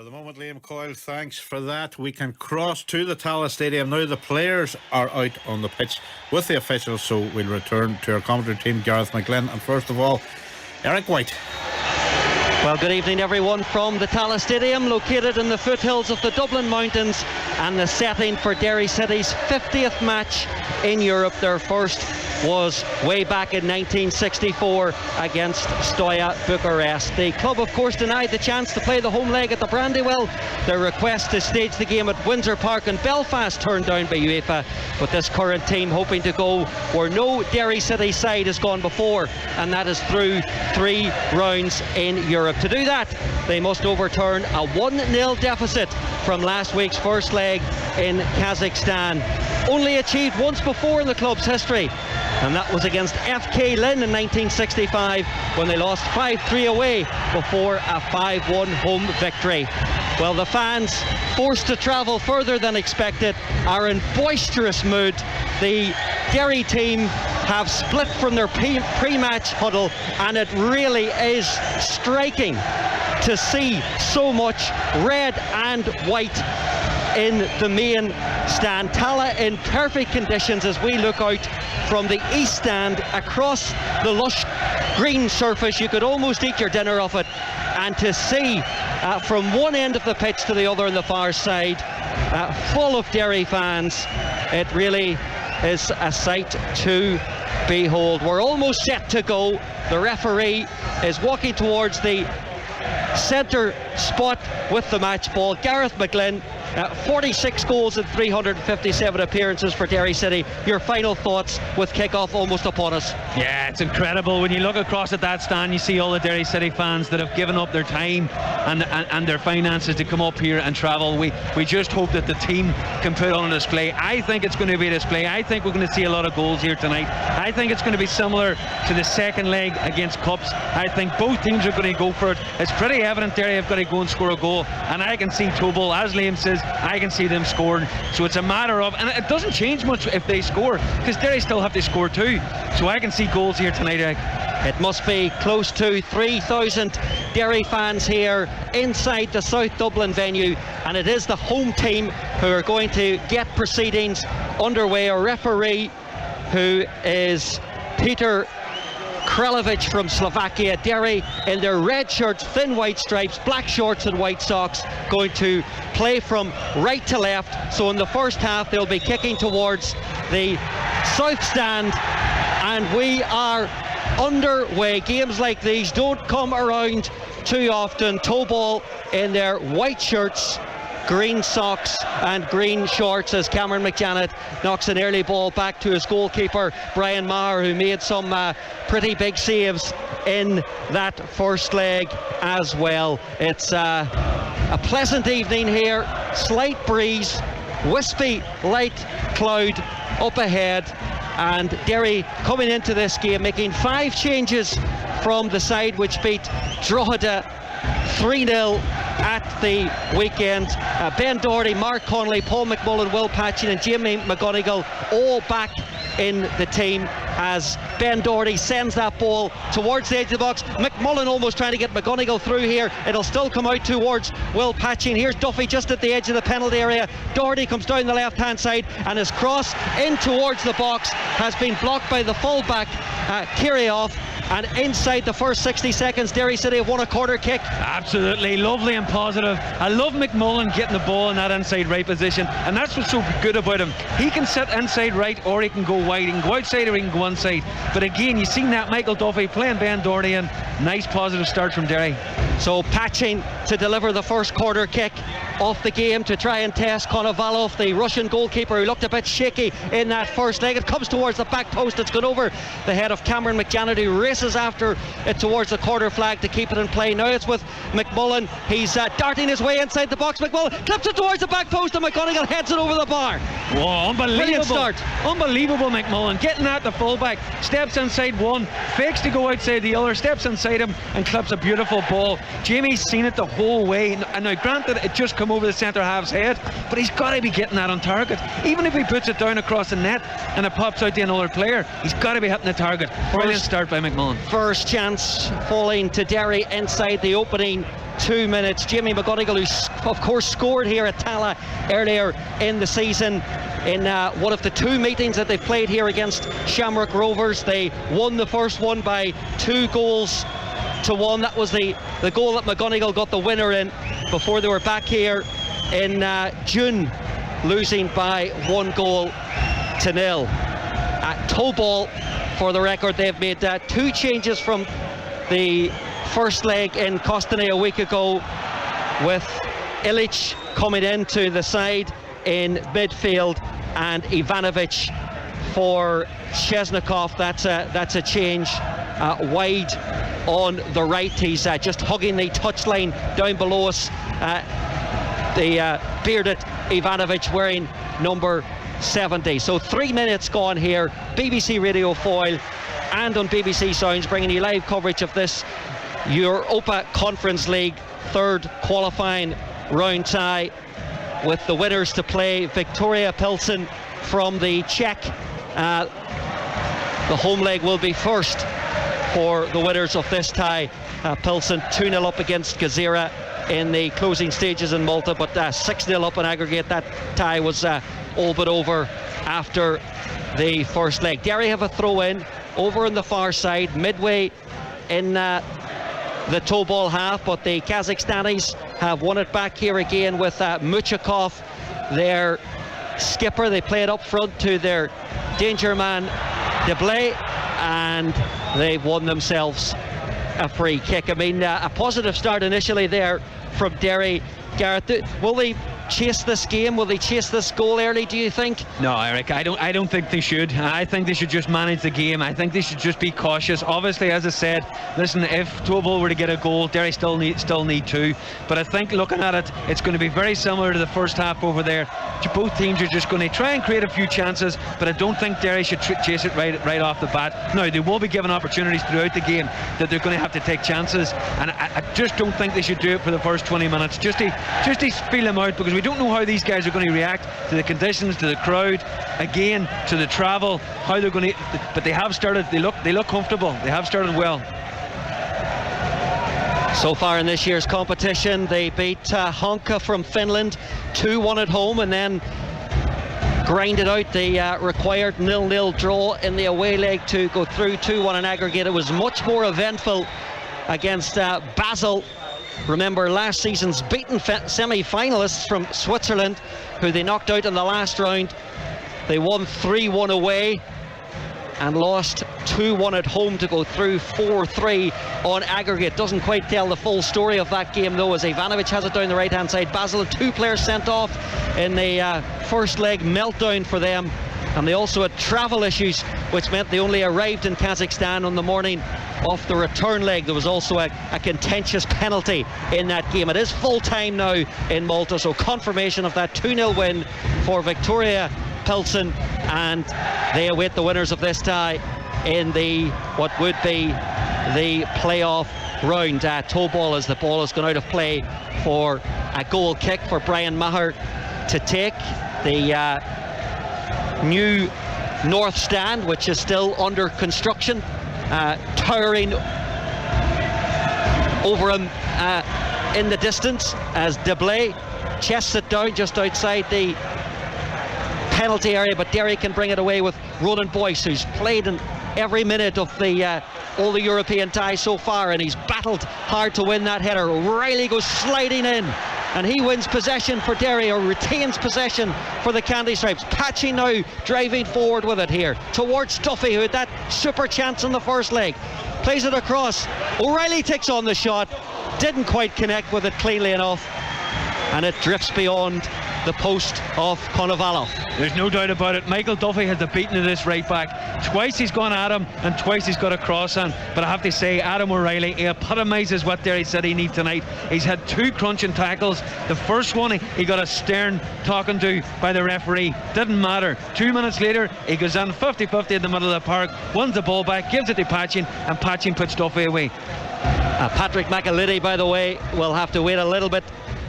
For the moment, Liam Coyle, thanks for that. We can cross to the Tallaght Stadium now. The players are out on the pitch with the officials, so we'll return to our commentary team, Gareth McGlynn, and first of all, Eric White. Well, good evening everyone from the Tallaght Stadium, located in the foothills of the Dublin Mountains, and the setting for Derry City's 50th match in Europe. Their first was way back in 1964 against Steaua Bucharest. The club, of course, denied the chance to play the home leg at the Brandywell. Their request to stage the game at Windsor Park in Belfast turned down by UEFA, but this current team hoping to go where no Derry City side has gone before, and that is through 3 rounds in Europe. To do that, they must overturn a 1-0 deficit from last week's first leg in Kazakhstan, only achieved once before in the club's history, and that was against FK Lynn in 1965 when they lost 5-3 away before a 5-1 home victory. Well, the fans, forced to travel further than expected, are in boisterous mood. The Derry team have split from their pre-match huddle, and it really is striking to see so much red and white in the main stand. Tallaght in perfect conditions as we look out from the east stand across the lush green surface. You could almost eat your dinner off it, and to see from one end of the pitch to the other on the far side, full of Derry fans, it really is a sight to behold. We're almost set to go. The referee is walking towards the centre spot with the match ball. Gareth McGlynn, 46 goals in 357 appearances for Derry City. Your final thoughts with kick-off almost upon us? Yeah, it's incredible. When you look across at that stand, you see all the Derry City fans that have given up their time and their finances to come up here and travel. We just hope that the team can put on a display. I think it's going to be a display. I think we're going to see a lot of goals here tonight. I think it's going to be similar to the second leg against Cups. I think both teams are going to go for it. It's pretty evident Derry have got to go and score a goal, and I can see Tobol, as Liam says, I can see them scoring. So it's a matter of, and it doesn't change much if they score, because Derry still have to score too. So I can see goals here tonight, Eric. It must be close to 3,000 Derry fans here inside the South Dublin venue, and it is the home team who are going to get proceedings underway. A referee who is Peter Kralovic from Slovakia. Derry in their red shirts, thin white stripes, black shorts and white socks, going to play from right to left. So in the first half they'll be kicking towards the south stand, and we are underway. Games like these don't come around too often. Tobol in their white shirts, green socks and green shorts, as Cameron McJanet knocks an early ball back to his goalkeeper Brian Maher, who made some pretty big saves in that first leg as well. It's a pleasant evening here, slight breeze, wispy light cloud up ahead, and Derry coming into this game making 5 changes from the side which beat Drogheda 3-0 at the weekend. Ben Doherty, Mark Connolly, Paul McMullen, Will Patchin and Jamie McGonigal all back in the team as Ben Doherty sends that ball towards the edge of the box. McMullen almost trying to get McGonigal through here. It'll still come out towards Will Patchin. Here's Duffy just at the edge of the penalty area. Doherty comes down the left hand side, and his cross in towards the box has been blocked by the fullback Kirioff. And inside the first 60 seconds, Derry City have won a corner kick. Absolutely lovely and positive. I love McMullen getting the ball in that inside right position, and that's what's so good about him. He can sit inside right, or he can go wide. He can go outside, or he can go inside. But again, you've seen that Michael Duffy playing Ben Doherty, and nice positive start from Derry. So Patching to deliver the first corner kick off the game to try and test Konovalov, the Russian goalkeeper, who looked a bit shaky in that first leg. It comes towards the back post. It's gone over the head of Cameron McJanet, who races after it towards the corner flag to keep it in play. Now it's with McMullen. He's darting his way inside the box. McMullen clips it towards the back post, and McGonigal heads it over the bar. Whoa, unbelievable. Brilliant start. Unbelievable McMullen, getting at the fullback, steps inside one, fakes to go outside the other, steps inside him and clips a beautiful ball. Jamie's seen it the whole way, and now granted it just come over the centre half's head, but he's got to be getting that on target. Even if he puts it down across the net and it pops out to another player, he's got to be hitting the target. Brilliant start by McMullen. First chance falling to Derry inside the opening 2 minutes. Jamie McGonigal, who of course scored here at Tala earlier in the season in one of the 2 meetings that they played here against Shamrock Rovers. They won the first one by 2-1. That was the goal that McGonigal got the winner in before they were back here in June, losing by 1-0. At Tobol, for the record, they've made 2 changes from the first leg in Kostany a week ago, with Ilic coming into the side in midfield and Ivanovic for Chesnikov. That's a change wide on the right. He's just hugging the touchline down below us. The bearded Ivanovic wearing number 70. So 3 minutes gone here. BBC Radio Foyle and on BBC Sounds bringing you live coverage of this Europa Conference League third qualifying round tie, with the winners to play Victoria Pilsen from the Czech. The home leg will be first for the winners of this tie. Pilsen 2-0 up against Gazira in the closing stages in Malta, but 6-0 up in aggregate. That tie was all but over after the first leg. Derry have a throw in over on the far side, midway in the Tobol half, but the Kazakhstanis have won it back here again with Muchakov, their skipper. They play it up front to their danger man Deblay, and they've won themselves a free kick. I mean, a positive start initially there from Derry. Gareth, will they chase this game? Will they chase this goal early, do you think? No, Eric, I don't think they should. I think they should just manage the game. I think they should just be cautious. Obviously, as I said, listen, if Tobol were to get a goal, Derry still need 2. But I think looking at it, it's going to be very similar to the first half over there. Both teams are just going to try and create a few chances, but I don't think Derry should chase it right off the bat. Now, they will be given opportunities throughout the game that they're going to have to take chances, and I just don't think they should do it for the first 20 minutes. Just to feel them out, because we don't know how these guys are going to react to the conditions, to the crowd, again to the travel, how they're going to. But they have started. They look comfortable. They have started well. So far in this year's competition, they beat Honka from Finland 2-1 at home, and then grinded out the required 0-0 draw in the away leg to go through 2-1 in aggregate. It was much more eventful against Basel. Remember last season's beaten semi-finalists from Switzerland, who they knocked out in the last round. They won 3-1 away and lost 2-1 at home to go through 4-3 on aggregate. Doesn't quite tell the full story of that game though, as Ivanovic has it down the right hand side. Basel had 2 players sent off in the first leg, meltdown for them, and they also had travel issues, which meant they only arrived in Kazakhstan on the morning of the return leg. There was also a contentious penalty in that game. It is full time now in Malta, so confirmation of that 2-0 win for Victoria Pilsen, and they await the winners of this tie in what would be the playoff round. Tobol, as the ball has gone out of play for a goal kick for Brian Maher to take. The new north stand, which is still under construction, towering over him in the distance as Deblay chests it down just outside the penalty area, but Derry can bring it away with Ronan Boyce, who's played in every minute of all the European ties so far, and he's battled hard to win that header. O'Reilly goes sliding in, and he wins possession for Derry, or retains possession for the Candy Stripes. Patchy now driving forward with it here towards Duffy, who had that super chance in the first leg. Plays it across. O'Reilly takes on the shot, didn't quite connect with it cleanly enough, and it drifts beyond the post of Konovalov. There's no doubt about it. Michael Duffy has the beating of this right back. Twice he's gone at him and twice he's got a cross on, but I have to say, Adam O'Reilly, he epitomises what Derry City need tonight. He's had 2 crunching tackles. The first one he got a stern talking to by the referee, didn't matter. 2 minutes later he goes on 50-50 in the middle of the park, wins the ball back, gives it to Patchin, and Patchin puts Duffy away. Patrick McAliddy, by the way, will have to wait a little bit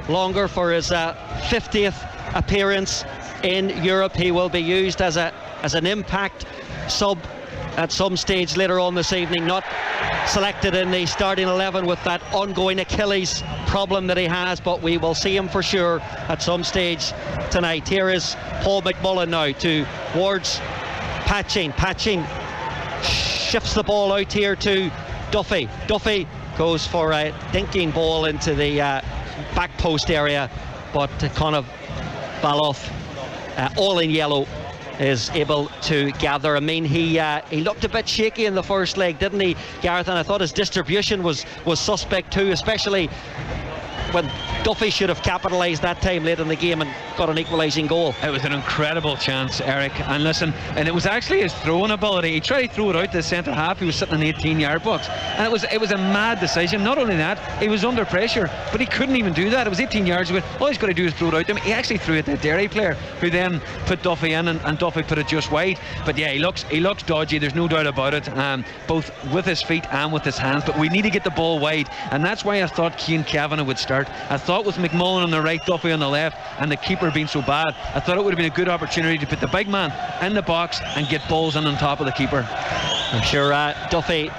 longer for his 50th appearance in Europe. He will be used as an impact sub at some stage later on this evening, not selected in the starting 11 with that ongoing Achilles problem that he has, but we will see him for sure at some stage tonight. Here is Paul McMullen now towards Patching shifts the ball out here to Duffy goes for a dinking ball into the back post area, but kind of Baloff, all in yellow, is able to gather. I mean, he looked a bit shaky in the first leg, didn't he, Gareth? And I thought his distribution was suspect too, especially when Duffy should have capitalised that time late in the game and got an equalising goal. It was an incredible chance, Eric, and listen, and it was actually his throwing ability. He tried to throw it out to the centre half. He was sitting in the 18-yard box, and it was a mad decision. Not only that, he was under pressure, but he couldn't even do that. It was 18 yards away. All he's got to do is throw it out to him. He actually threw it to the Derry player, who then put Duffy in, and Duffy put it just wide. But yeah, he looks dodgy, there's no doubt about it, both with his feet and with his hands. But we need to get the ball wide, and that's why I thought Cian Kavanagh would start. I thought with McMullen on the right, Duffy on the left, and the keeper being so bad, I thought it would have been a good opportunity to put the big man in the box and get balls in on top of the keeper. I'm sure Duffy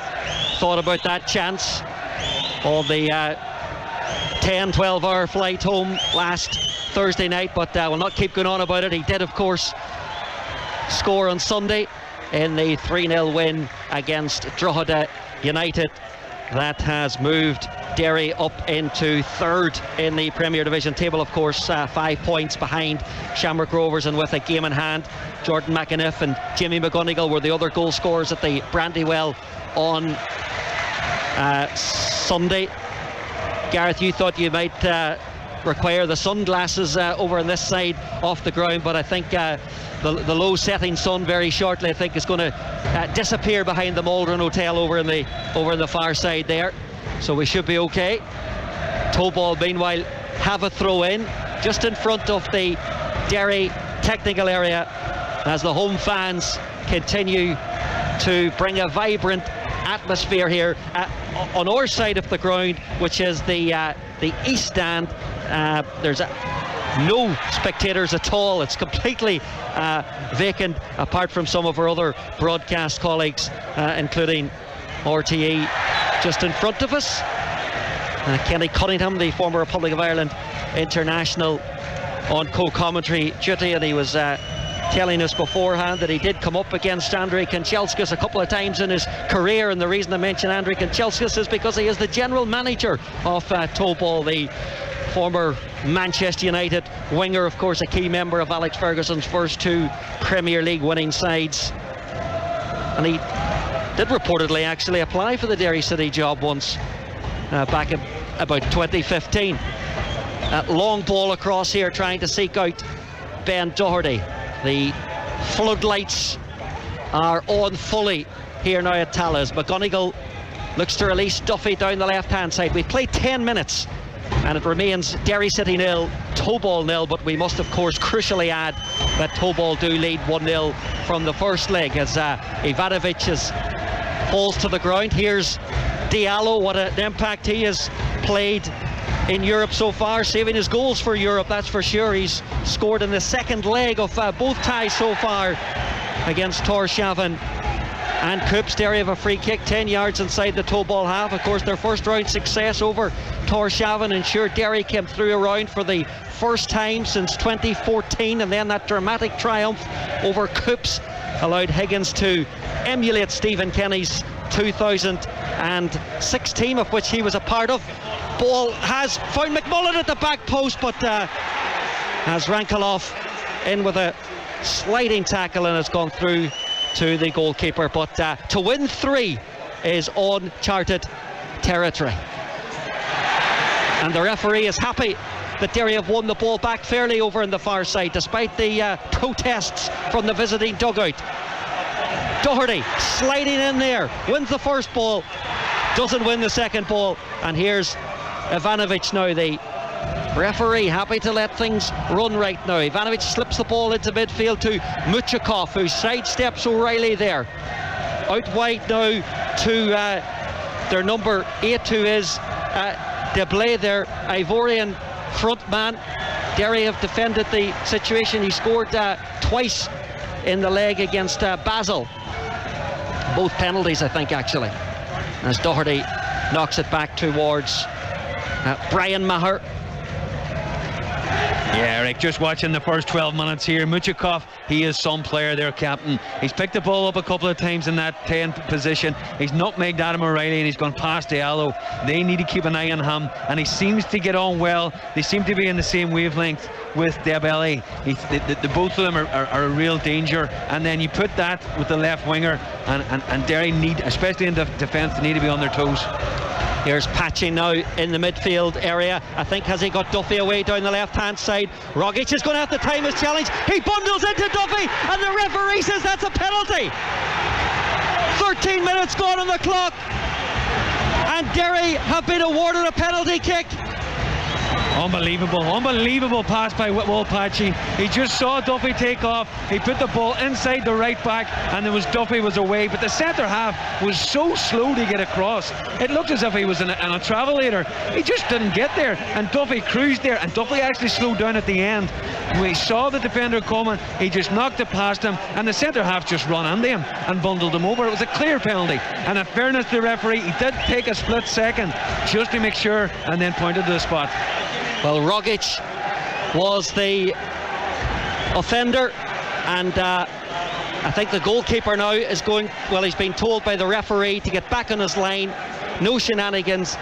thought about that chance on the 10-12 hour flight home last Thursday night, but will not keep going on about it. He did, of course, score on Sunday in the 3-0 win against Drogheda United. That has moved Derry up into third in the Premier Division table, of course, 5 points behind Shamrock Rovers, and with a game in hand. Jordan McAniff and Jimmy McGonigal were the other goal scorers at the Brandywell on Sunday. Gareth, you thought you might require the sunglasses over on this side off the ground, but I think the low setting sun very shortly, I think, is going to disappear behind the Maldron Hotel over in the far side there, so we should be okay. Tobol meanwhile have a throw in just in front of the Derry technical area as the home fans continue to bring a vibrant atmosphere here on our side of the ground, which is the east stand. There's no spectators at all. It's completely vacant, apart from some of our other broadcast colleagues, including RTE just in front of us. Kenny Cunningham, the former Republic of Ireland international, on co-commentary duty, and he was telling us beforehand that he did come up against Andrei Kanchelskis a couple of times in his career, and the reason I mention Andrei Kanchelskis is because he is the general manager of Tobol, the former Manchester United winger, of course a key member of Alex Ferguson's first 2 Premier League winning sides, and he did reportedly actually apply for the Derry City job once back in about 2015. Long ball across here, trying to seek out Ben Doherty. The floodlights are on fully here now at Tallaght. McGonigal looks to release Duffy down the left hand side. We've played 10 minutes and it remains Derry City 0, Tobol 0, but we must of course crucially add that Tobol do lead 1-0 from the first leg as Ivanovic falls to the ground. Here's Diallo, what an impact he has played in Europe so far, saving his goals for Europe, that's for sure. He's scored in the second leg of both ties so far against Tórshavn and Coops. Derry have a free kick 10 yards inside the Tobol half. Of course, their first round success over Tórshavn ensured Derry came through a round for the first time since 2014, and then that dramatic triumph over Coops allowed Higgins to emulate Stephen Kenny's 2006 team, of which he was a part of. Ball has found McMullen at the back post, but has Rankeloff in with a sliding tackle and has gone through to the goalkeeper. But to win 3 is uncharted territory, and the referee is happy that Derry have won the ball back fairly over on the far side, despite the protests from the visiting dugout. Doherty sliding in there, wins the first ball, doesn't win the second ball, and here's Ivanovic now, the referee happy to let things run right now. Ivanovic slips the ball into midfield to Muchakov, who sidesteps O'Reilly there. Out wide now to their number 8, who is Deblay, their Ivorian front man. Derry have defended the situation. He scored twice in the leg against Basel, both penalties I think actually. as Doherty knocks it back towards Brian Maher. Yeah, Eric, just watching the first 12 minutes here. Muchikov, he is some player, their captain. He's picked the ball up a couple of times in that 10 position. He's nutmegged Adam O'Reilly and he's gone past Diallo. They need to keep an eye on him, and he seems to get on well. They seem to be in the same wavelength with Dembele. The both of them are a real danger. And then you put that with the left winger, and Derry need, especially in the defence, they need to be on their toes. Here's Patchy now in the midfield area. I think, has he got Duffy away down the left-hand side? Rogic is going to have to time his challenge. He bundles into Duffy, and the referee says that's a penalty. 13 minutes gone on the clock, and Derry have been awarded a penalty kick. Unbelievable pass by Will Patchy. He just saw Duffy take off. He put the ball inside the right back, and Duffy was away. But the centre half was so slow to get across. It looked as if he was in a travelator. He just didn't get there, and Duffy cruised there, and Duffy actually slowed down at the end. When he saw the defender coming, he just knocked it past him, and the centre half just ran into him and bundled him over. It was a clear penalty, and in fairness to the referee, he did take a split second just to make sure, and then pointed to the spot. Well, Rogic was the offender, and I think the goalkeeper now is going, well, he's been told by the referee to get back on his line, no shenanigans,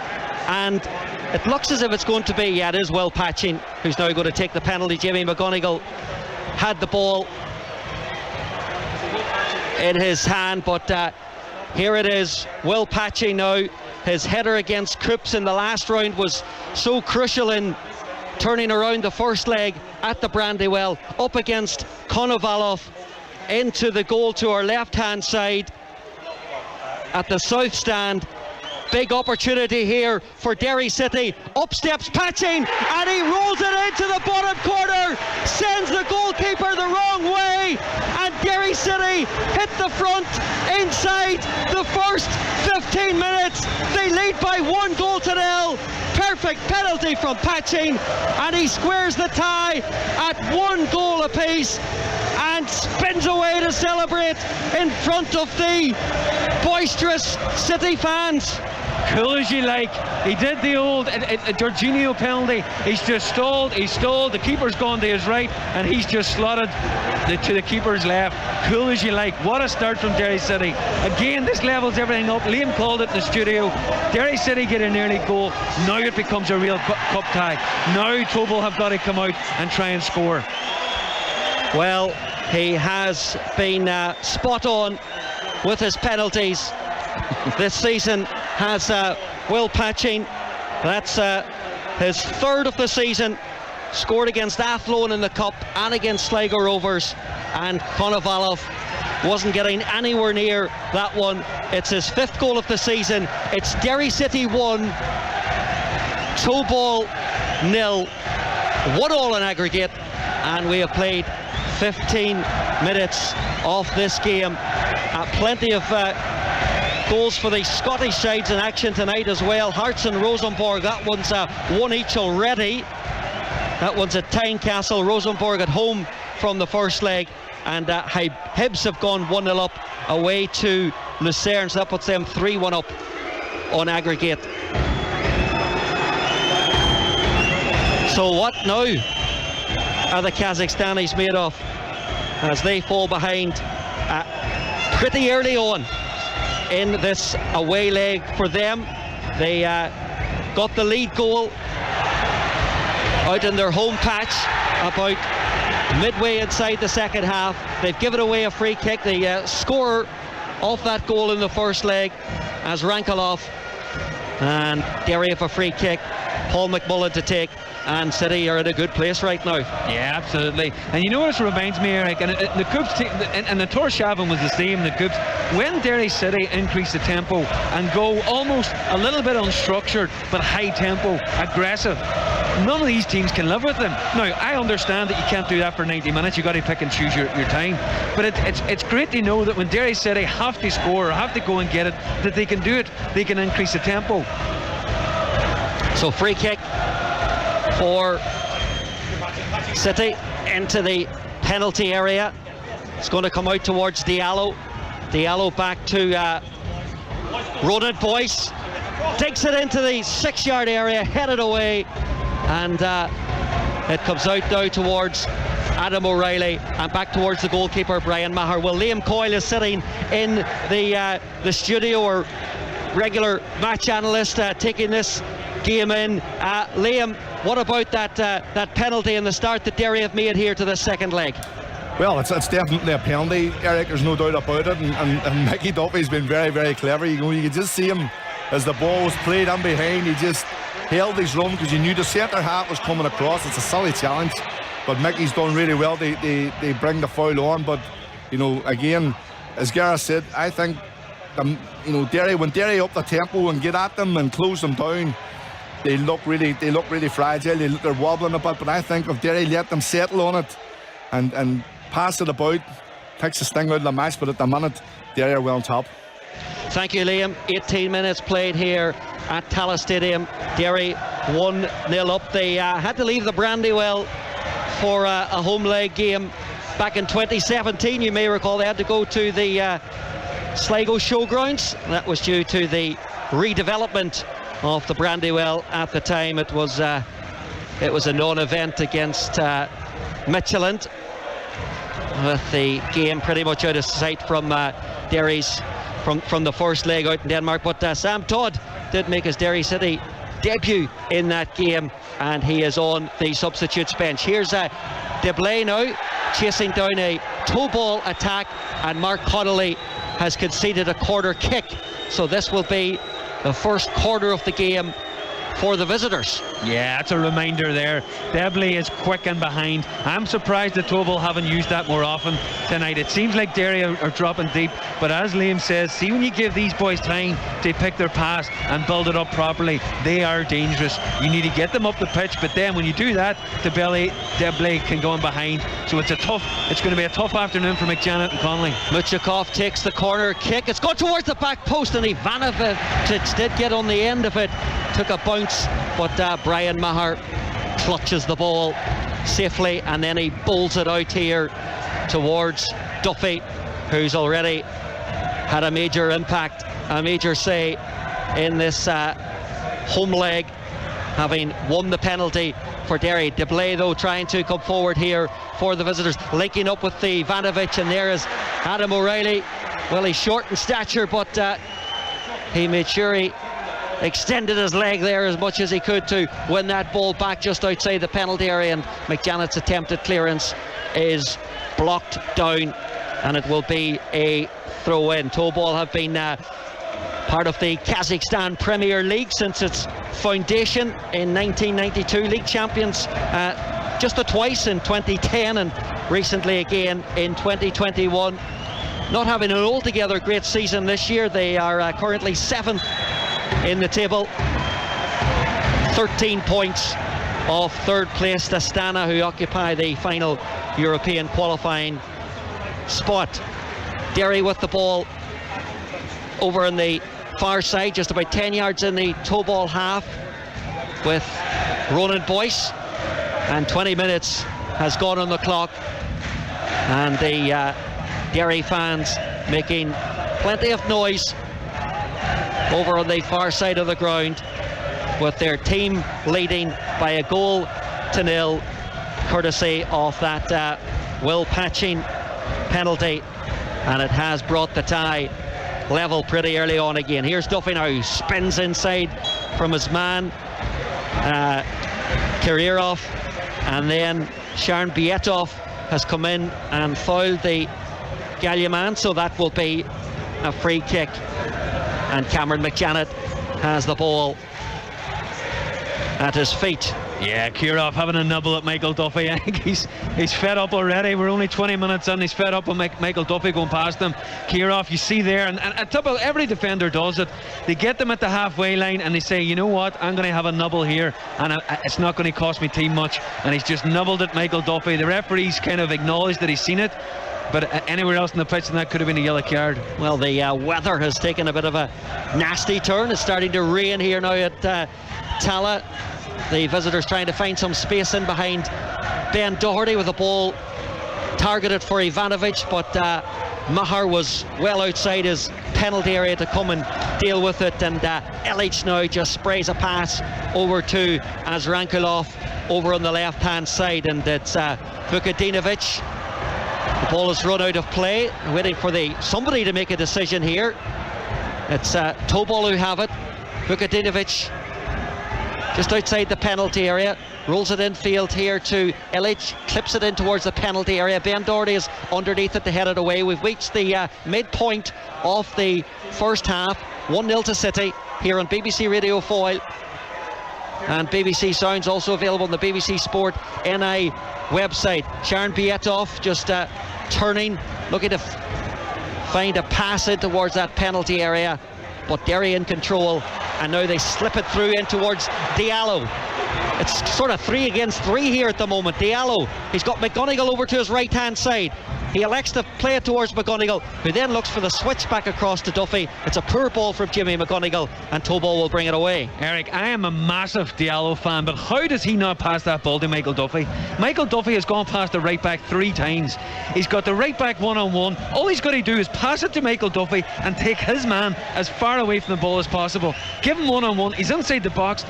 and it looks as if it's going to be, yeah, it is Will Patchy who's now going to take the penalty. Jamie McGonigal had the ball in his hand, but here it is, Will Patchy now. His header against Croops in the last round was so crucial in turning around the first leg at the Brandywell, up against Konovalov, into the goal to our left-hand side at the south stand. Big opportunity here for Derry City. Up steps Patching, and he rolls it into the bottom corner, sends the goalkeeper the wrong way, and Derry City hit the front inside the first 15 minutes. They lead by 1-0. Perfect penalty from Patching, and he squares the tie at 1 goal apiece and spins away to celebrate in front of the boisterous City fans. Cool as you like. He did the old Jorginho penalty. He's just stalled, the keeper's gone to his right, and he's just slotted to the keeper's left. Cool as you like. What a start from Derry City. Again, this levels everything up. Liam called it in the studio. Derry City get an early goal. Now it becomes a real cup tie. Now Tobol have got to come out and try and score. Well, he has been spot on with his penalties this season, has Will Patchy. That's his third of the season. Scored against Athlone in the Cup and against Sligo Rovers, and Konovalov wasn't getting anywhere near that one. It's his fifth goal of the season. It's Derry City 1, Tobol 0, 1-1 in aggregate, and we have played 15 minutes of this game. Plenty of goals for the Scottish sides in action tonight as well. Hearts and Rosenborg, that one's one each already. That one's at Tynecastle. Rosenborg at home from the first leg, and Hibs have gone 1-0 up away to Lucerne, so that puts them 3-1 up on aggregate. So what now are the Kazakhstanis made of as they fall behind pretty early on in this away leg for them? They got the lead goal out in their home patch about midway inside the second half. They've given away a free kick. The scorer of that goal in the first leg as Rankalov, and Derry have a free kick, Paul McMullen to take, and City are in a good place right now. Yeah, absolutely. And you know what it reminds me, Eric, and the Coups and the Torshavn was the same. The Coups, when Derry City increase the tempo and go almost a little bit unstructured but high tempo, aggressive, none of these teams can live with them. Now, I understand that you can't do that for 90 minutes. You've got to pick and choose your time, but it's great to know that when Derry City have to score or have to go and get it, that they can do it. They can increase the tempo. So free kick for City into the penalty area. It's going to come out towards Diallo. Diallo back to Ronan Boyce digs it into the 6-yard area, headed away, and it comes out now towards Adam O'Reilly and back towards the goalkeeper Brian Maher. Well, Liam Coyle is sitting in the studio, or regular match analyst, taking this game in. Liam, what about that penalty in the start that Derry have made here to the second leg? Well, it's definitely a penalty, Eric, there's no doubt about it, and Mickey Duffy's been very, very clever. You could just see him as the ball was played in behind. He just held his run because he knew the centre half was coming across. It's a silly challenge, but Mickey's done really well. They bring the foul on, but again, as Gareth said, I think Derry, when Derry up the tempo and get at them and close them down, they look really fragile. They're wobbling a bit, but I think if Derry let them settle on it and pass it about, takes the sting out of the match. But at the minute, Derry are well on top. Thank you, Liam. 18 minutes played here at Tallaght Stadium. Derry 1-0 up. They had to leave the Brandywell for a home leg game back in 2017. You may recall they had to go to the Sligo Showgrounds. That was due to the redevelopment of the Brandywell at the time. It was a non-event against Midtjylland, with the game pretty much out of sight from Derry's from the first leg out in Denmark. But Sam Todd did make his Derry City debut in that game, and he is on the substitutes bench. Here's Deblay now chasing down a Tobol attack, and Mark Connolly has conceded a corner kick, so this will be the first corner of the game for the visitors. Yeah, that's a reminder there. Deblay is quick and behind. I'm surprised that Tobol haven't used that more often tonight. It seems like Derry are dropping deep, but as Liam says, see, when you give these boys time to pick their pass and build it up properly, they are dangerous. You need to get them up the pitch, but then when you do that, Deblay can go in behind. So it's going to be a tough afternoon for McJanet and Connolly. Muchakov takes the corner kick. It's gone towards the back post, and Ivanovic did get on the end of it. Took a bounce, but Brian Maher clutches the ball safely, and then he bowls it out here towards Duffy, who's already had a major impact, a major say in this home leg, having won the penalty for Derry. Deblay, though, trying to come forward here for the visitors, linking up with the Ivanovic, and there is Adam O'Reilly. Well, he's short in stature, but he made sure he extended his leg there as much as he could to win that ball back just outside the penalty area, and McJanet's attempted clearance is blocked down, and it will be a throw in. Tobol have been part of the Kazakhstan Premier League since its foundation in 1992, league champions just twice, in 2010 and recently again in 2021. Not having an altogether great season this year. They are currently 7th in the table, 13 points off third place Astana, who occupy the final European qualifying spot. Derry with the ball over on the far side, just about 10 yards in the Tobol half, with Ronan Boyce, and 20 minutes has gone on the clock, and the Derry fans making plenty of noise over on the far side of the ground, with their team leading by a 1-0, courtesy of that Will Patching penalty, and it has brought the tie level pretty early on again. Here's Duffy now, spins inside from his man Kirillov, and then Sharon Bietov has come in and fouled the Galliaman, so that will be a free kick, and Cameron McJanet has the ball at his feet. Yeah, Kirillov having a nibble at Michael Duffy. I think he's fed up already. We're only 20 minutes in. He's fed up with Michael Duffy going past him. Kirillov, you see there, and Tobol, every defender does it. They get them at the halfway line and they say, you know what, I'm going to have a nibble here, and it's not going to cost me team much. And he's just nibbled at Michael Duffy. The referee's kind of acknowledged that he's seen it, but anywhere else in the pitch, and that could have been a yellow card. Well, the weather has taken a bit of a nasty turn. It's starting to rain here now at Tallaght. The visitors trying to find some space in behind Ben Doherty, with the ball targeted for Ivanovic, but Maher was well outside his penalty area to come and deal with it, and Illich now just sprays a pass over to Azrankulov over on the left hand side, and it's Vukadinovic. The ball is run out of play, waiting for somebody to make a decision here. It's Tobol who have it. Vukadinovic just outside the penalty area, rolls it infield here to Illich, clips it in towards the penalty area. Ben Doherty is underneath it to head it away. We've reached the midpoint of the first half. 1-0 to City here on BBC Radio Foyle, and BBC Sounds also available on the BBC Sport NI website. Sharon Bietov just turning, looking to find a pass in towards that penalty area, but Derry in control, and now they slip it through in towards Diallo. It's sort of 3 against 3 here at the moment. Diallo, he's got McGonigal over to his right hand side. He elects to play it towards McGonigal, who then looks for the switch back across to Duffy. It's a poor ball from Jimmy McGonigal, and Tobol will bring it away. Eric, I am a massive Diallo fan, but how does he not pass that ball to Michael Duffy? Michael Duffy has gone past the right back 3 times. He's got the right back one-on-one. All he's got to do is pass it to Michael Duffy and take his man as far away from the ball as possible. Give him one-on-one. He's inside the box.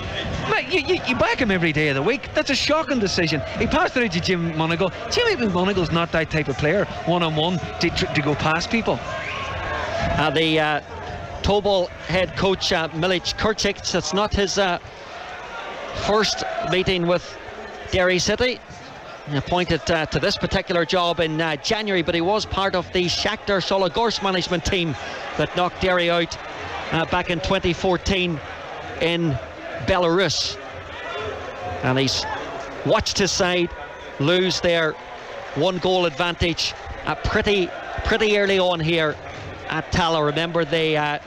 You back him every day of the week. That's a shocking decision. He passed it out to Jimmy McGonigal. Jimmy McGonigal's not that type of player, one-on-one, to go past people. The Tobol head coach Milic Kurcic, that's not his first meeting with Derry City. He appointed to this particular job in January, but he was part of the Shakhtar Sologorsk management team that knocked Derry out back in 2014 in Belarus, and he's watched his side lose their 1-goal advantage pretty early on here at Tala. Remember, they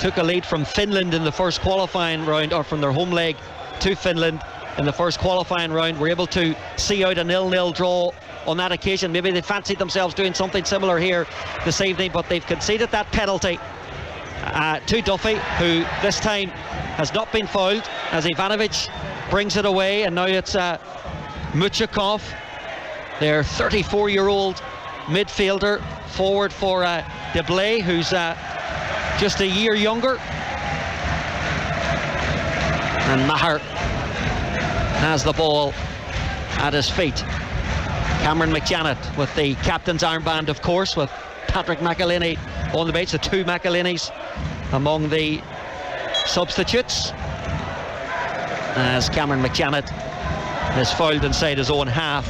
took a lead from Finland in the first qualifying round, or from their home leg to Finland in the first qualifying round. Were able to see out a 0-0 draw on that occasion. Maybe they fancied themselves doing something similar here this evening, but they've conceded that penalty to Duffy, who this time has not been fouled, as Ivanovic brings it away, and now it's Muchakov, their 34-year-old midfielder, forward for Deblay, who's just a year younger. And Maher has the ball at his feet. Cameron McJanet with the captain's armband, of course, with Patrick McElhinney on the bench. The 2 McElhinneys among the substitutes, as Cameron McJanet is fouled inside his own half,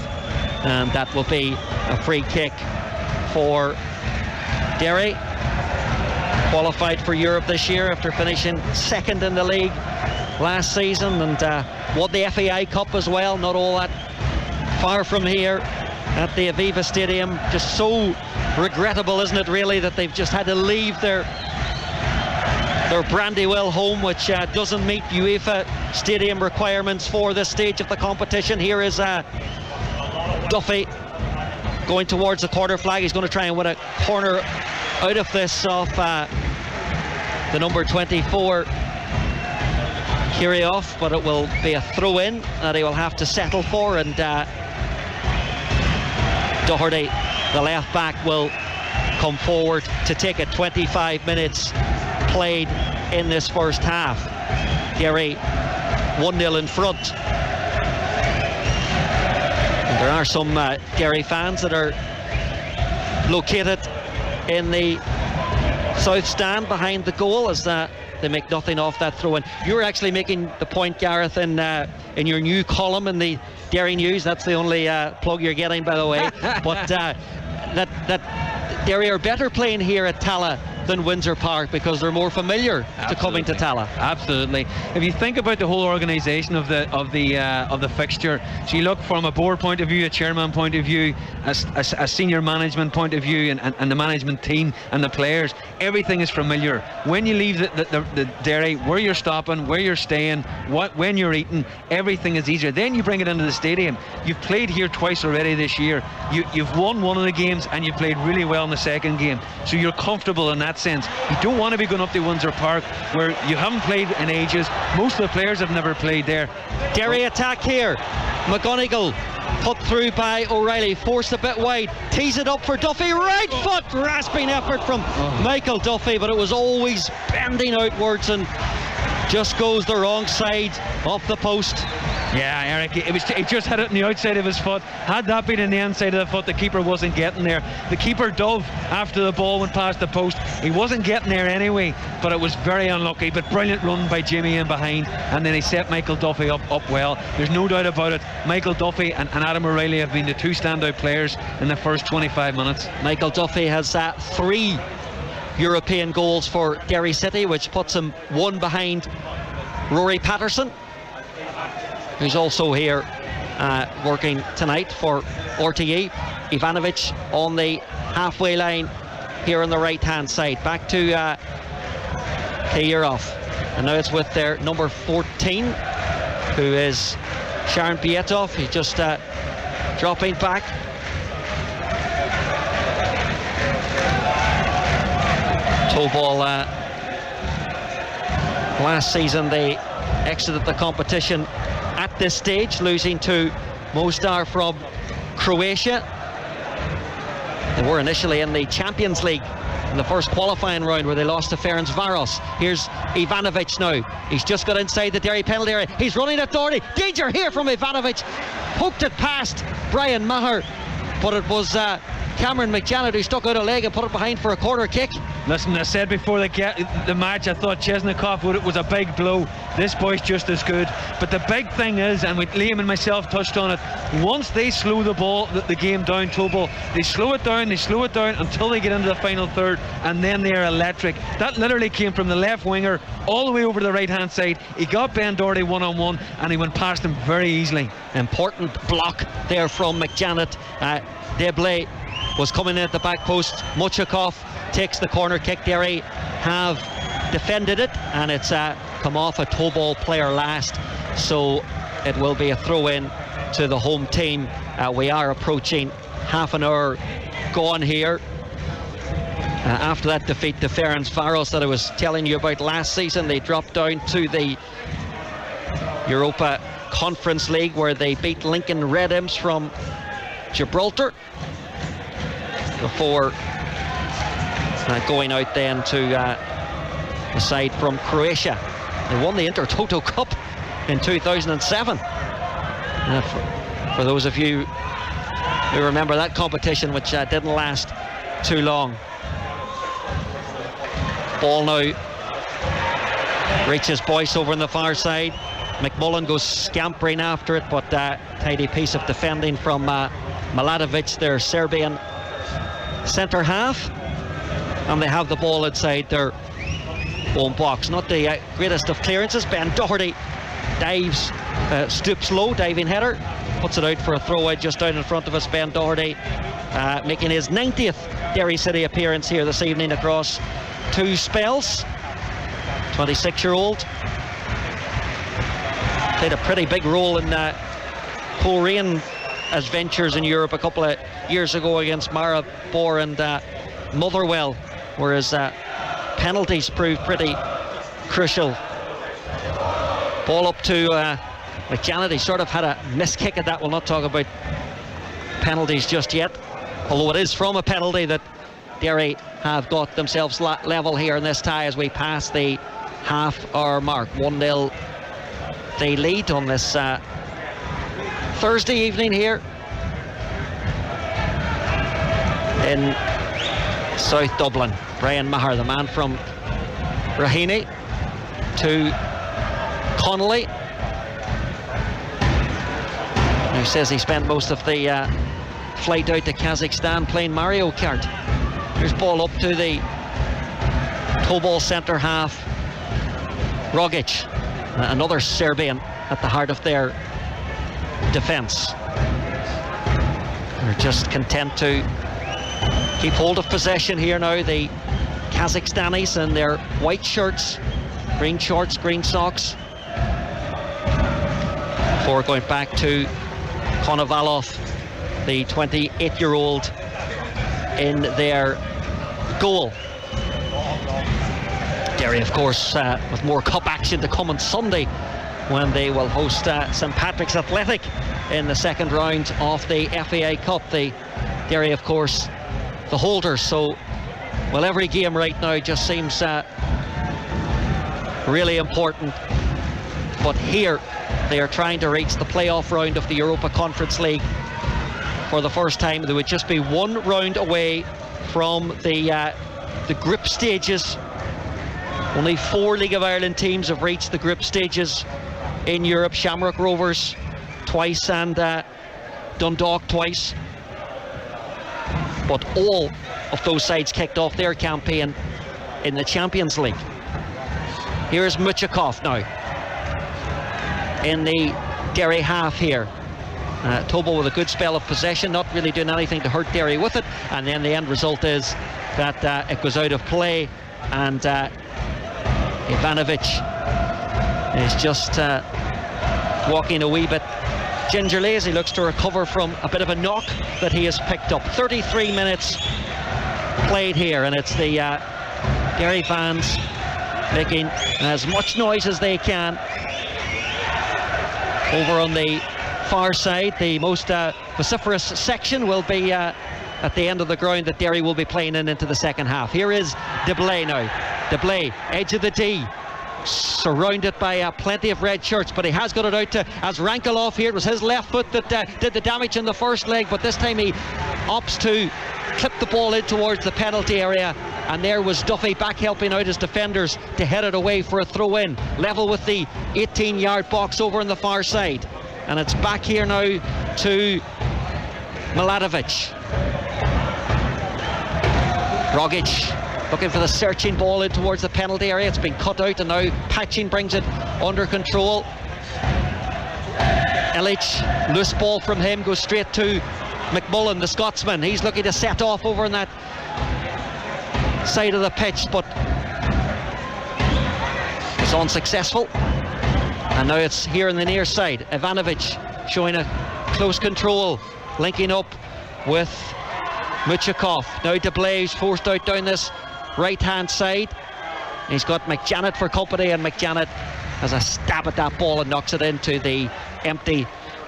and that will be a free kick for Derry. Qualified for Europe this year after finishing second in the league last season, and won the FAI Cup as well, not all that far from here at the Aviva Stadium. Just so regrettable, isn't it, really, that they've just had to leave their Brandywell home, which doesn't meet UEFA stadium requirements for this stage of the competition. Here is Duffy going towards the corner flag. He's going to try and win a corner out of this off the number 24 Kirioff, but it will be a throw-in that he will have to settle for, and Doherty, the left back, will come forward to take it. 25 minutes played in this first half. Derry 1-0 in front. And there are some Derry fans that are located in the south stand behind the goal, as they make nothing off that throw-in. You were actually making the point, Gareth, in your new column in the Derry News. That's the only plug you're getting, by the way. But that Derry are better playing here at Tala than Windsor Park because they're more familiar to coming to Tala. Absolutely. If you think about the whole organisation of the fixture, so you look from a board point of view, a chairman point of view, a senior management point of view, and the management team and the players, everything is familiar. When you leave the Derry, where you're stopping, where you're staying, when you're eating, everything is easier. Then you bring it into the stadium. You've played here twice already this year. You've won one of the games and you played really well in the second game, so you're comfortable in that sense. You don't want to be going up to Windsor Park where you haven't played in ages. Most of the players have never played there. Derry attack here. McGonigal put through by O'Reilly, forced a bit wide, tees it up for Duffy, right foot, rasping effort from Michael Duffy, but it was always bending outwards and just goes the wrong side off the post. Yeah, Eric, he just had it on the outside of his foot. Had that been in the inside of the foot, the keeper wasn't getting there. The keeper dove after the ball went past the post. He wasn't getting there anyway, but it was very unlucky. But brilliant run by Jimmy in behind, and then he set Michael Duffy up well. There's no doubt about it. Michael Duffy and Adam O'Reilly have been the two standout players in the first 25 minutes. Michael Duffy has 3 European goals for Derry City, which puts him 1 behind Rory Patterson, who's also here working tonight for RTE. Ivanovic on the halfway line here on the right hand side. Back to Kayirov, and now it's with their number 14, who is Sharon Pietov. He's just dropping back. Tobol, last season they exited the competition at this stage, losing to Mostar from Croatia. They were initially in the Champions League in the first qualifying round, where they lost to Ferencvaros. Here's Ivanovic now. He's just got inside the Derry penalty area. He's running at Doherty. Danger here from Ivanovic. Poked it past Brian Maher, but it was Cameron McJanet who stuck out a leg and put it behind for a corner kick. Listen, I said before the match, I thought Chesnikov was a big blow. This boy's just as good. But the big thing is, and Liam and myself touched on it, once they slow the game down, Tobol, they slow it down until they get into the final third, and then they're electric. That literally came from the left winger all the way over to the right hand side. He got Ben Doherty one-on-one, and he went past him very easily. Important block there from McJanet. Deblay was coming in at the back post. Muchakov takes the corner kick. Derry have defended it, and it's come off a Tobol player last, so it will be a throw-in to the home team. We are approaching half an hour gone here. After that defeat to Ferencvaros that I was telling you about last season, they dropped down to the Europa Conference League, where they beat Lincoln Red Imps from Gibraltar before going out then to the side from Croatia. They won the Intertoto Cup in 2007. For those of you who remember that competition, which didn't last too long. Ball now reaches Boyce over on the far side. McMullen goes scampering after it, but tidy piece of defending from Milatovic, their Serbian centre half, and they have the ball inside their own box. Not the greatest of clearances. Ben Doherty dives, stoops low, diving header, puts it out for a throw out just down in front of us. Ben Doherty making his 90th Derry City appearance here this evening across 2 spells. 26-year-old. Played a pretty big role in Korean adventures in Europe a couple of years ago against Maribor and Motherwell, where his penalties proved pretty crucial. Ball up to McJanet. He sort of had a missed kick at that. We'll not talk about penalties just yet, although it is from a penalty that Derry have got themselves level here in this tie as we pass the half-hour mark. 1-0 they lead on this Thursday evening here in South Dublin. Brian Maher, the man from Raheny, to Connolly, who says he spent most of the flight out to Kazakhstan playing Mario Kart. Here's ball up to the Tobol centre half. Rogic, another Serbian at the heart of their defence. They're just content to keep hold of possession here now. The Kazakhstanis in their white shirts, green shorts, green socks. Before going back to Konovalov, the 28-year-old in their goal. Derry, of course, with more cup action to come on Sunday when they will host St Patrick's Athletic in the second round of the FAI Cup. The Derry, of course, the holders. So, well, every game right now just seems really important. But here they are trying to reach the playoff round of the Europa Conference League for the first time. They would just be one round away from the group stages. Only 4 League of Ireland teams have reached the group stages in Europe. Shamrock Rovers twice and Dundalk twice. But all of those sides kicked off their campaign in the Champions League. Here's Muchakov now in the Derry half here. Tobol with a good spell of possession, not really doing anything to hurt Derry with it, and then the end result is that it goes out of play, and Ivanovic is just walking a wee bit gingerly as he looks to recover from a bit of a knock that he has picked up. 33 minutes played here, and it's the Derry fans making as much noise as they can over on the far side. The most vociferous section will be at the end of the ground that Derry will be playing into the second half. Here is Tobol now. Tobol, edge of the D, surrounded by plenty of red shirts, but he has got it out to as Rankelov here. It was his left foot that did the damage in the first leg, but this time he opts to clip the ball in towards the penalty area, and there was Duffy back helping out his defenders to head it away for a throw in, level with the 18-yard box over on the far side. And it's back here now to Milatovic. Rogic looking for the searching ball in towards the penalty area. It's been cut out, and now Patching brings it under control. Illich, loose ball from him, goes straight to McMullen, the Scotsman. He's looking to set off over on that side of the pitch, but it's unsuccessful. And now it's here in the near side. Ivanovic showing a close control, linking up with Muchakov. Now Tobol forced out down this right-hand side. He's got McJanet for company, and McJanet has a stab at that ball and knocks it into the empty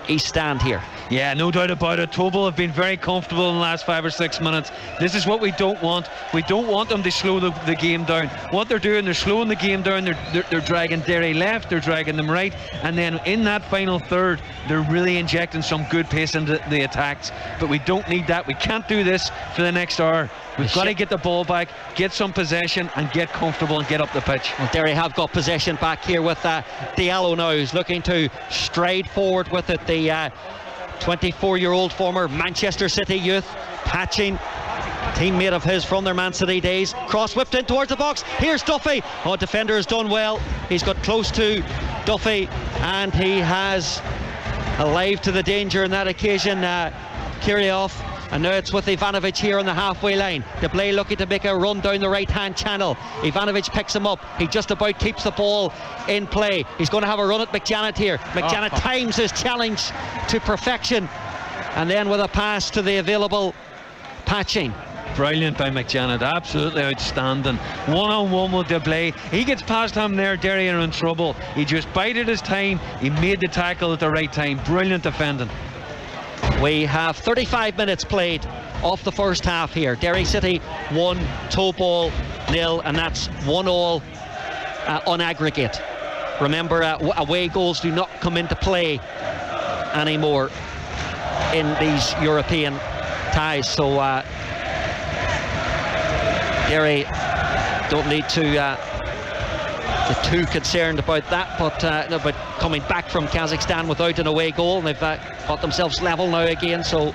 east stand here. Yeah, no doubt about it. Tobol have been very comfortable in the last 5 or 6 minutes. This is what we don't want. We don't want them to slow the game down. What they're doing, they're slowing the game down. They're dragging Derry left, they're dragging them right, and then in that final third, they're really injecting some good pace into the attacks. But we don't need that. We can't do this for the next hour. We've got to get the ball back, get some possession, and get comfortable and get up the pitch. Well, Derry have got possession back here with Diallo now, who's looking to stride forward with it. The 24-year-old former Manchester City youth, Patching, teammate of his from their Man City days. Cross whipped in towards the box. Here's Duffy. Oh, defender has done well. He's got close to Duffy, and he has alive to the danger on that occasion. Kirillov. And now it's with Ivanovic here on the halfway line. Tobol looking to make a run down the right-hand channel. Ivanovic picks him up. He just about keeps the ball in play. He's going to have a run at McJanet here. McJanet times his challenge to perfection. And then with a pass to the available Patching. Brilliant by McJanet, absolutely outstanding. One-on-one with Tobol. He gets past him there, Derry are in trouble. He just bided his time. He made the tackle at the right time. Brilliant defending. We have 35 minutes played off the first half here. Derry City 1, Tobol 0, and that's 1-1 on aggregate. Remember, away goals do not come into play anymore in these European ties, so Derry don't need to get too concerned about that, but coming back from Kazakhstan without an away goal, and they've got themselves level now again, so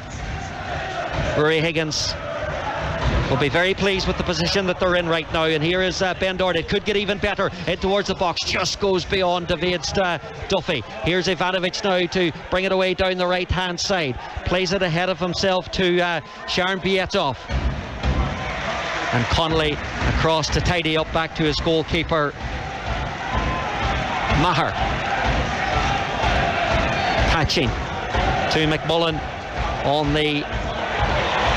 Rory Higgins will be very pleased with the position that they're in right now. And here is Ben Doherty. It could get even better. Head towards the box, just goes beyond David's Duffy. Here's Ivanovic now to bring it away down the right hand side, plays it ahead of himself to Sharon Bietov, and Connolly across to tidy up back to his goalkeeper Maher. Patching to McMullen on the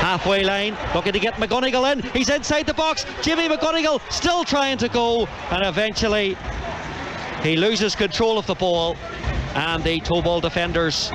halfway line, looking to get McGonigal in. He's inside the box. Jimmy McGonigal still trying to go, and eventually he loses control of the ball, and the Tobol defenders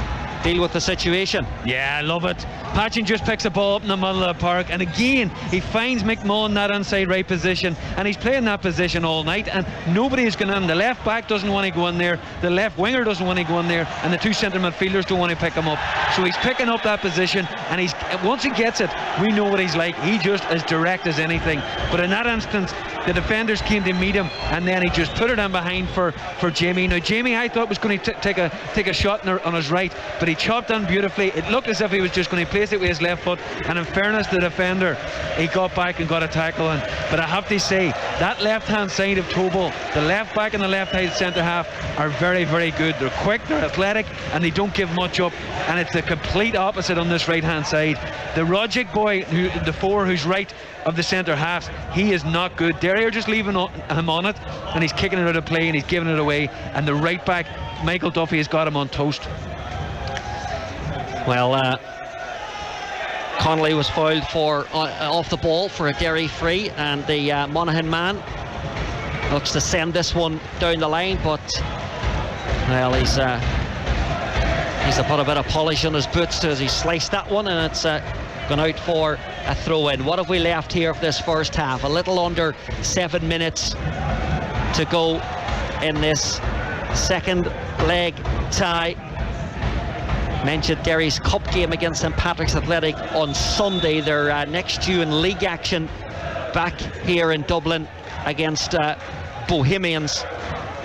deal with the situation. Yeah, I love it. Patchin just picks the ball up in the middle of the park, and again he finds McMullen that inside right position, and he's playing that position all night, and nobody is going in. The left back doesn't want to go in there, the left winger doesn't want to go in there, and the two centre midfielders don't want to pick him up. So he's picking up that position, and once he gets it, we know what he's like. He just as direct as anything. But in that instance, the defenders came to meet him, and then he just put it in behind for Jamie. Now Jamie, I thought was going to take a shot on his right, but he chopped in beautifully. It looked as if he was just going to place it with his left foot, and in fairness to the defender, he got back and got a tackle in. But I have to say, that left hand side of Tobol, the left back and the left hand centre half are very, very good. They're quick, they're athletic, and they don't give much up, and it's the complete opposite on this right hand side. The Rogic boy, the four who's right of the centre halves, he is not good. Derry are just leaving him on it, and he's kicking it out of play and he's giving it away, and the right back Michael Duffy has got him on toast. Well, Connolly was fouled for off the ball for a Derry free, and the Monaghan man looks to send this one down the line, but well, he's put a bit of polish on his boots as he sliced that one, and it's gone out for a throw-in. What have we left here for this first half? A little under 7 minutes to go in this second leg tie. Mentioned Derry's cup game against St Patrick's Athletic on Sunday. They're next due in league action back here in Dublin against Bohemians.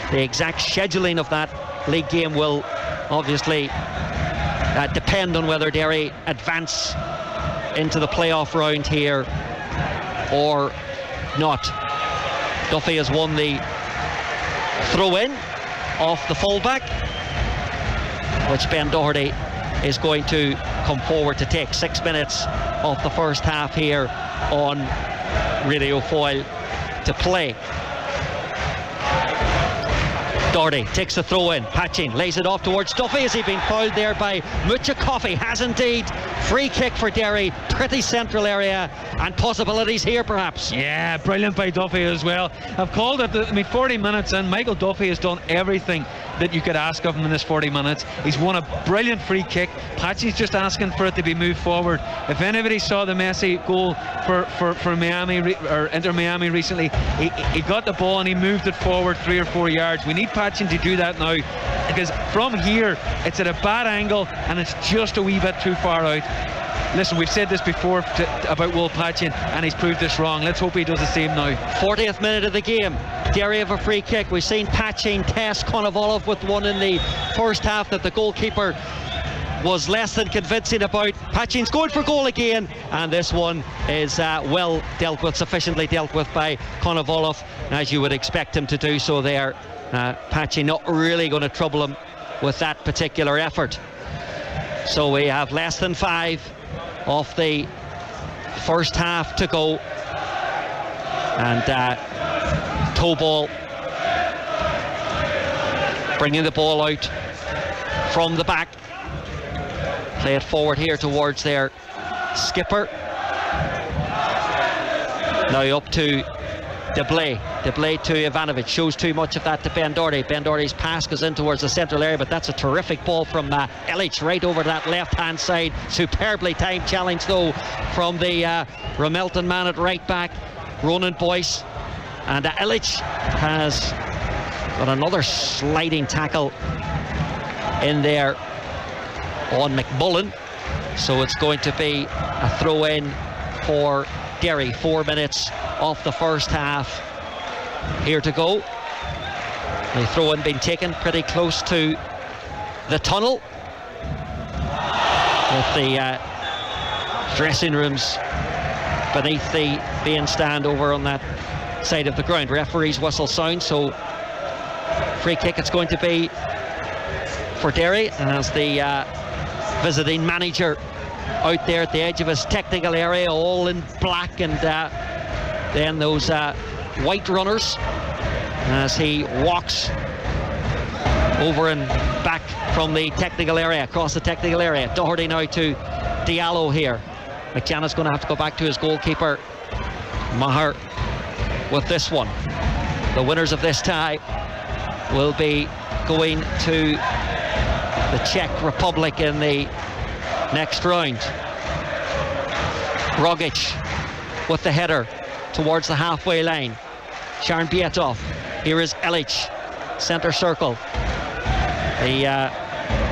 The exact scheduling of that league game will obviously depend on whether Derry advance into the playoff round here or not. Duffy has won the throw-in off the fullback, which Ben Doherty is going to come forward to take. 6 minutes of the first half here on Radio Foyle to play. Doherty takes the throw in, Patchin lays it off towards Duffy. Has he been fouled there by Muchakofi? Has indeed. Free kick for Derry, pretty central area, and possibilities here perhaps. Yeah, brilliant by Duffy as well. I've called it 40 minutes and Michael Duffy has done everything that you could ask of him in this 40 minutes. He's won a brilliant free kick. Patchin's just asking for it to be moved forward. If anybody saw the Messi goal for Miami or Inter Miami recently, he got the ball and he moved it forward 3 or 4 yards. We need Patchin to do that now, because from here it's at a bad angle and it's just a wee bit too far out. Listen, we've said this before about Will Patchin, and he's proved us wrong. Let's hope he does the same now. 40th minute of the game. Derry have a free kick. We've seen Patchin test Conavolov with one in the first half that the goalkeeper was less than convincing about. Patchin's going for goal again, and this one is well dealt with, sufficiently dealt with by Conavolov, as you would expect him to do so there. Patchin not really going to trouble him with that particular effort. So we have less than 5 of the first half to go, and Tobol bringing the ball out from the back, play it forward here towards their skipper. Now up to Deblay to Ivanovic, shows too much of that to Ben Doherty. Ben Doherty's pass goes in towards the central area, but that's a terrific ball from Illich right over that left hand side. Superbly timed challenge though from the Ramelton man at right back, Ronan Boyce, and Illich has got another sliding tackle in there on McMullen, so it's going to be a throw in for Derry. 4 minutes off the first half here to go. The throw in being taken pretty close to the tunnel, with the dressing rooms beneath the bandstand over on that side of the ground. Referee's whistle sound, so free kick it's going to be for Derry, as the visiting manager out there at the edge of his technical area, all in black, and then those white runners as he walks over and back from the technical area, across the technical area. Doherty now to Diallo here. McJannis going to have to go back to his goalkeeper Maher with this one. The winners of this tie will be going to the Czech Republic in the next round. Rogic with the header towards the halfway line. Sharnbietov. Here is Elic, centre circle. The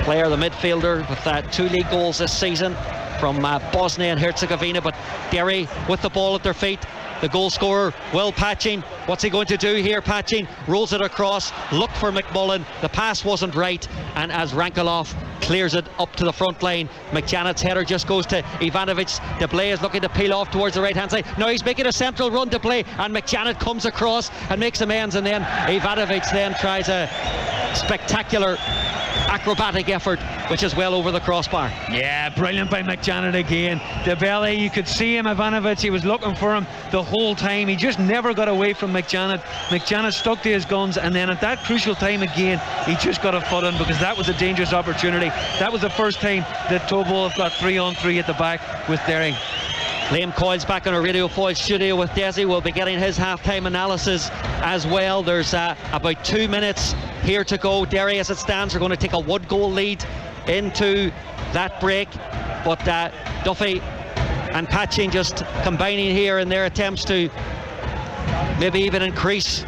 player, the midfielder, with 2 league goals this season from Bosnia and Herzegovina. But Derry with the ball at their feet. The goal scorer, Will Patching. What's he going to do here? Patching rolls it across, look for McMullen. The pass wasn't right, and as Rankelov clears it up to the front line, McJanet's header just goes to Ivanovic. DeBlay is looking to peel off towards the right hand side. Now he's making a central run, DeBlay, and McJanet comes across and makes amends, and then Ivanovic then tries a spectacular acrobatic effort, which is well over the crossbar. Yeah, brilliant by McJanet again. The belly, you could see him, Ivanovic, he was looking for him the whole time. He just never got away from McJanet. McJanet stuck to his guns, and then at that crucial time again, he just got a foot in, because that was a dangerous opportunity. That was the first time that Tobol have got 3-on-3 at the back with Derry. Liam Coyle's back on a Radio Foyle studio with Desi. We'll be getting his half-time analysis as well. There's about 2 minutes here to go. Derry, as it stands, are going to take a 1-goal lead into that break. But Duffy and Patching just combining here in their attempts to maybe even increase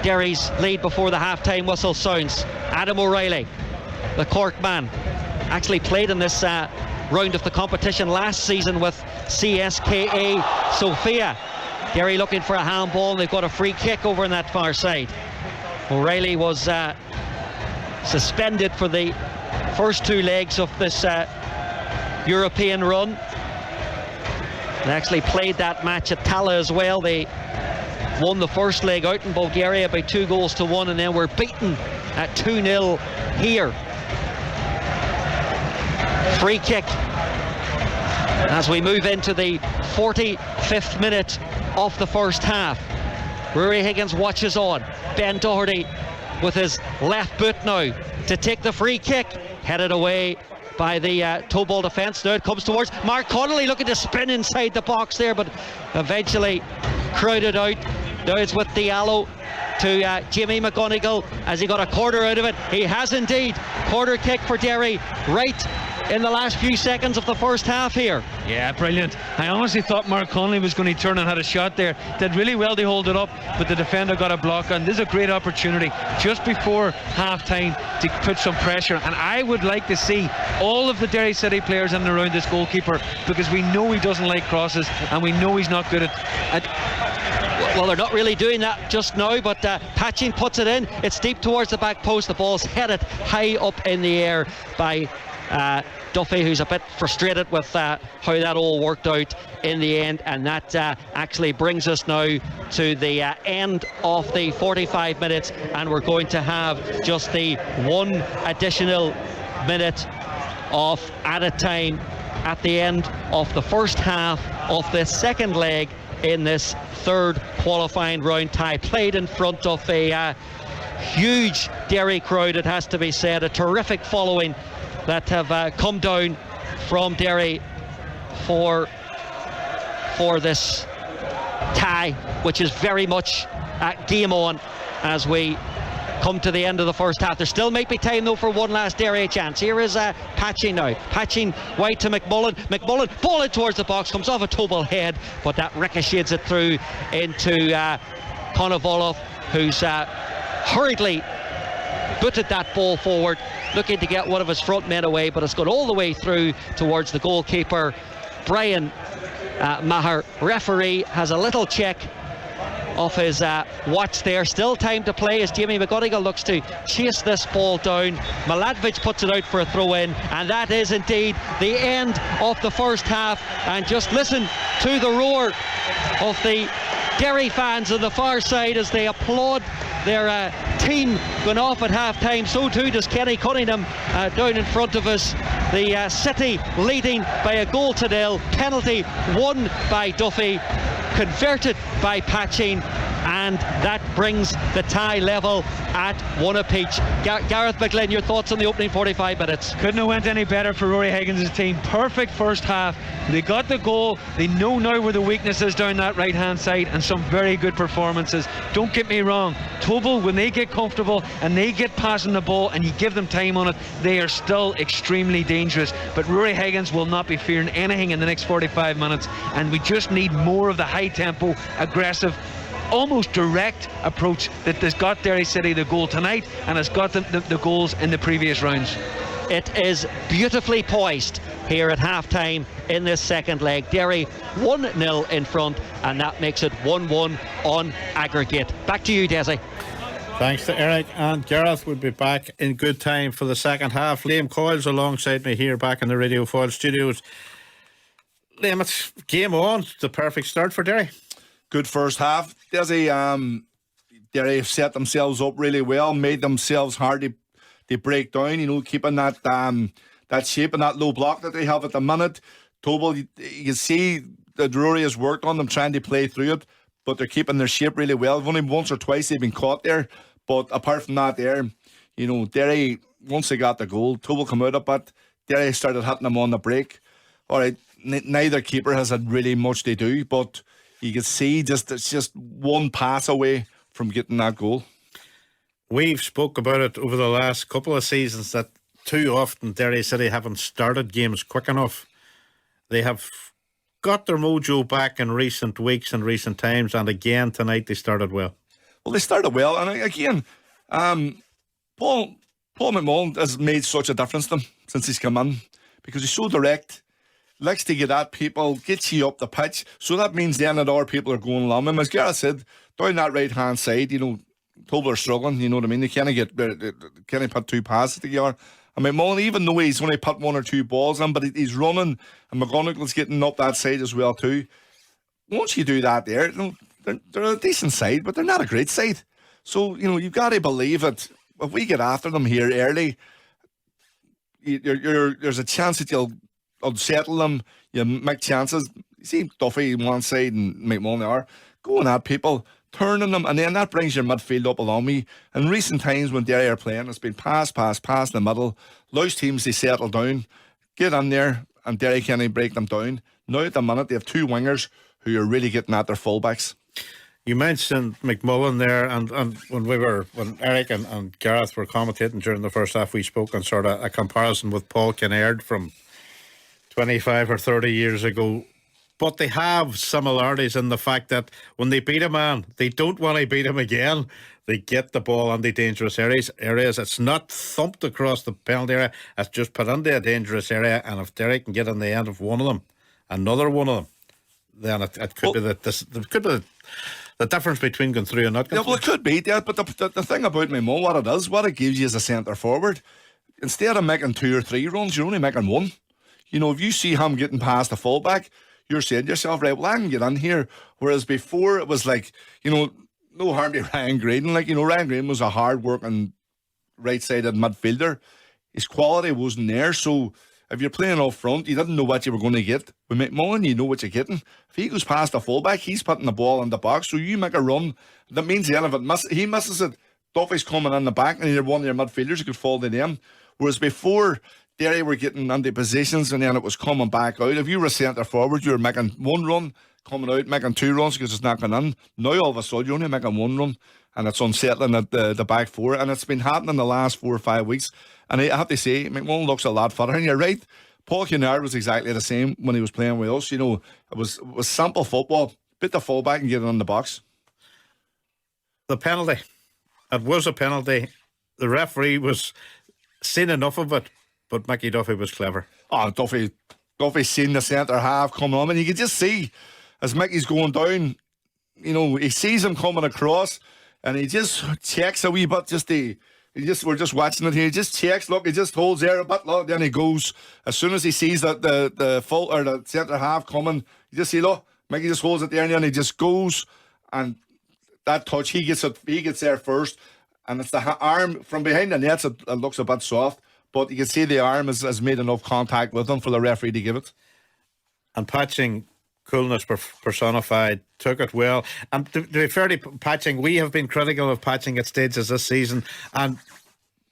Derry's lead before the half-time whistle sounds. Adam O'Reilly, the Cork man, actually played in this round of the competition last season with CSKA Sofia. Derry looking for a handball, and they've got a free kick over on that far side. O'Reilly was suspended for the first 2 legs of this European run. They actually played that match at Tala as well. They won the first leg out in Bulgaria by 2-1, and then were beaten at 2-0 here. Free kick as we move into the 45th minute of the first half. Rory Higgins watches on. Ben Doherty with his left boot now to take the free kick, headed away by the Tobol defence. Now it comes towards Mark Connolly, looking to spin inside the box there, but eventually crowded out. Now it's with Diallo to Jimmy McGonigal as he got a quarter out of it. He has indeed. Quarter kick for Derry right in the last few seconds of the first half here. Yeah, brilliant. I honestly thought Mark Connolly was going to turn and had a shot there. Did really well to hold it up, but the defender got a block, and this is a great opportunity just before half-time to put some pressure. And I would like to see all of the Derry City players in and around this goalkeeper, because we know he doesn't like crosses, and we know he's not good at well, they're not really doing that just now, but Patching puts it in. It's deep towards the back post. The ball's headed high up in the air by Duffy, who's a bit frustrated with how that all worked out in the end. And that actually brings us now to the end of the 45 minutes, and we're going to have just the 1 additional minute of added time at the end of the first half of the second leg in this third qualifying round tie, played in front of a huge Derry crowd, it has to be said. A terrific following that have come down from Derry for this tie, which is very much game on as we come to the end of the first half. There still might be time though for one last Derry chance. Here is Patching now. Patching wide to McMullen. McMullen ball in towards the box, comes off a Tobol head, but that ricochets it through into Konovalov, who's hurriedly booted that ball forward, looking to get one of his front men away, but it's gone all the way through towards the goalkeeper, Brian Maher. Referee has a little check of his watch there. Still time to play as Jamie McGonigal looks to chase this ball down. Miladvich puts it out for a throw in, and that is indeed the end of the first half. And just listen to the roar of the Derry fans on the far side as they applaud their team going off at half time. So too does Kenny Cunningham down in front of us. The City leading by a 1-0. Penalty won by Duffy, converted by Patching, and that brings the tie level at 1 apiece. Gareth McGlynn, your thoughts on the opening 45 minutes? Couldn't have went any better for Rory Higgins' team. Perfect first half. They got the goal. They know now where the weakness is down that right hand side, and some very good performances. Don't get me wrong, Tobol, when they get comfortable and they get passing the ball and you give them time on it, they are still extremely dangerous. But Rory Higgins will not be fearing anything in the next 45 minutes, and we just need more of the high tempo, aggressive, almost direct approach that has got Derry City the goal tonight and has got the goals in the previous rounds. It is beautifully poised here at half-time in this second leg. Derry 1-0 in front, and that makes it 1-1 on aggregate. Back to you, Desi. Thanks to Eric and Gareth. We'll be back in good time for the second half. Liam Coyle's alongside me here back in the Radio Foyle studios. Liam, it's game on. The perfect start for Derry. Good first half. Derry have set themselves up really well, made themselves hard to break down, you know, keeping that shape and that low block that they have at the minute. Tobol, you can see that Rory has worked on them trying to play through it, but they're keeping their shape really well. Only once or twice they've been caught there, but apart from that there, you know, Derry, once they got the goal, Tobol come out a bit, Derry started hitting them on the break. All right, neither keeper has had really much to do, but you can see it's just one pass away from getting that goal. We've spoke about it over the last couple of seasons that too often Derry City haven't started games quick enough. They have got their mojo back in recent weeks and recent times, and again tonight they started well. Well, they started well, and again, Paul McMullen has made such a difference to them since he's come in, because he's so direct, likes to get at people, gets you up the pitch, so that means then that other people are going along him. As Gareth said, down that right hand side, you know, Tobol are struggling, you know what I mean? They can't put two passes together. I mean, McMullen, even though he's only put one or two balls in, but he's running, and McGonagall's getting up that side as well too. Once you do that there, you know, they're a decent side, but they're not a great side. So, you know, you've got to believe that if we get after them here early, there's a chance that you'll unsettle them, you make chances. You see Duffy on one side and McMullen the other, going at people, turning them, and then that brings your midfield up along me. In recent times when Derry are playing, it's been pass in the middle. Loose teams, they settle down, get in there, and Derry can't break them down. Now at the minute, they have two wingers who are really getting at their fullbacks. You mentioned McMullen there, and when Eric and Gareth were commentating during the first half, we spoke on sort of a comparison with Paul Kinnaird from 25 or 30 years ago. But they have similarities in the fact that when they beat a man, they don't want to beat him again. They get the ball in the dangerous areas. It's not thumped across the penalty area. It's just put into a dangerous area. And if Derry can get in the end of one of them, another one of them, then it could be the difference between going through and not going through. Well, it could be, yeah. But the thing about Mimo, what it gives you as a centre forward, instead of making 2 or 3 runs, you're only making 1. You know, if you see him getting past the fullback, you're saying to yourself, right, well, I can get in here. Whereas before, it was like, you know, no harm to Ryan Graydon. Like, you know, Ryan Graydon was a hard-working right-sided midfielder. His quality wasn't there. So if you're playing up front, you didn't know what you were going to get. With McMullen, you know what you're getting. If he goes past the fullback, he's putting the ball in the box. So you make a run. That means the end of it, he misses it. Duffy's coming in the back, and you're one of your midfielders who could fall to them. Whereas before, Derry were getting into positions and then it was coming back out. If you were a centre forward, you were making 1 run, coming out, making 2 runs because it's not going in. Now all of a sudden you're only making 1 run, and it's unsettling at the back four, and it's been happening the last 4 or 5 weeks. And I have to say, McMullen looks a lot fitter, and you're right. Paul Kinnaird was exactly the same when he was playing with us. You know, it was simple football, bit the fullback and get it in the box. The penalty, it was a penalty. The referee was seen enough of it, but Mickey Duffy was clever. Oh, Duffy's seen the centre half coming on, and you can just see as Mickey's going down, you know, he sees him coming across, and he just checks a wee bit. We're just watching it here. He just checks. Look, he just holds there a bit. Look, then he goes. As soon as he sees that the full or the centre half coming, you just see, look, Mickey just holds it there, and then he just goes, and that touch, he gets there first, and it's the arm from behind the nets. It looks a bit soft. But you can see the arm has made enough contact with him for the referee to give it. And Patching Coolness personified, took it well. And to be fair to Patching, we have been critical of Patching at stages this season, and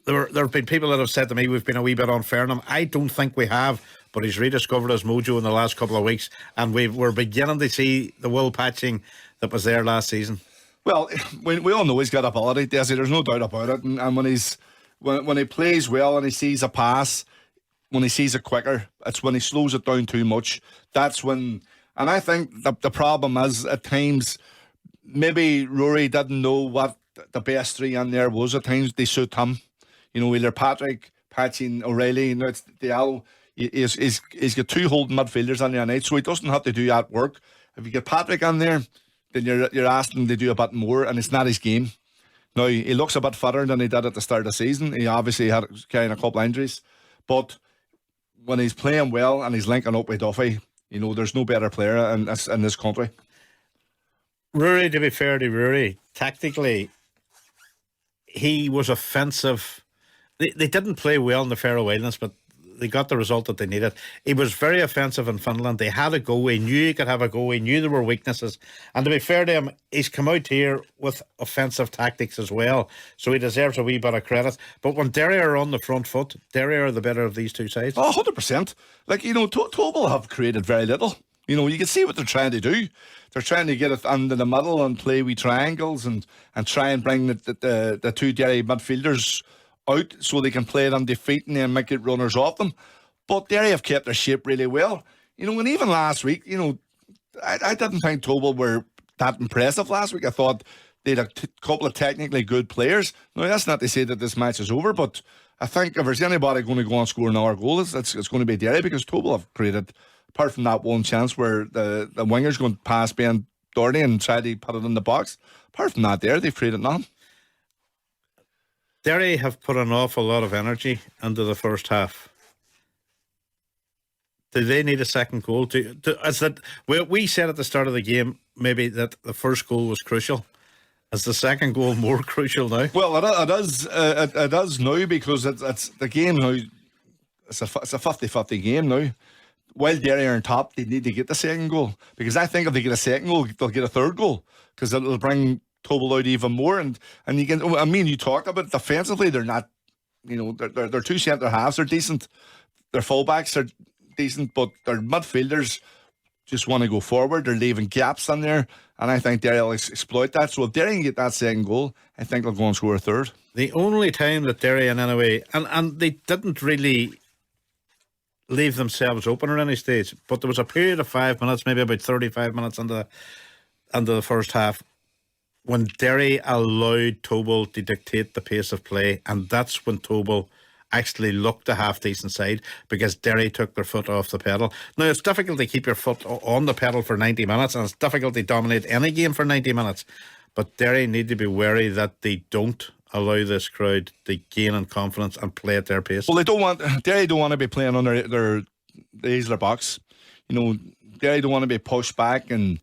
there have been people that have said to me we've been a wee bit unfair on him. I don't think we have, but he's rediscovered his mojo in the last couple of weeks, and we're beginning to see the Will Patching that was there last season. Well, we all know he's got ability, Desi, there's no doubt about it. And when he plays well and he sees a pass, when he sees it quicker, it's when he slows it down too much. That's when. And I think the problem is at times maybe Rory didn't know what the best three in there was. At times they suit him. You know, either Patrick, Patching, O'Reilly, you know, it's Diallo. He's got two holding midfielders on there night, so he doesn't have to do that work. If you get Patrick on there, then you're asking him to do a bit more, and it's not his game. Now, he looks a bit fitter than he did at the start of the season. He obviously had carrying a couple of injuries, but when he's playing well and he's linking up with Duffy, you know, there's no better player in this country. Rory, to be fair to Rory, tactically, he was offensive. They didn't play well in the Faroe Islands, but they got the result that they needed. He was very offensive in Finland. They had a go. He knew he could have a go. He knew there were weaknesses. And to be fair to him, he's come out here with offensive tactics as well. So he deserves a wee bit of credit. But when Derry are on the front foot, Derry are the better of these two sides. Oh, 100%. Like, you know, Tobol have created very little. You know, you can see what they're trying to do. They're trying to get it under the middle and play with triangles and try and bring the two Derry midfielders out so they can play them defeating and make it runners off them. But Derry have kept their shape really well. You know, and even last week, you know, I didn't think Tobol were that impressive last week. I thought they had a couple of technically good players. Now, that's not to say that this match is over, but I think if there's anybody going to go and score another goal, it's going to be Derry, because Tobol have created, apart from that one chance where the winger's going past Ben Doherty and try to put it in the box, apart from that they've created nothing. Derry have put an awful lot of energy into the first half. Do they need a second goal? Is that we said at the start of the game maybe that the first goal was crucial? Is the second goal more crucial now? Well, it is now, because it's the game now. It's a 50-50 game now. While Derry are on top, they need to get the second goal, because I think if they get a second goal, they'll get a third goal, because it'll bring Tobol out even more. And you can, I mean, you talked about it, defensively, they're not, you know, their two centre halves are decent, their fullbacks are decent, but their midfielders just want to go forward. They're leaving gaps in there, and I think Derry will exploit that. So if Derry can get that second goal, I think they'll go and score a third. The only time that Derry, in any way, and they didn't really leave themselves open at any stage, but there was a period of 5 minutes, maybe about 35 minutes into the first half, when Derry allowed Tobol to dictate the pace of play, and that's when Tobol actually looked a half-decent side, because Derry took their foot off the pedal. Now, it's difficult to keep your foot on the pedal for 90 minutes, and it's difficult to dominate any game for 90 minutes, but Derry need to be wary that they don't allow this crowd to gain in confidence and play at their pace. Well, Derry don't want to be playing on the Isler box. You know, Derry don't want to be pushed back and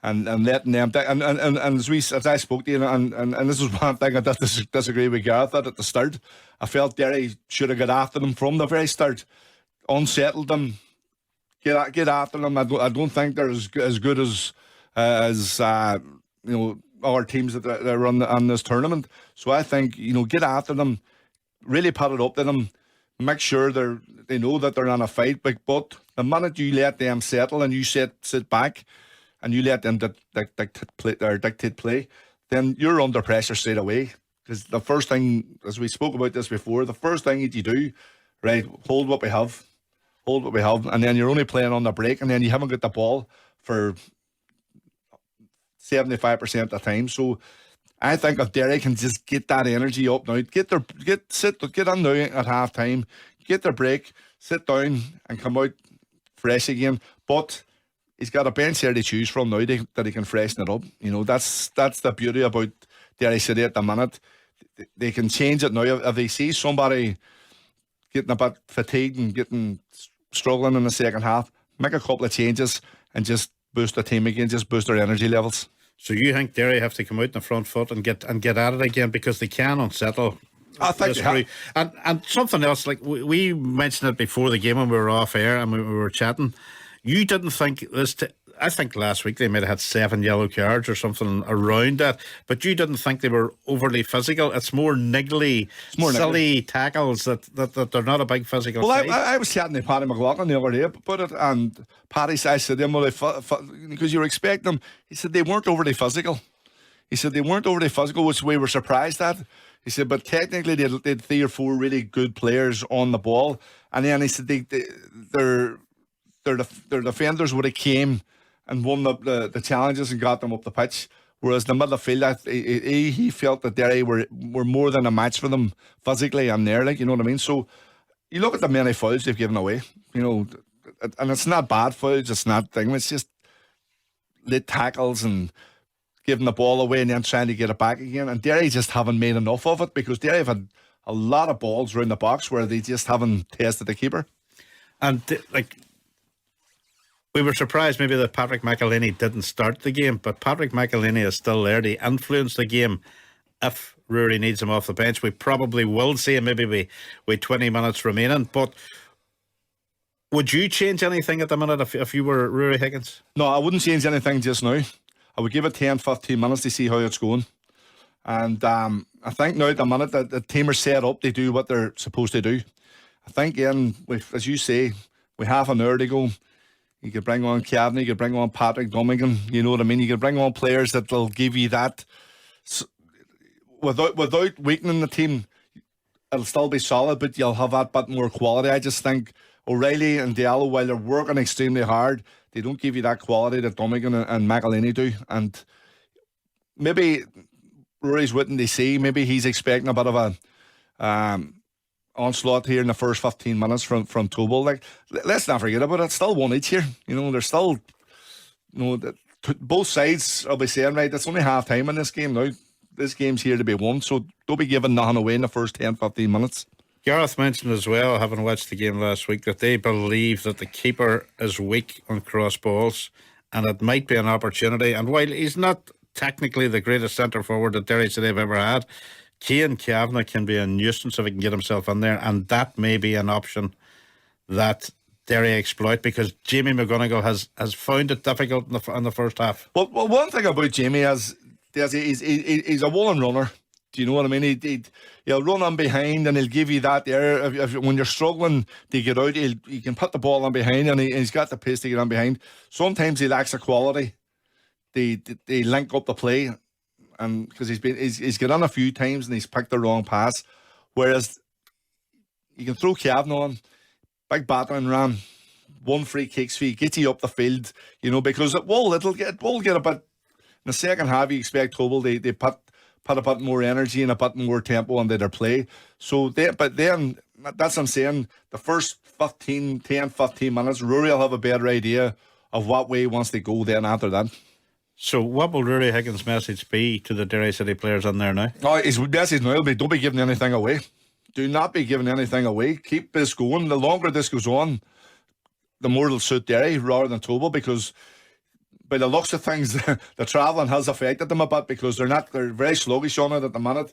letting them and as I spoke to you, and this is one thing I disagree with Gareth at the start. I felt Derry should have got after them from the very start, unsettled them, get after them. I don't think they're as good as you know, our teams that are on this tournament. So I think, you know, get after them, really put it up to them, make sure they know that they're on a fight. But the minute you let them settle and you sit back and you let them dictate play, then you're under pressure straight away. Because the first thing, as we spoke about this before, the first thing that you do, right, hold what we have, and then you're only playing on the break, and then you haven't got the ball for 75% of the time. So I think if Derry can just get that energy up now, get on now at half time, get their break, sit down and come out fresh again. But he's got a bench here to choose from now that he can freshen it up. You know, that's the beauty about Derry City at the minute. They can change it now. If they see somebody getting a bit fatigued and struggling in the second half, make a couple of changes and just boost the team again, just boost their energy levels. So you think Derry have to come out in the front foot and get at it again, because they can unsettle? I think this and something else, like we mentioned it before the game when we were off air and we were chatting. You didn't think this. I think last week they might have had 7 yellow cards or something around that, but you didn't think they were overly physical. It's more niggly, silly tackles that they're not a big physical side. I was chatting to Paddy McLaughlin the other day about it, and Paddy said to them, well, because you were expecting them, he said they weren't overly physical. He said they weren't overly physical, which we were surprised at. He said, but technically they had 3 or 4 really good players on the ball, and then he said their defenders would have came and won the challenges and got them up the pitch. Whereas the middle of the field, he felt that Derry were more than a match for them physically and there, like, you know what I mean? So you look at the many fouls they've given away, you know, and it's not bad fouls, it's not thing, it's just lit tackles and giving the ball away and then trying to get it back again. And Derry just haven't made enough of it, because Derry have had a lot of balls around the box where they just haven't tested the keeper. And we were surprised maybe that Patrick McElhinney didn't start the game, but Patrick McElhinney is still there to influence the game. If Rory needs him off the bench, we probably will see him maybe with 20 minutes remaining. But would you change anything at the minute if you were Rory Higgins? No, I wouldn't change anything just now. I would give it 10-15 minutes to see how it's going. And I think now at the minute that the team are set up, they do what they're supposed to do. I think, as you say, we have an hour to go. You could bring on Kavanagh, you could bring on Patrick Dummigan, you know what I mean? You could bring on players that will give you that. Without weakening the team, it'll still be solid, but you'll have that bit more quality. I just think O'Reilly and Diallo, while they're working extremely hard, they don't give you that quality that Dummigan and McElhinney do. And maybe Rory's waiting to see, maybe he's expecting a bit of a onslaught here in the first 15 minutes from Tobol. Like, let's not forget about it. It's still 1 each here. You know, there's still, you know, both sides will be saying, right, it's only half time in this game now. This game's here to be won, so don't be giving nothing away in the first 10-15 minutes. Gareth mentioned as well, having watched the game last week, that they believe that the keeper is weak on cross balls, and it might be an opportunity. And while he's not technically the greatest centre forward that Derry City have ever had, Cian Kavanagh can be a nuisance if he can get himself in there, and that may be an option that Derry exploit, because Jamie McGonigal has found it difficult in the first half. Well, one thing about Jamie is he's a willing runner. Do you know what I mean? He'll run on behind and he'll give you that there. When you're struggling to get out, he can put the ball on behind, and he's got the pace to get on behind. Sometimes he lacks the quality. They link up the play. And because he's got on a few times and he's picked the wrong pass, whereas you can throw Kavanagh on, big battering ram, 1 free kicks for you, get you up the field, you know, because it will get a bit. In the second half, you expect Tobol they put a bit more energy and a bit more tempo into their play. So but then that's what I'm saying. The first 10-15 minutes, Rory will have a better idea of what way he wants to go. Then after that. So what will Rory Higgins' message be to the Derry City players in there now? Oh, his message now will be, don't be giving anything away. Do not be giving anything away. Keep this going. The longer this goes on, the more it'll suit Derry rather than Tobol, because by the looks of things, the travelling has affected them a bit, because they're very sluggish on it at the minute.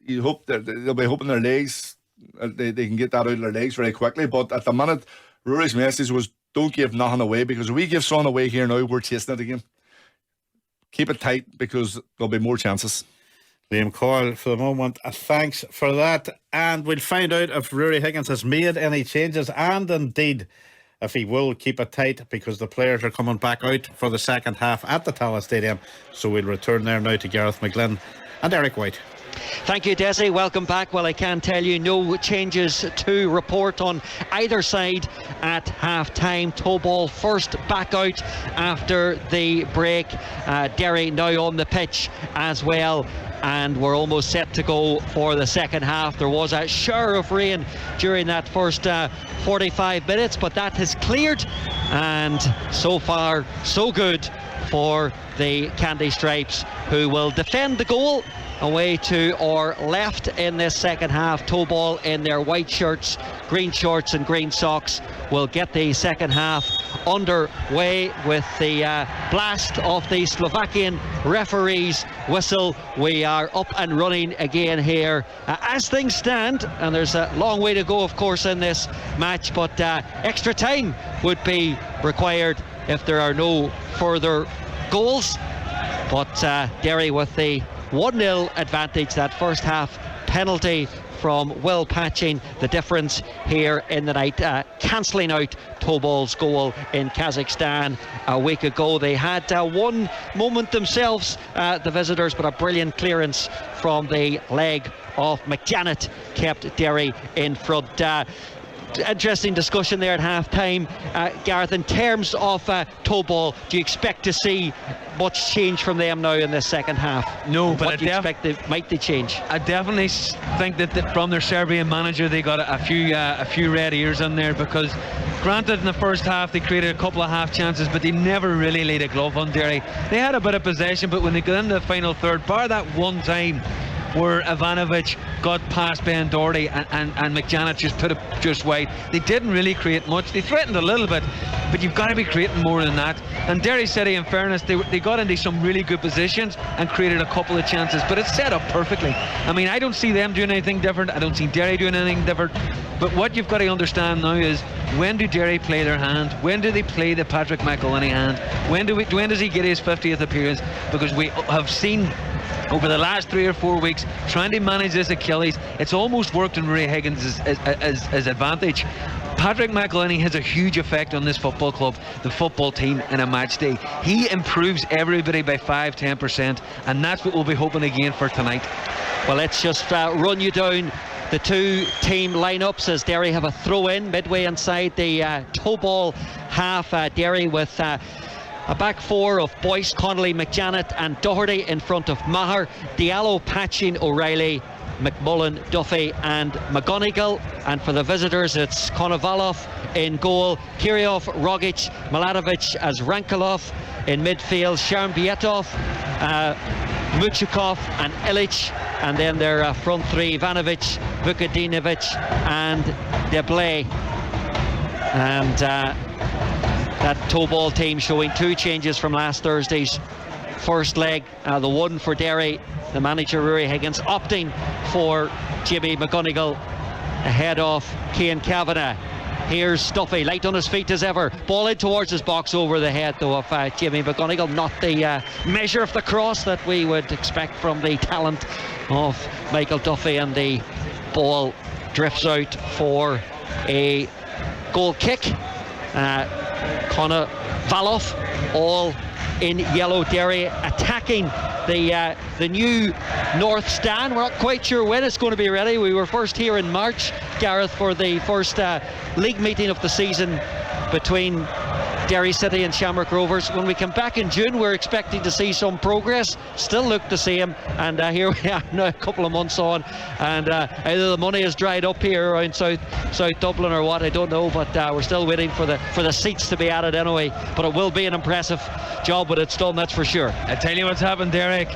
You hope they'll be hoping their legs, they can get that out of their legs very quickly. But at the minute, Rory's message was, don't give nothing away, because if we give something away here now, we're chasing it again. Keep it tight, because there'll be more chances. Liam Coyle, for the moment, thanks for that. And we'll find out if Rory Higgins has made any changes, and indeed if he will keep it tight, because the players are coming back out for the second half at the Tallaght Stadium. So we'll return there now to Gareth McGlynn and Eric White. Thank you, Desi. Welcome back. Well, I can tell you no changes to report on either side at half-time. Tobol first back out after the break. Derry now on the pitch as well, and we're almost set to go for the second half. There was a shower of rain during that first 45 minutes, but that has cleared, and so far so good for the Candy Stripes, who will defend the goal away to our left in this second half. Tobol in their white shirts, green shorts and green socks will get the second half underway with the blast of the Slovakian referee's whistle. We are up and running again here as things stand, and there's a long way to go of course in this match, but extra time would be required if there are no further goals. But Derry with the 1-0 advantage. That first half penalty from Will Patching, the difference here in the night, cancelling out Tobol's goal in Kazakhstan a week ago. They had one moment themselves, the visitors, but a brilliant clearance from the leg of McJanet kept Derry in front. Interesting discussion there at half time, Gareth. In terms of Tobol, do you expect to see much change from them now in the second half? No, but what do you expect might they change? I definitely think that from their Serbian manager they got a few red ears in there, because granted in the first half they created a couple of half chances, but they never really laid a glove on Derry. They had a bit of possession, but when they got into the final third, bar that one time where Ivanovic got past Ben Doherty and McJanet just put it just wide, they didn't really create much. They threatened a little bit, but you've got to be creating more than that. And Derry City, in fairness, they got into some really good positions and created a couple of chances, but it's set up perfectly. I mean, I don't see them doing anything different. I don't see Derry doing anything different. But what you've got to understand now is, when do Derry play their hand? When do they play the Patrick McElhinney hand? When does he get his 50th appearance? Because we have seen over the last 3 or 4 weeks trying to manage this Achilles, it's almost worked in Ray Higgins' as advantage. Patrick McElhinney has a huge effect on this football club, the football team, in a match day. He improves everybody by 5-10%, and that's what we'll be hoping again for tonight. Well, let's just run you down the two team lineups as Derry have a throw in midway inside the Tobol half. Derry with a back four of Boyce, Connolly, McJanet and Doherty in front of Maher, Diallo, Patchin, O'Reilly, McMullen, Duffy and McGonigal. And for the visitors, it's Konovalov in goal, Kiryov, Rogic, Milatovic as Rankalov. In midfield, Sharmbietov, Muchikov and Ilic. And then their front three, Ivanovic, Vukadinovic and Deblay. And that Tobol team showing two changes from last Thursday's first leg. The one for Derry, the manager Rory Higgins opting for Jimmy McGonigal ahead of Cian Kavanagh. Here's Duffy, light on his feet as ever, ball in towards his box over the head though of Jimmy McGonigal. Not the measure of the cross that we would expect from the talent of Michael Duffy, and the ball drifts out for a goal kick. Konovalov, all in yellow. Derry attacking the new North Stand. We're not quite sure when it's going to be ready. We were first here in March, Gareth, for the first league meeting of the season between Derry City and Shamrock Rovers. When we come back in June, we're expecting to see some progress. Still look the same, and here we are now a couple of months on, and either the money has dried up here around South Dublin or what, I don't know, but we're still waiting for the seats to be added anyway. But it will be an impressive job when it's done, that's for sure. I tell you what's happened, Derek.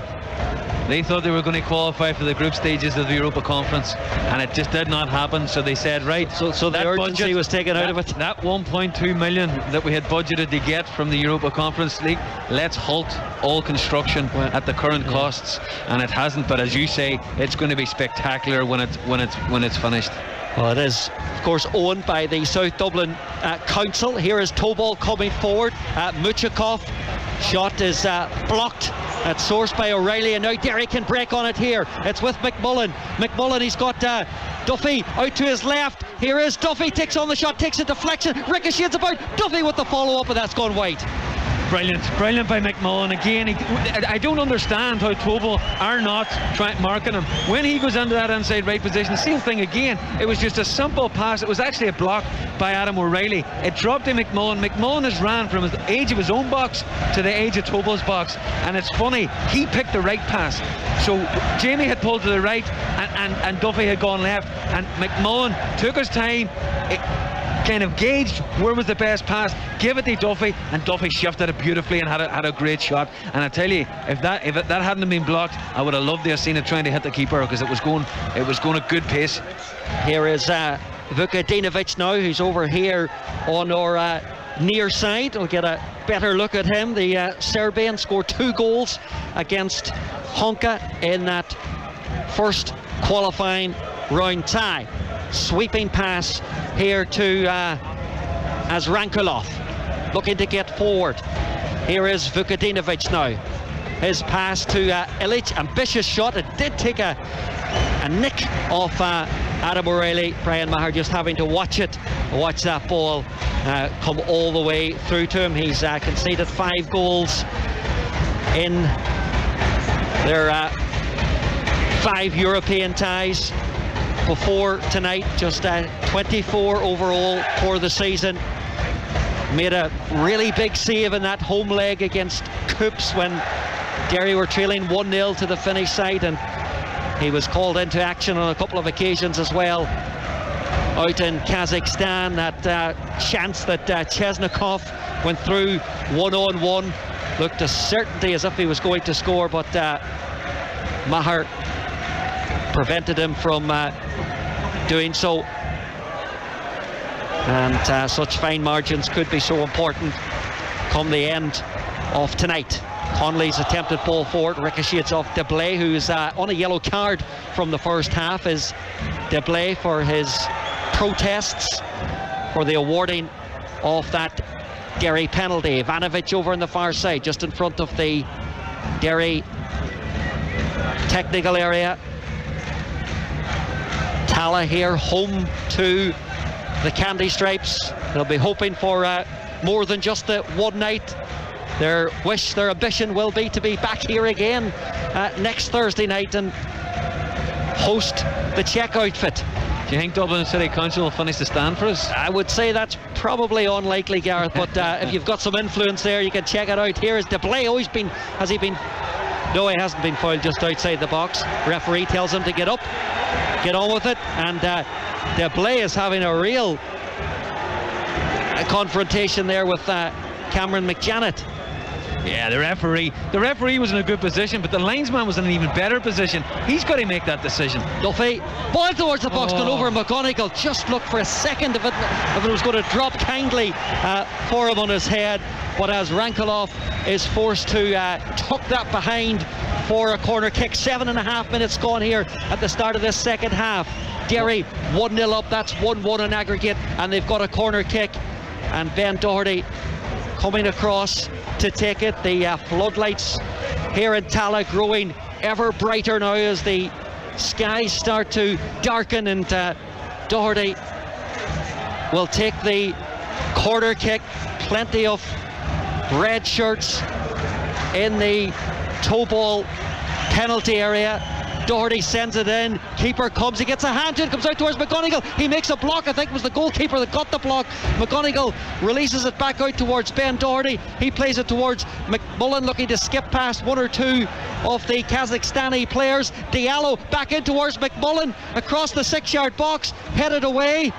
They thought they were going to qualify for the group stages of the Europa Conference, and it just did not happen. So they said, right, so the urgency budget was taken out of it. That 1.2 million that we had budgeted to get from the Europa Conference League, let's halt all construction at the current costs. And it hasn't, but as you say, it's going to be spectacular when it's finished. Well, it is, of course, owned by the South Dublin Council. Here is Tobol coming forward. Muchikov, shot is blocked. That's sourced by O'Reilly, and now Derry can break on it here. It's with McMullen. McMullen, he's got Duffy out to his left. Here is Duffy, takes on the shot, takes a deflection, ricochets about. Duffy with the follow-up, and that's gone wide. Brilliant by McMullen again. I don't understand how Tobol are not marking him when he goes into that inside right position. Same thing again. It was just a simple pass. It was actually a block by Adam O'Reilly. It dropped to McMullen. McMullen has ran from the edge of his own box to the edge of Tobol's box, and it's funny, he picked the right pass. So Jamie had pulled to the right, and Duffy had gone left, and McMullen took his time. Kind of gauged where was the best pass, give it to Duffy, and Duffy shifted it beautifully and had a great shot. And I tell you, if that hadn't been blocked, I would have loved to have seen it trying to hit the keeper, because it was going at good pace. Here is Vukadinovic now, who's over here on our near side. We'll get a better look at him. The Serbian scored 2 goals against Honka in that first qualifying round tie. Sweeping pass here to Azrankulov. looking to get forward. Here is Vukadinovic now. His pass to Ilic, ambitious shot. It did take a nick off Adam O'Reilly. Brian Maher just having to watch that ball come all the way through to him. He's conceded 5 goals in their 5 European ties before tonight. Just 24 overall for the season. Made a really big save in that home leg against Coops when Derry were trailing 1-0 to the Finnish side, and he was called into action on a couple of occasions as well. Out in Kazakhstan, that chance that Chesnikov went through 1-on-1 looked a certainty as if he was going to score, but Maher prevented him from doing so. And such fine margins could be so important come the end of tonight. Conley's attempted ball forward ricochets off Deblay, who's on a yellow card from the first half. Is Deblay for his protests for the awarding of that Derry penalty. Ivanovic over on the far side, just in front of the Derry technical area. Tala here, home to the Candy Stripes. They'll be hoping for more than just the one night. Their wish, their ambition will be to be back here again next Thursday night and host the Czech outfit. Do you think Dublin City Council will finish the stand for us? I would say that's probably unlikely, Gareth, but if you've got some influence there, you can check it out. Here is Deblay. Has he been? No, he hasn't been fouled, just outside the box. Referee tells him to get up, get on with it, and Deblay is having a real confrontation there with Cameron McJanet. Yeah, the referee was in a good position, but the linesman was in an even better position. He's got to make that decision. Duffy, ball towards the box, gone over. McGonigal just looked for a second if it was going to drop kindly for him on his head, but as Rankelov is forced to tuck that behind for a corner kick. 7.5 minutes gone here at the start of this second half. Derry 1-0 up, that's 1-1 in aggregate, and they've got a corner kick, and Ben Doherty coming across to take it. The floodlights here in Tala growing ever brighter now as the skies start to darken, and Doherty will take the corner kick. Plenty of red shirts in the Tobol penalty area. Doherty sends it in, keeper comes, he gets a hand to it, comes out towards McGonigal, he makes a block. I think it was the goalkeeper that got the block. McGonigal releases it back out towards Ben Doherty, he plays it towards McMullen, looking to skip past one or two of the Kazakhstani players. Diallo back in towards McMullen, across the 6-yard box, headed away.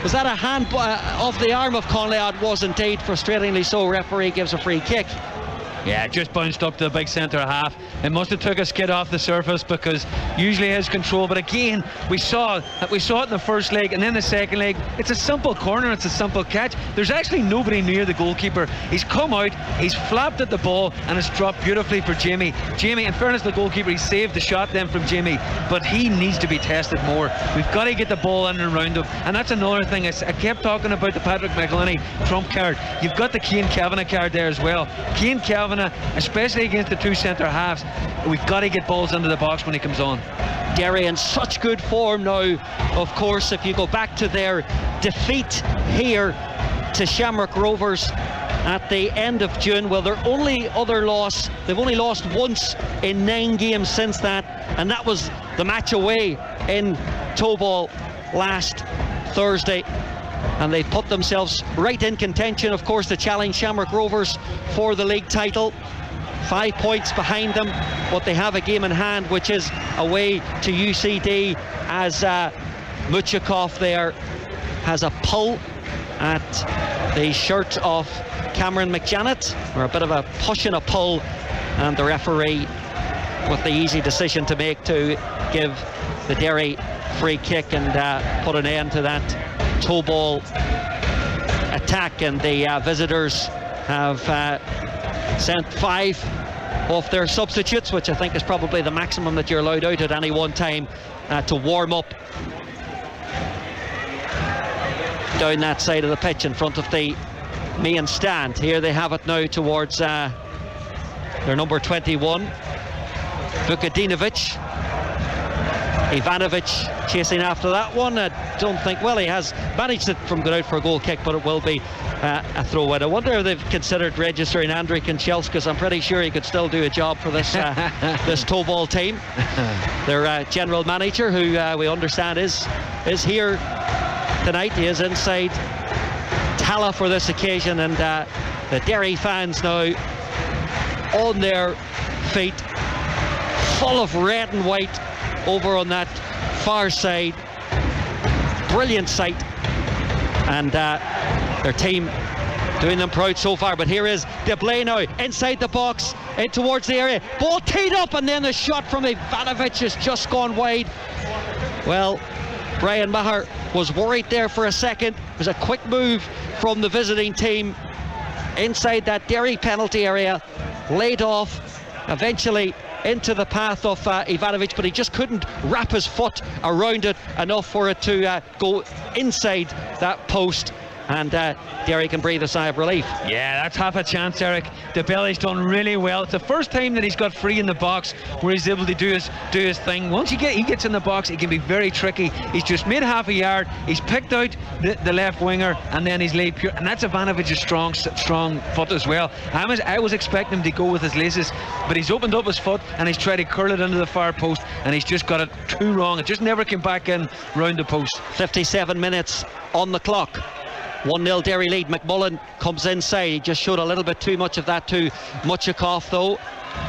Was that a hand off the arm of Conley? It was indeed, frustratingly so. Referee gives a free kick. Yeah, just bounced up to the big centre half. It must have took a skid off the surface, because usually his control, but again we saw it in the first leg, and then the second leg. It's a simple corner, it's a simple catch. There's actually nobody near the goalkeeper. He's come out, he's flapped at the ball, and it's dropped beautifully for Jamie. In fairness to the goalkeeper, he saved the shot then from Jamie, but he needs to be tested more. We've got to get the ball in and around him, and that's another thing. I kept talking about the Patrick McElhinney trump card. You've got the Cian Kavanagh card there as well. Cian Kavanagh, especially against the two centre halves, we've got to get balls into the box when he comes on. Derry in such good form now. Of course, if you go back to their defeat here to Shamrock Rovers at the end of June, well, their only other loss, they've only lost once in 9 games since that, and that was the match away in Tobol last Thursday. And they've put themselves right in contention, of course, to challenge Shamrock Rovers for the league title. 5 points behind them, but they have a game in hand, which is away to UCD, as Muchakov there has a pull at the shirt of Cameron McJanet, or a bit of a push and a pull, and the referee with the easy decision to make to give the Derry free kick and put an end to that Tobol attack. And the visitors have sent 5 of their substitutes, which I think is probably the maximum that you're allowed out at any one time, to warm up down that side of the pitch in front of the main stand. Here they have it now towards their number 21, Vukadinovic. Ivanovic chasing after that one. I don't think, well, he has managed it from going out for a goal kick, but it will be a throw in. I wonder if they've considered registering Andrei Kanchelskis. I'm pretty sure he could still do a job for this this Tobol team. Their general manager, who we understand is here tonight. He is inside Tala for this occasion, and the Derry fans now on their feet, full of red and white over on that far side. Brilliant sight, and their team doing them proud so far. But here is Tobol now inside the box, in towards the area, ball teed up, and then the shot from Ivanovic has just gone wide. Well, Brian Maher was worried there for a second. It was a quick move from the visiting team inside that Derry penalty area, laid off eventually into the path of Ivanovic, but he just couldn't wrap his foot around it enough for it to go inside that post, and Derry can breathe a sigh of relief. Yeah, that's half a chance, Eric. Tobel's done really well. It's the first time that he's got free in the box where he's able to do his thing. Once he gets in the box, it can be very tricky. He's just made half a yard, he's picked out the left winger, and then he's laid pure, and that's Ivanovic's strong foot as well. I was expecting him to go with his laces, but he's opened up his foot and he's tried to curl it into the far post, and he's just got it too wrong. It just never came back in round the post. 57 minutes on the clock. 1-0 Derry lead. McMullen comes inside. He just showed a little bit too much of that to Muchakov though.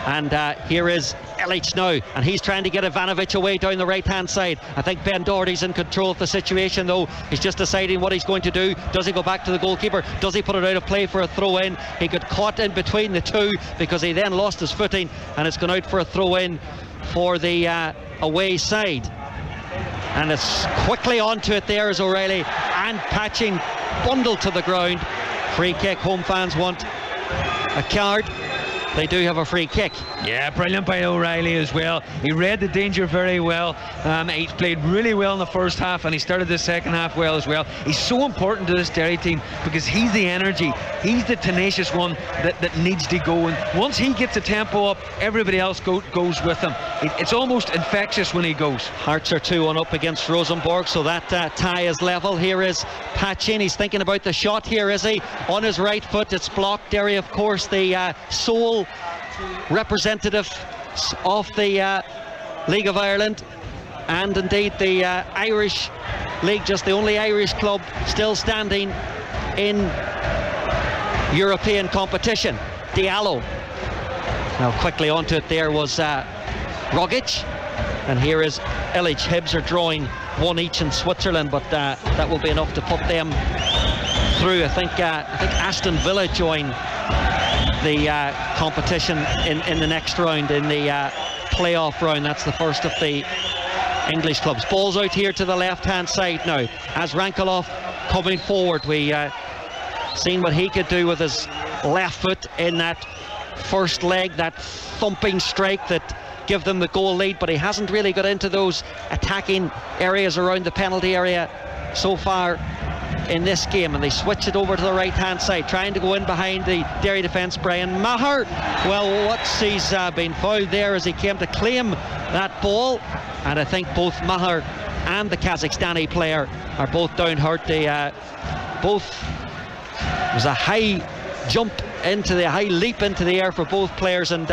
And here is Ilic now, and he's trying to get Ivanovic away down the right hand side. I think Ben Doherty's in control of the situation though. He's just deciding what he's going to do. Does he go back to the goalkeeper? Does he put it out of play for a throw in? He got caught in between the two because he then lost his footing, and it's gone out for a throw in for the away side. And it's quickly onto it there is O'Reilly, and Patching bundled to the ground. Free kick. Home fans want a card. They do have a free kick. Yeah, brilliant by O'Reilly as well. He read the danger very well. He's played really well in the first half, and he started the second half well as well. He's so important to this Derry team because he's the energy, he's the tenacious one that needs to go, and once he gets the tempo up, everybody else goes with him. It's almost infectious when he goes. Hearts are 2-1 up against Rosenborg, so that tie is level. Here is Patchin. He's thinking about the shot here, is he? On his right foot, it's blocked. Derry, of course, the sole representative of the League of Ireland, and indeed the Irish League, just the only Irish club still standing in European competition. Diallo. Now quickly onto it there was Rogic, and here is Ilic. Hibs are drawing one each in Switzerland, but that will be enough to put them through. I think Aston Villa join the competition in the next round, in the playoff round. That's the first of the English clubs. Ball's out here to the left hand side now as Rankelov coming forward. We seen what he could do with his left foot in that first leg, that thumping strike that give them the goal lead, but he hasn't really got into those attacking areas around the penalty area so far in this game, and they switch it over to the right hand side, trying to go in behind the Derry defence. Brian Maher, well, what's he's been fouled there as he came to claim that ball, and I think both Maher and the Kazakhstani player are both down hurt. They both, it was a high jump into the high leap into the air for both players, and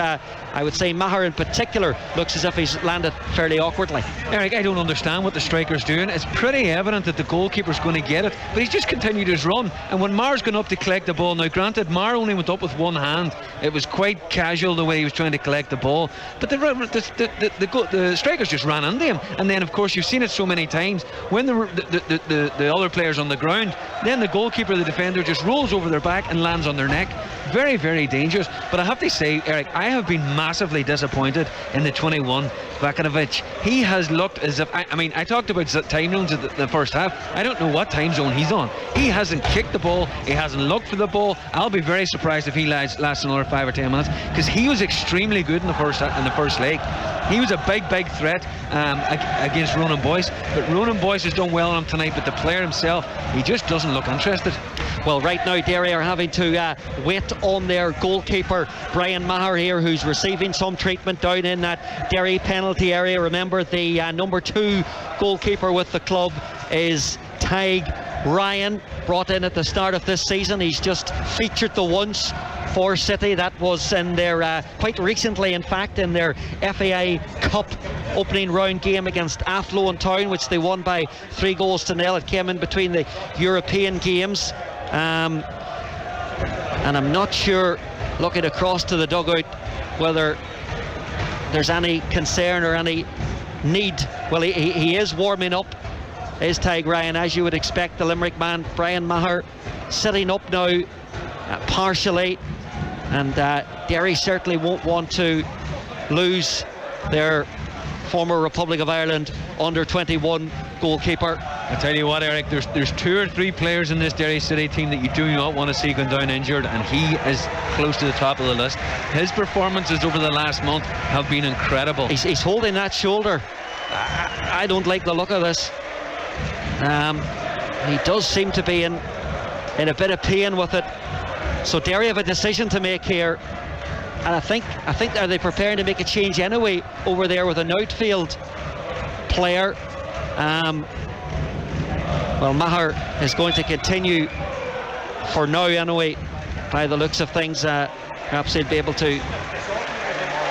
I would say Maher in particular looks as if he's landed fairly awkwardly. Eric, I don't understand what the striker's doing. It's pretty evident that the goalkeeper's going to get it, but he's just continued his run, and when Maher's gone up to collect the ball, now granted Maher only went up with one hand, it was quite casual the way he was trying to collect the ball, but the strikers just ran into him, and then of course you've seen it so many times, when the other player's on the ground, then the goalkeeper, the defender, just rolls over their back and lands on their neck. very, very dangerous. But I have to say, Eric, I have been massively disappointed in the 21, Vakanovic. He has looked as if, I mean, I talked about time zones at the first half. I don't know what time zone he's on. He hasn't kicked the ball, he hasn't looked for the ball. I'll be very surprised if he lasts another 5 or 10 minutes, because he was extremely good in the first leg. He was a big threat against Ronan Boyce, but Ronan Boyce has done well on him tonight, but the player himself, he just doesn't look interested. Well, right now Derry are having to wait on their goalkeeper Brian Maher here, who's receiving some treatment down in that Derry penalty area. Remember, the number 2 goalkeeper with the club is Tig Ryan, brought in at the start of this season. He's just featured the once for City. That was in their quite recently, in fact, in their FAI Cup opening round game against Athlone Town, which they won by 3-0. It came in between the European games, and I'm not sure, looking across to the dugout, whether there's any concern or any need. Well, he is warming up, is Tig Ryan, as you would expect. The Limerick man, Brian Maher, sitting up now partially, and Derry certainly won't want to lose their former Republic of Ireland under-21 goalkeeper. I tell you what, Eric, there's 2 or 3 players in this Derry City team that you do not want to see going down injured, and he is close to the top of the list. His performances over the last month have been incredible. He's holding that shoulder. I don't like the look of this. He does seem to be in a bit of pain with it. So Derry have a decision to make here, and I think are they preparing to make a change anyway over there with an outfield player? Well, Maher is going to continue for now anyway, by the looks of things. Perhaps he'll be able to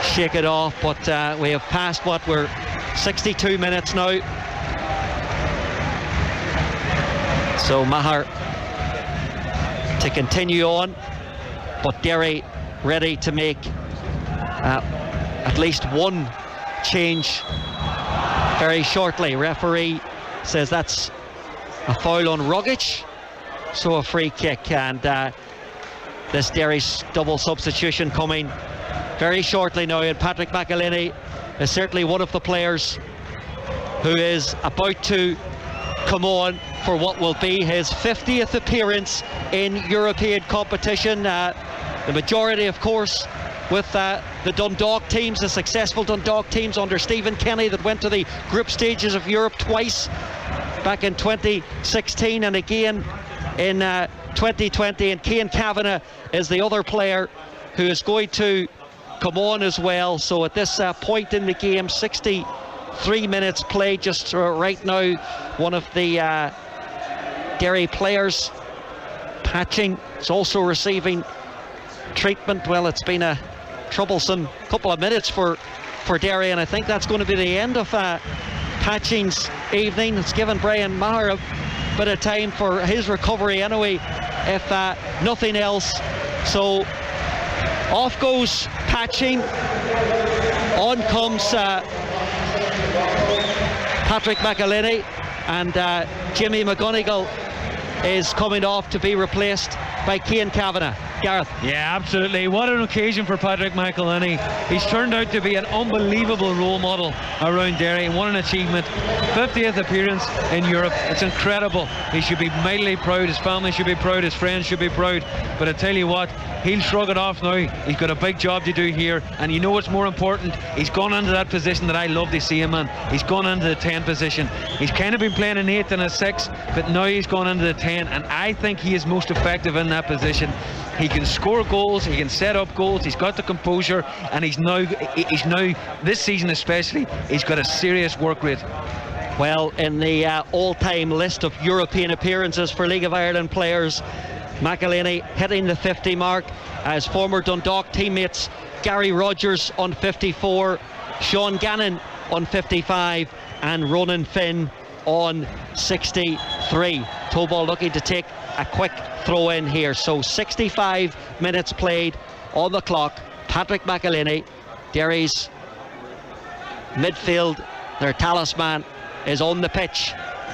shake it off, but we have passed what, we're 62 minutes now. So Maher to continue on, but Derry ready to make at least one change very shortly. Referee says that's a foul on Rogic, so a free kick, and this Derry's double substitution coming very shortly now, and Patrick McElhinney is certainly one of the players who is about to come on for what will be his 50th appearance in European competition. The majority, of course, with the Dundalk teams, the successful Dundalk teams under Stephen Kenny, that went to the group stages of Europe twice, back in 2016 and again in 2020. And Cian Kavanagh is the other player who is going to come on as well. So at this point in the game, 63 minutes played just right now, one of the Derry players, Patching, is also receiving treatment. Well, it's been a troublesome couple of minutes for Derry, and I think that's going to be the end of Patching's evening. It's given Brian Maher a bit of time for his recovery anyway, if nothing else. So off goes Patching, on comes Patrick McElhinney, and Jimmy McGonigal is coming off to be replaced by Cian Kavanagh. Gareth. Yeah, absolutely. What an occasion for Patrick McElhinney. He's turned out to be an unbelievable role model around Derry, and what an achievement. 50th appearance in Europe. It's incredible. He should be mightily proud. His family should be proud. His friends should be proud. But I tell you what, he'll shrug it off now. He's got a big job to do here, and you know what's more important? He's gone into that position that I love to see him in. He's gone into the 10 position. He's kind of been playing an 8 and a 6, but now he's gone into the 10, and I think he is most effective in that position. He can score goals, he can set up goals, he's got the composure, and he's now this season especially, he's got a serious work rate. Well, in the all-time list of European appearances for League of Ireland players, McElhinney hitting the 50 mark, as former Dundalk teammates Gary Rogers on 54, Sean Gannon on 55, and Ronan Finn on 63. Tobol looking to take a quick throw in here. So 65 minutes played on the clock. Patrick McElhinney, Derry's midfield, their talisman, is on the pitch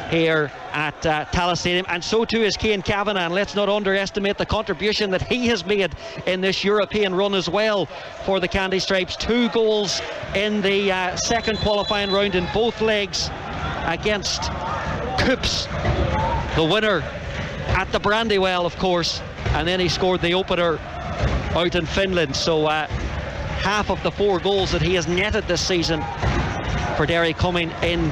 here at Tallaght Stadium, and so too is Cian Kavanagh. And let's not underestimate the contribution that he has made in this European run as well for the Candy Stripes. 2 goals in the second qualifying round in both legs against Coops, the winner at the Brandywell, of course, and then he scored the opener out in Finland. So half of the 4 goals that he has netted this season for Derry coming in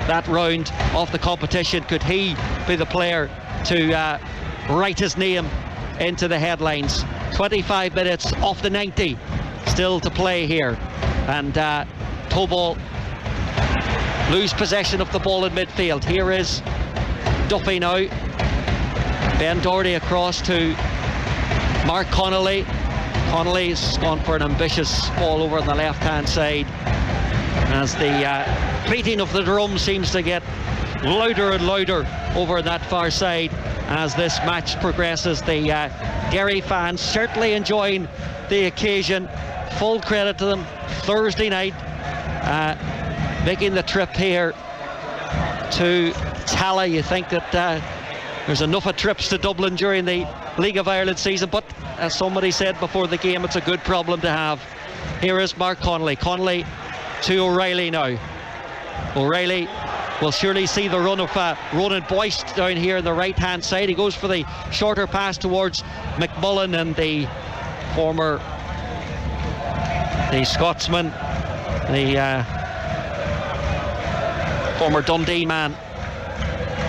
that round of the competition. Could he be the player to write his name into the headlines? 25 minutes off the 90 still to play here, and Tobol lose possession of the ball in midfield. Here is Duffy now. Ben Doherty across to Mark Connolly. Connolly's gone for an ambitious ball over on the left hand side as the beating of the drum seems to get louder and louder over that far side as this match progresses. The Derry fans certainly enjoying the occasion. Full credit to them. Thursday night, making the trip here to Tallaght. You think that there's enough of trips to Dublin during the League of Ireland season, but as somebody said before the game, it's a good problem to have. Here is Mark Connolly. Connolly to O'Reilly now. O'Reilly will surely see the run of Ronan Boyce down here on the right hand side. He goes for the shorter pass towards McMullen, and the Scotsman, the former Dundee man,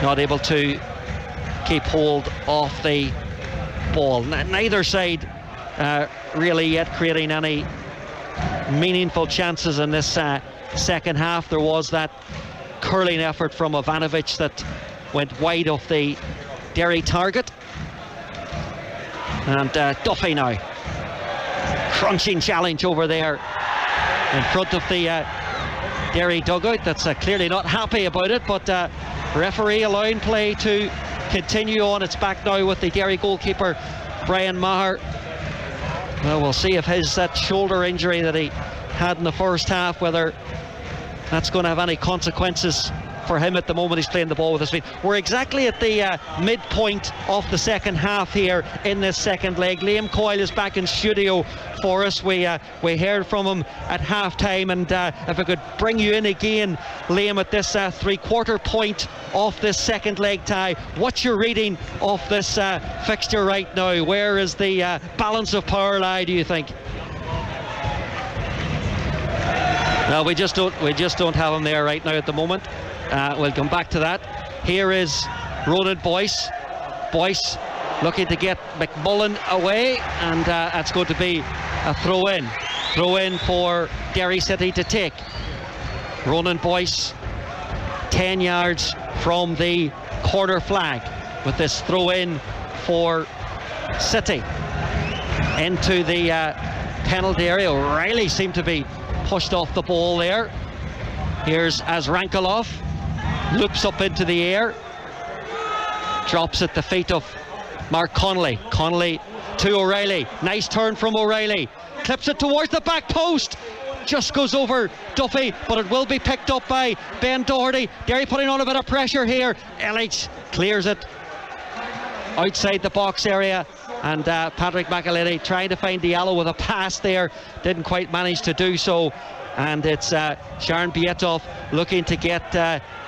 not able to keep hold of the ball. Neither side really yet creating any meaningful chances in this second half. There was that curling effort from Ivanovic that went wide of the Derry target, and Duffy now, crunching challenge over there in front of the Derry dugout. That's clearly not happy about it, but referee allowing play to continue on. It's back now with the Derry goalkeeper Brian Maher. Well, we'll see if that shoulder injury that he had in the first half, whether that's going to have any consequences for him. At the moment he's playing the ball with his feet. We're exactly at the midpoint of the second half here in this second leg. Liam Coyle is back in studio for us. We heard from him at half time, and if I could bring you in again, Liam, at this 3/4 point of this second leg tie, what's your reading of this fixture right now? Where is the balance of power lie, do you think? No, we just don't have him there right now at the moment. We'll come back to that. Here is Ronan Boyce. Boyce looking to get McMullen away, and that's going to be a throw-in. Throw-in for Derry City to take. Ronan Boyce 10 yards from the corner flag with this throw-in for City into the penalty area. O'Reilly seemed to be pushed off the ball there. Here's Azrankalov, loops up into the air, drops at the feet of Mark Connolly. Connolly to O'Reilly, nice turn from O'Reilly, clips it towards the back post, just goes over Duffy, but it will be picked up by Ben Doherty. Derry putting on a bit of pressure here. Ellich clears it outside the box area, and Patrick McAleny trying to find Diallo with a pass there, didn't quite manage to do so. And it's Sharon Bietov looking to get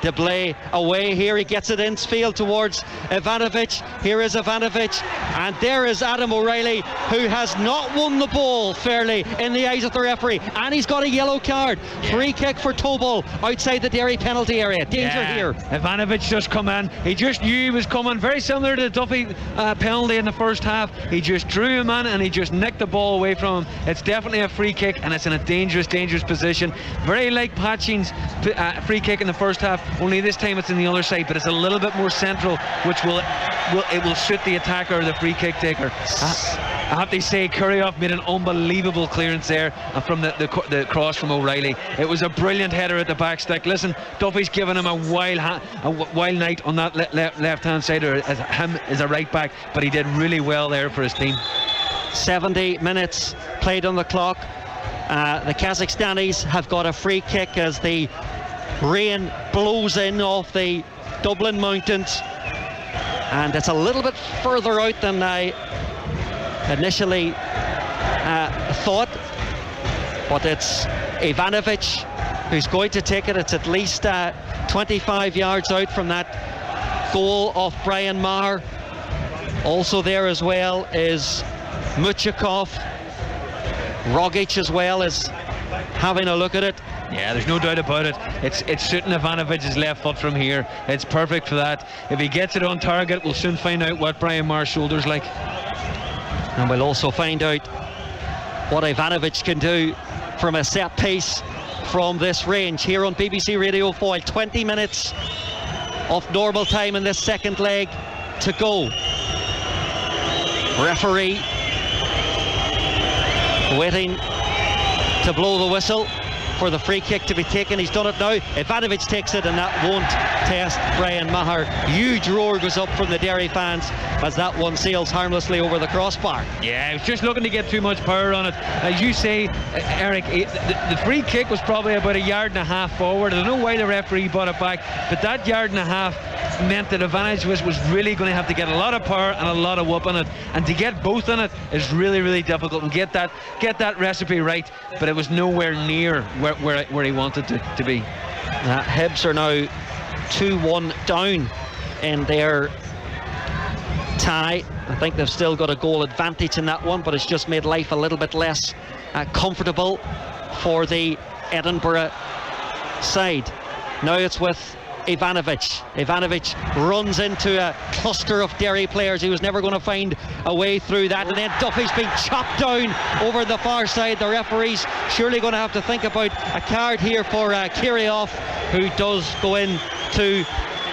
Deblay away here. He gets it infield towards Ivanovic. Here is Ivanovic, and there is Adam O'Reilly, who has not won the ball fairly in the eyes of the referee, and he's got a yellow card. Free kick for Tobol outside the Derry penalty area. Danger here. Ivanovic just come in. He just knew he was coming, very similar to the Duffy penalty in the first half. He just drew him in and he just nicked the ball away from him. It's definitely a free kick, and it's in a dangerous position. Very like Patchin's free kick in the first half, only this time it's in the other side, but it's a little bit more central, which will suit the attacker or the free kick taker. I have to say, Kurioff made an unbelievable clearance there, and from the cross from O'Reilly, it was a brilliant header at the back stick. Listen, Duffy's given him a wild night on that left hand side, or as him as a right back, but he did really well there for his team. 70 minutes played on the clock. The Kazakhstanis have got a free kick as the rain blows in off the Dublin Mountains, and it's a little bit further out than I initially thought, but it's Ivanovic who's going to take it. It's at least 25 yards out from that goal of Brian Maher. Also there as well is Muchakov. Rogic as well is having a look at it. Yeah, there's no doubt about it. It's suiting Ivanovic's left foot from here. It's perfect for that. If he gets it on target, we'll soon find out what Brian Maher's shoulder's like. And we'll also find out what Ivanovic can do from a set piece from this range here on BBC Radio Foyle. 20 minutes of normal time in this second leg to go. Referee waiting to blow the whistle for the free kick to be taken. He's done it now. Ivanovic takes it, and that won't test Brian Maher. Huge roar goes up from the Derry fans as that one sails harmlessly over the crossbar. Yeah, he was just looking to get too much power on it. As you say, Eric, the free kick was probably about a yard and a half forward. I don't know why the referee brought it back, but that yard and a half meant that Ivanovic was really going to have to get a lot of power and a lot of whoop on it, and to get both in it is really, really difficult, and get that recipe right, but it was nowhere near where he wanted to be. Hibs are now 2-1 down in their tie. I think they've still got a goal advantage in that one, but it's just made life a little bit less comfortable for the Edinburgh side. Now it's with Ivanovic. Ivanovic runs into a cluster of Derry players. He was never going to find a way through that, and then Duffy's being chopped down over the far side. The referee's surely going to have to think about a card here for Kirillov, who does go in to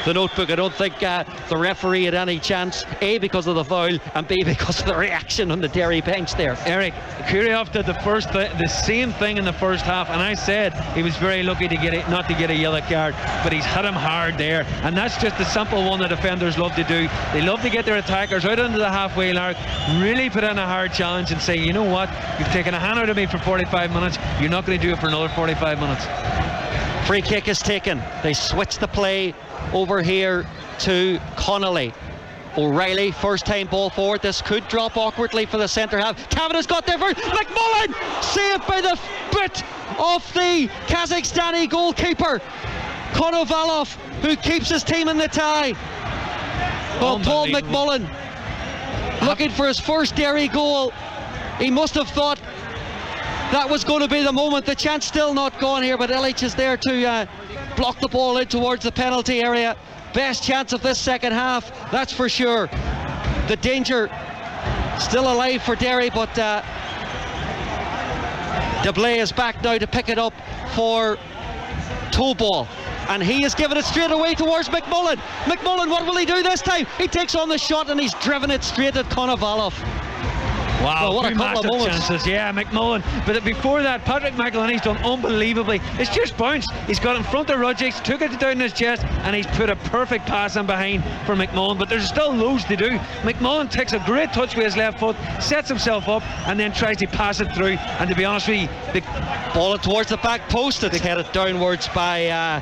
the notebook. I don't think the referee had any chance, A, because of the foul, and B, because of the reaction on the Derry bench there. Eric, Kirillov did the same thing in the first half, and I said he was very lucky to get it, not to get a yellow card, but he's hit him hard there, and that's just the simple one that defenders love to do. They love to get their attackers out into the halfway mark, really put in a hard challenge and say, you know what, you've taken a hand out of me for 45 minutes, you're not going to do it for another 45 minutes. Free kick is taken. They switch the play over here to Connolly. O'Reilly, first time ball forward. This could drop awkwardly for the centre half. Kavanagh's got there first. McMullen saved by the foot of the Kazakhstani goalkeeper Konovalov, who keeps his team in the tie. Well, Paul McMullen looking for his first Derry goal. He must have thought that was going to be the moment. The chance still not gone here, but Illich is there to block the ball in towards the penalty area. Best chance of this second half, that's for sure. The danger still alive for Derry, but DeBlay is back now to pick it up for Tobol, and he has given it straight away towards McMullen. McMullen, what will he do this time? He takes on the shot and he's driven it straight at Konovalov. Wow, what a couple of chances. Yeah, McMullen. But before that, Patrick McElhinney's done unbelievably. It's just bounced. He's got in front of Rogic, took it down his chest, and he's put a perfect pass in behind for McMullen. But there's still loads to do. McMullen takes a great touch with his left foot, sets himself up, and then tries to pass it through. And to be honest with you, the ball towards the back post. It's headed downwards by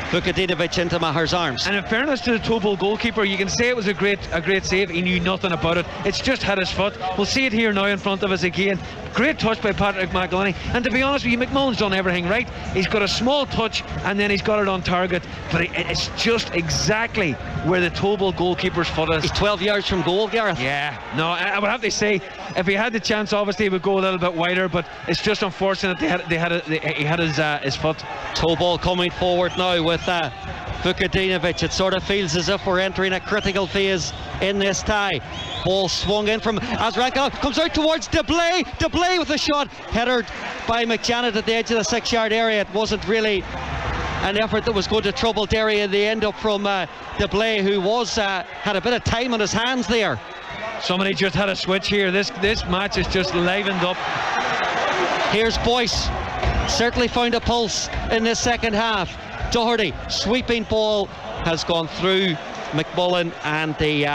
Vukadinovic into Maher's arms. And in fairness to the Tobol goalkeeper, you can say it was a great save. He knew nothing about it. It's just hit his foot. We'll see it here now in front of us again. Great touch by Patrick McElhinney. And to be honest with you, McMullen's done everything right. He's got a small touch and then he's got it on target. But it's just exactly where the Tobol goalkeeper's foot is. He's 12 yards from goal, Gareth. Yeah, no, I would have to say, if he had the chance, obviously he would go a little bit wider, but it's just unfortunate he had his foot. Tobol coming forward now with Vukadinovic. It sort of feels as if we're entering a critical phase in this tie. Ball swung in from Azranka, comes out towards DeBlay. DeBlay with a shot, headed by McJanet at the edge of the 6-yard area. It wasn't really an effort that was going to trouble Derry in the end up from DeBlay, who had a bit of time on his hands there. Somebody just had a switch here. This match is just livened up. Here's Boyce, certainly found a pulse in this second half. Doherty, sweeping ball has gone through McMullen, and the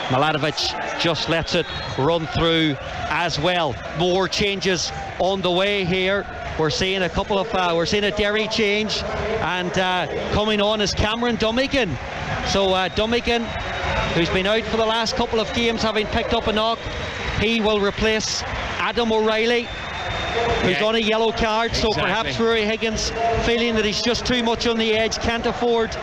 Mladic just lets it run through as well. More changes on the way here. We're seeing a couple of we're seeing a Derry change, and coming on is Cameron Dummigan. So Dummigan, who's been out for the last couple of games having picked up a knock, he will replace Adam O'Reilly, who's on a yellow card. So perhaps Rory Higgins, feeling that he's just too much on the edge, can't afford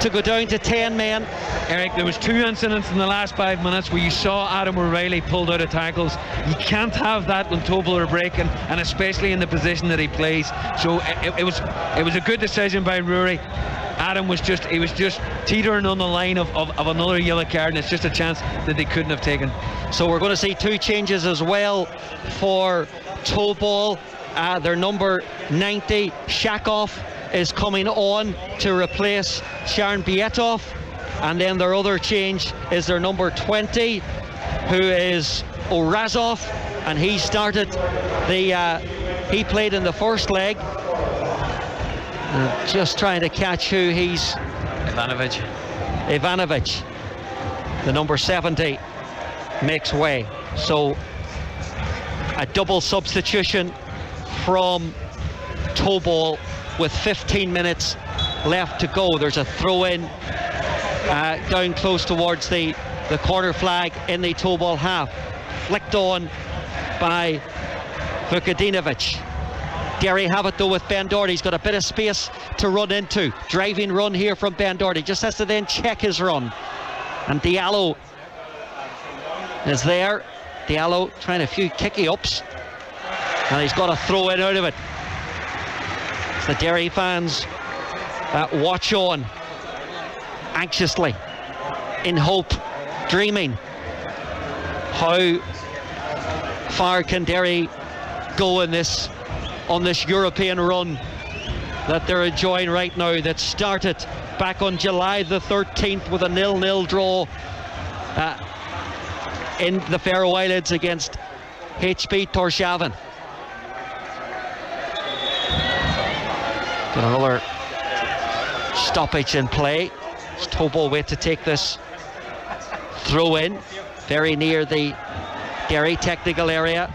to go down to 10 men. Eric, there was 2 incidents in the last 5 minutes where you saw Adam O'Reilly pulled out of tackles. You can't have that when Tobol are breaking, and especially in the position that he plays. So it was a good decision by Rory. Adam was just teetering on the line of another yellow card, and it's just a chance that they couldn't have taken. So we're going to see 2 changes as well for Tobol. Their number 90, Shakov, is coming on to replace Sharon Bietov, and then their other change is their number 20, who is Orazov, and he started he played in the first leg. Just trying to catch who he's... Ivanovic, the number 70, makes way. So a double substitution from Tobol with 15 minutes left to go. There's a throw-in down close towards the corner flag in the Tobol half, flicked on by Vukadinovic. Derry have it though with Ben Doherty. He's got a bit of space to run into. Driving run here from Ben Doherty. Just has to then check his run. And Diallo is there. Diallo trying a few kicky ups, and he's got a throw in out of it. The Derry fans watch on anxiously, in hope, dreaming. How far can Derry go in this on this European run that they're enjoying right now, that started back on July the 13th with a 0-0 draw in the Faroe Islands against HB Tórshavn. Got another stoppage in play. It's Tobol wait to take this throw in very near the Derry technical area.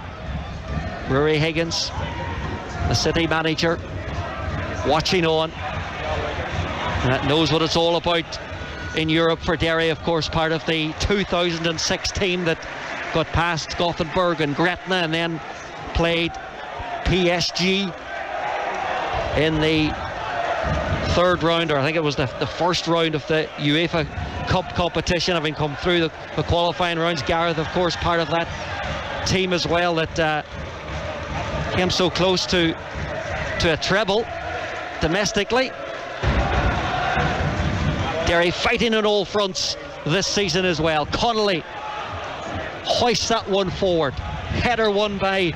Rory Higgins, the city manager, watching on, knows what it's all about in Europe for Derry. Of course, part of the 2006 team that got past Gothenburg and Gretna and then played PSG in the third round, or I think it was the first round of the UEFA Cup competition, having come through the qualifying rounds. Gareth, of course, part of that team as well, that came so close to a treble domestically. Derry fighting on all fronts this season as well. Connolly hoists that one forward. Header won by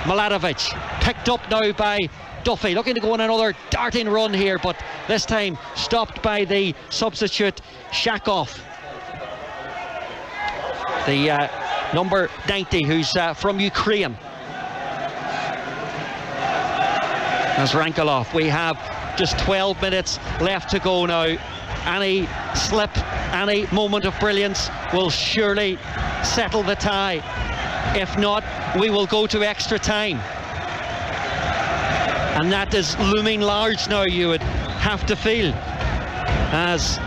Mladic, picked up now by Duffy, looking to go on another darting run here, but this time stopped by the substitute Shakov, the number 90, who's from Ukraine. As Rankalov, we have just 12 minutes left to go now. Any slip, any moment of brilliance will surely settle the tie. If not, we will go to extra time. And that is looming large now, you would have to feel, as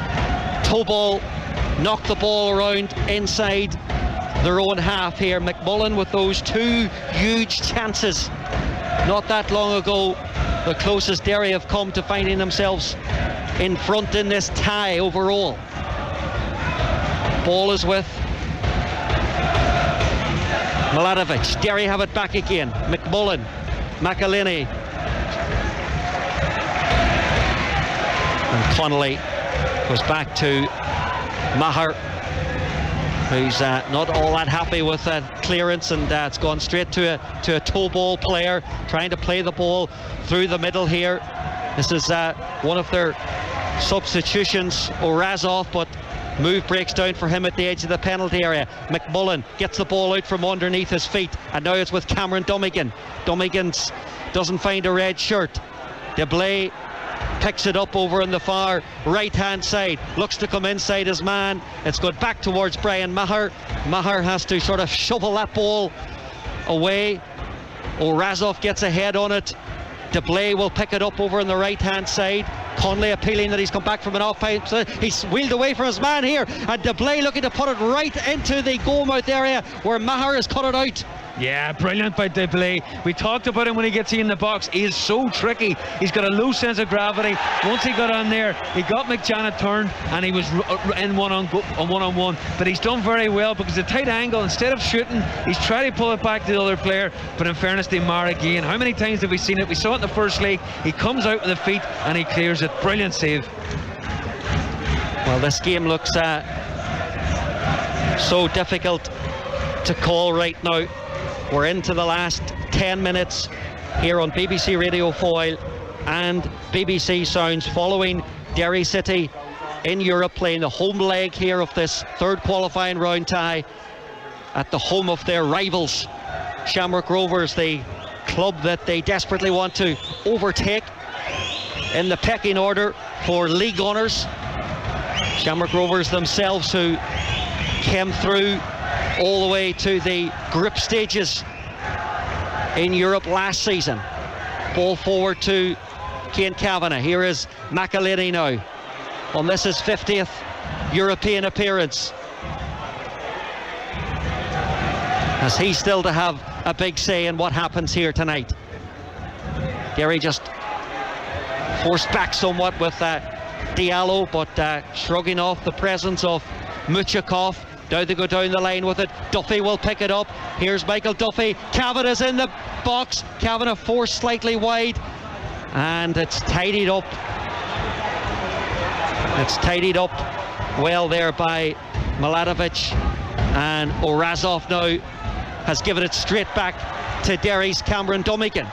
Tobol knock the ball around inside their own half here. McMullen with those 2 huge chances not that long ago, the closest Derry have come to finding themselves in front in this tie overall. Ball is with Mladic. Derry have it back again. McMullen, McElhinney, and Connolly goes back to Maher, who's not all that happy with that clearance, and it's gone straight to a Tobol player trying to play the ball through the middle here. This is one of their substitutions, Orazov, but move breaks down for him at the edge of the penalty area. McMullen gets the ball out from underneath his feet, and now it's with Cameron Dummigan. Dummigan doesn't find a red shirt. DeBlay picks it up over on the far right hand side, looks to come inside his man. It's got back towards Brian Maher. Maher has to sort of shovel that ball away. Orazov gets a head on it. DeBlay will pick it up over on the right hand side. Conley appealing that he's come back from an off-pipe. So he's wheeled away from his man here, and DeBlay looking to put it right into the goal-mouth area where Maher has cut it out. Yeah, brilliant by DeBlay. We talked about him when he gets in the box. He is so tricky. He's got a low sense of gravity. Once he got on there, he got McJanet turned, and he was in one-on-one. But he's done very well because the tight angle, instead of shooting, he's tried to pull it back to the other player. But in fairness to Mar again, how many times have we seen it? We saw it in the first leg. He comes out with the feet and he clears it. Brilliant save. Well, this game looks so difficult to call right now. We're into the last 10 minutes here on BBC Radio Foyle and BBC Sounds, following Derry City in Europe playing the home leg here of this third qualifying round tie at the home of their rivals, Shamrock Rovers, the club that they desperately want to overtake in the pecking order for league honours. Shamrock Rovers themselves, who came through all the way to the group stages in Europe last season. Ball forward to Cian Kavanagh. Here is McElhinney now on this his 50th European appearance, as he's still to have a big say in what happens here tonight. Derry just forced back somewhat with Diallo, but shrugging off the presence of Muchakov. Now they go down the line with it. Duffy will pick it up. Here's Michael Duffy. Kavanagh's in the box. Kavanagh forced slightly wide, and it's tidied up. It's tidied up well there by Milatovic, and Orazov now has given it straight back to Derry's Cameron Dummigan,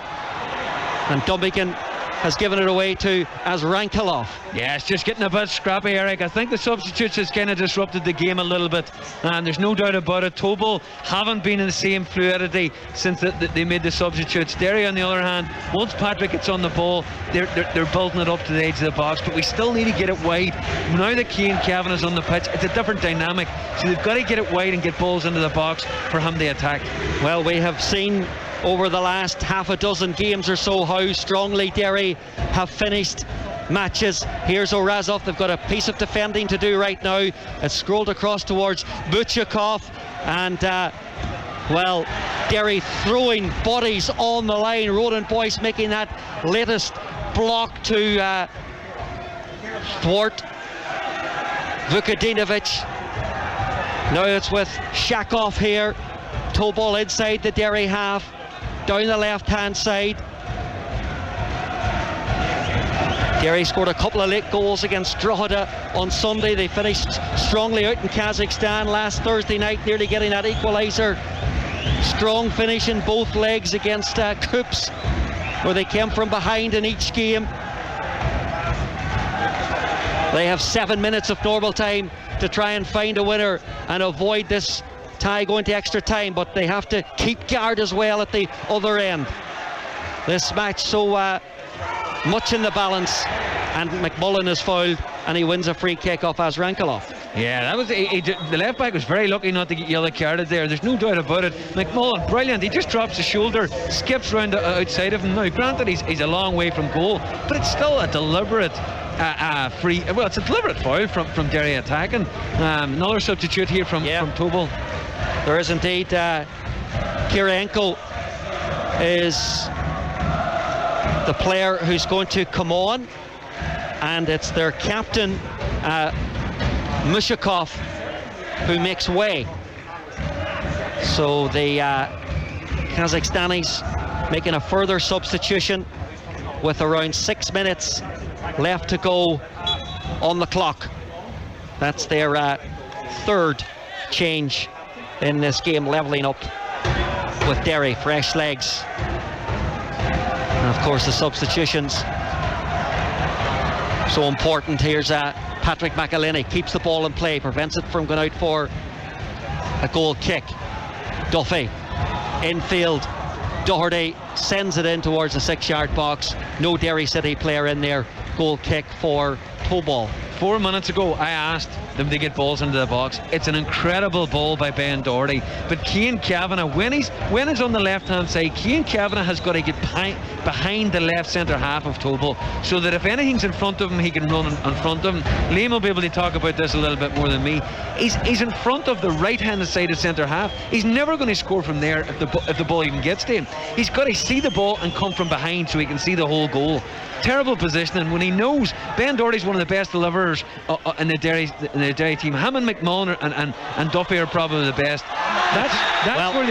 and Dummigan has given it away to Azrankalov. Yeah, it's just getting a bit scrappy, Eric. I think the substitutes has kind of disrupted the game a little bit, and there's no doubt about it. Tobol haven't been in the same fluidity since they made the substitutes. Derry, on the other hand, once Patrick gets on the ball, they're building it up to the edge of the box, but we still need to get it wide. Now that Cian Kavanagh's on the pitch, it's a different dynamic, so they've got to get it wide and get balls into the box for him to attack. Well, we have seen over the last half a dozen games or so how strongly Derry have finished matches. Here's Orazov. They've got a piece of defending to do right now. It's scrolled across towards Muchakov, and well, Derry throwing bodies on the line. Ronan Boyce making that latest block to thwart Vukadinovic. Now it's with Shakov here. Tobol inside the Derry half, down the left hand side. Derry scored a couple of late goals against Drogheda on Sunday. They finished strongly out in Kazakhstan last Thursday night, nearly getting that equaliser. Strong finish in both legs against Coops, where they came from behind in each game. They have 7 minutes of normal time to try and find a winner and avoid this tie going to extra time, but they have to keep guard as well at the other end. This match so much in the balance, and McMullen is fouled and he wins a free kick off Azrankalov. Yeah, that was the left back was very lucky not to get yellow carded there. There's no doubt about it. McMullen, brilliant. He just drops the shoulder, skips round outside of him. Now, granted, he's a long way from goal, but it's still a deliberate free. Well, it's a deliberate foul from Derry attacking. Another substitute here from Tobol. There is indeed. Kirenko is the player who's going to come on, and it's their captain Mushakov who makes way. So the Kazakhstanis making a further substitution with around 6 minutes left to go on the clock. That's their third change in this game, levelling up with Derry. Fresh legs, and of course the substitutions so important. Here's Patrick McElhinney, keeps the ball in play, prevents it from going out for a goal kick. Duffy infield, Doherty sends it in towards the 6-yard box. No Derry City player in there goal kick for Tobol. 4 minutes ago I asked them to get balls into the box. It's an incredible ball by Ben Doherty, but Cian Kavanagh, when he's on the left hand side, Cian Kavanagh has got to get behind the left centre half of Tobol, so that if anything's in front of him, he can run in front of him. Liam will be able to talk about this a little bit more than me. He's in front of the right hand side of centre half. He's never going to score from there if the ball even gets to him. He's got to see the ball and come from behind so he can see the whole goal. Terrible positioning when he knows Ben Doherty's one of the best deliverers in the Derry team. Him and McMullen and Duffy are probably the best. That's where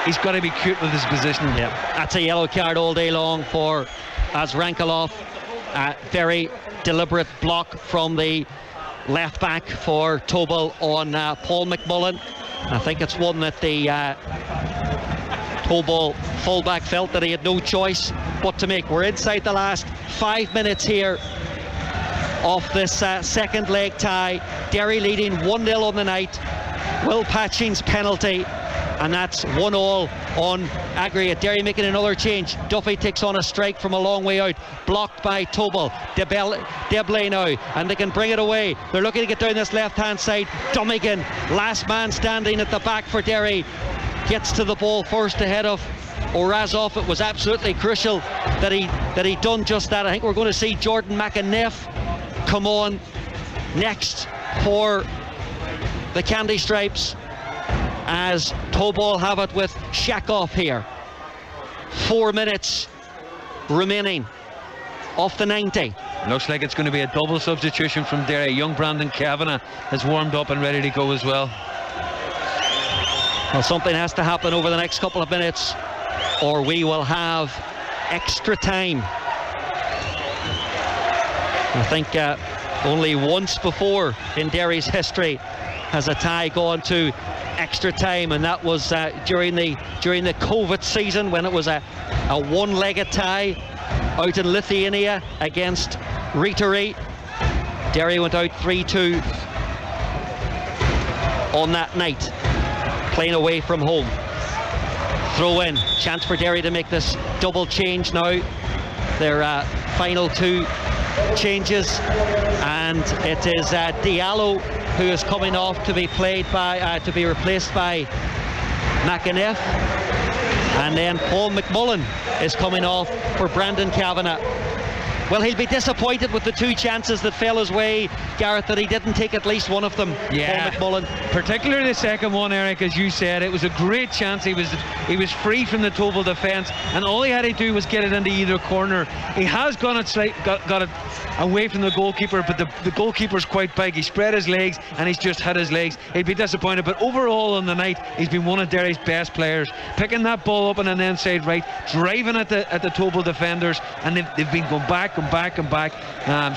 he's got to be cute with his positioning. Yeah, that's a yellow card all day long for Rankalov. Very deliberate block from the left back for Tobol on Paul McMullen. I think it's one that the Tobol fullback felt that he had no choice but to make. We're inside the last 5 minutes here of this second leg tie. Derry leading 1-0 on the night. Will Patching's penalty, and that's 1-1 on aggregate. Derry making another change. Duffy takes on a strike from a long way out, blocked by Tobol. Deblay now, and they can bring it away. They're looking to get down this left hand side. Dummigan, last man standing at the back for Derry, gets to the ball first ahead of Orazov. It was absolutely crucial that he done just that. I think we're going to see Jordan McAneff come on next for the Candy Stripes, as Tobol have it with Shakov here. 4 minutes remaining off the 90. Looks like it's going to be a double substitution from Derry. Young Brandon Kavanagh has warmed up and ready to go as well. Well, something has to happen over the next couple of minutes, or we will have extra time. I think only once before in Derry's history has a tie gone to extra time, and that was during the COVID season, when it was a one-legged tie out in Lithuania against Riiteri. Derry went out 3-2 on that night, playing away from home. Throw in, chance for Derry to make this double change now. Their final two changes, and it is Diallo who is coming off to be replaced by McAneff, and then Paul McMullen is coming off for Brandon Kavanagh. Well, he'll be disappointed with the two chances that fell his way, Gareth, that he didn't take at least one of them. Yeah, Paul McMullen. Particularly the second one, Eric, as you said, it was a great chance. He was free from the Tobol defence, and all he had to do was get it into either corner. He has got it away from the goalkeeper, but the goalkeeper's quite big. He spread his legs and he's just hit his legs. He'd be disappointed, but overall on the night, he's been one of Derry's best players, picking that ball up on an inside right, driving at the Tobol defenders, and they've been going back and back and back.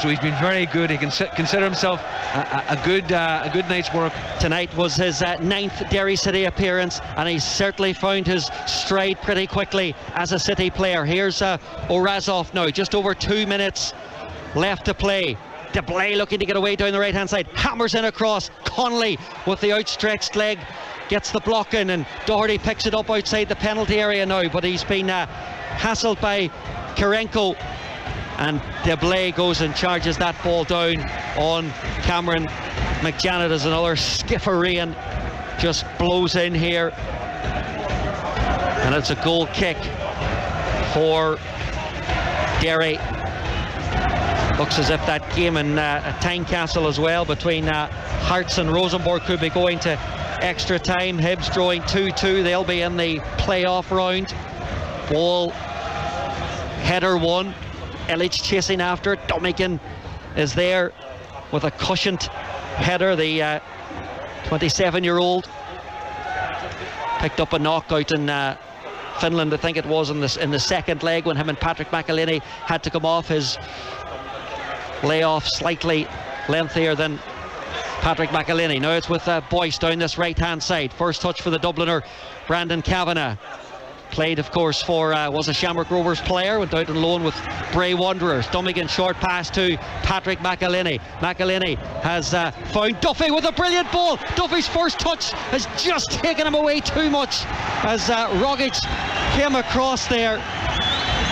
So he's been very good. He can consider himself a good night's work. Tonight was his 9th Derry City appearance, and he's certainly found his stride pretty quickly as a City player. Here's Orazov now, just over 2 minutes left to play. Deblay looking to get away down the right hand side, hammers in across. Connolly with the outstretched leg gets the block in, and Doherty picks it up outside the penalty area now, but he's been hassled by Karenko, and Deblay goes and charges that ball down on Cameron McJanet as another skiff of rain just blows in here, and it's a goal kick for Derry. Looks as if that game in Tynecastle as well between Hearts and Rosenborg could be going to extra time. Hibs drawing 2-2. They'll be in the playoff round. Ball, header one. Illich chasing after it. Dummigan is there with a cushioned header. The 27-year-old picked up a knockout in Finland, I think it was, in the second leg, when him and Patrick McElhinney had to come off. His layoff slightly lengthier than Patrick McElhinney. Now it's with Boyce down this right hand side. First touch for the Dubliner, Brandon Kavanagh. Played, of course, for was a Shamrock Rovers player, went out on loan with Bray Wanderers. Dummigan short pass to Patrick McElhinney. McElhinney has found Duffy with a brilliant ball. Duffy's first touch has just taken him away too much as Rogic came across there.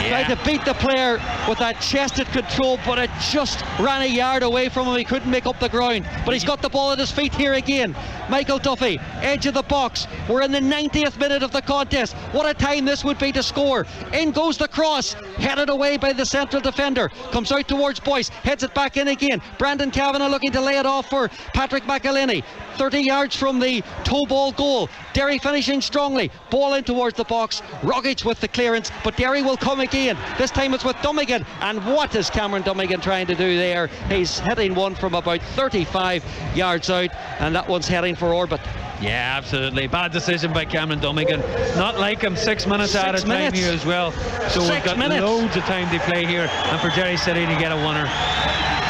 Tried to beat the player with that chested control, but it just ran a yard away from him. He couldn't make up the ground, but he's got the ball at his feet here again. Michael Duffy, edge of the box. We're in the 90th minute of the contest. What a time this would be to score. In goes the cross, headed away by the central defender. Comes out towards Boyce, heads it back in again. Brandon Kavanagh looking to lay it off for Patrick McElhinney. 30 yards from the Tobol goal. Derry finishing strongly. Ball in towards the box. Rogic with the clearance, but Derry will come again. This time it's with Dummigan. And what is Cameron Dummigan trying to do there? He's hitting one from about 35 yards out, and that one's heading for orbit. Yeah, absolutely. Bad decision by Cameron Dummigan. Not like him. 6 minutes out of time here as well. So we've got loads of time to play here, and for Derry City to get a winner.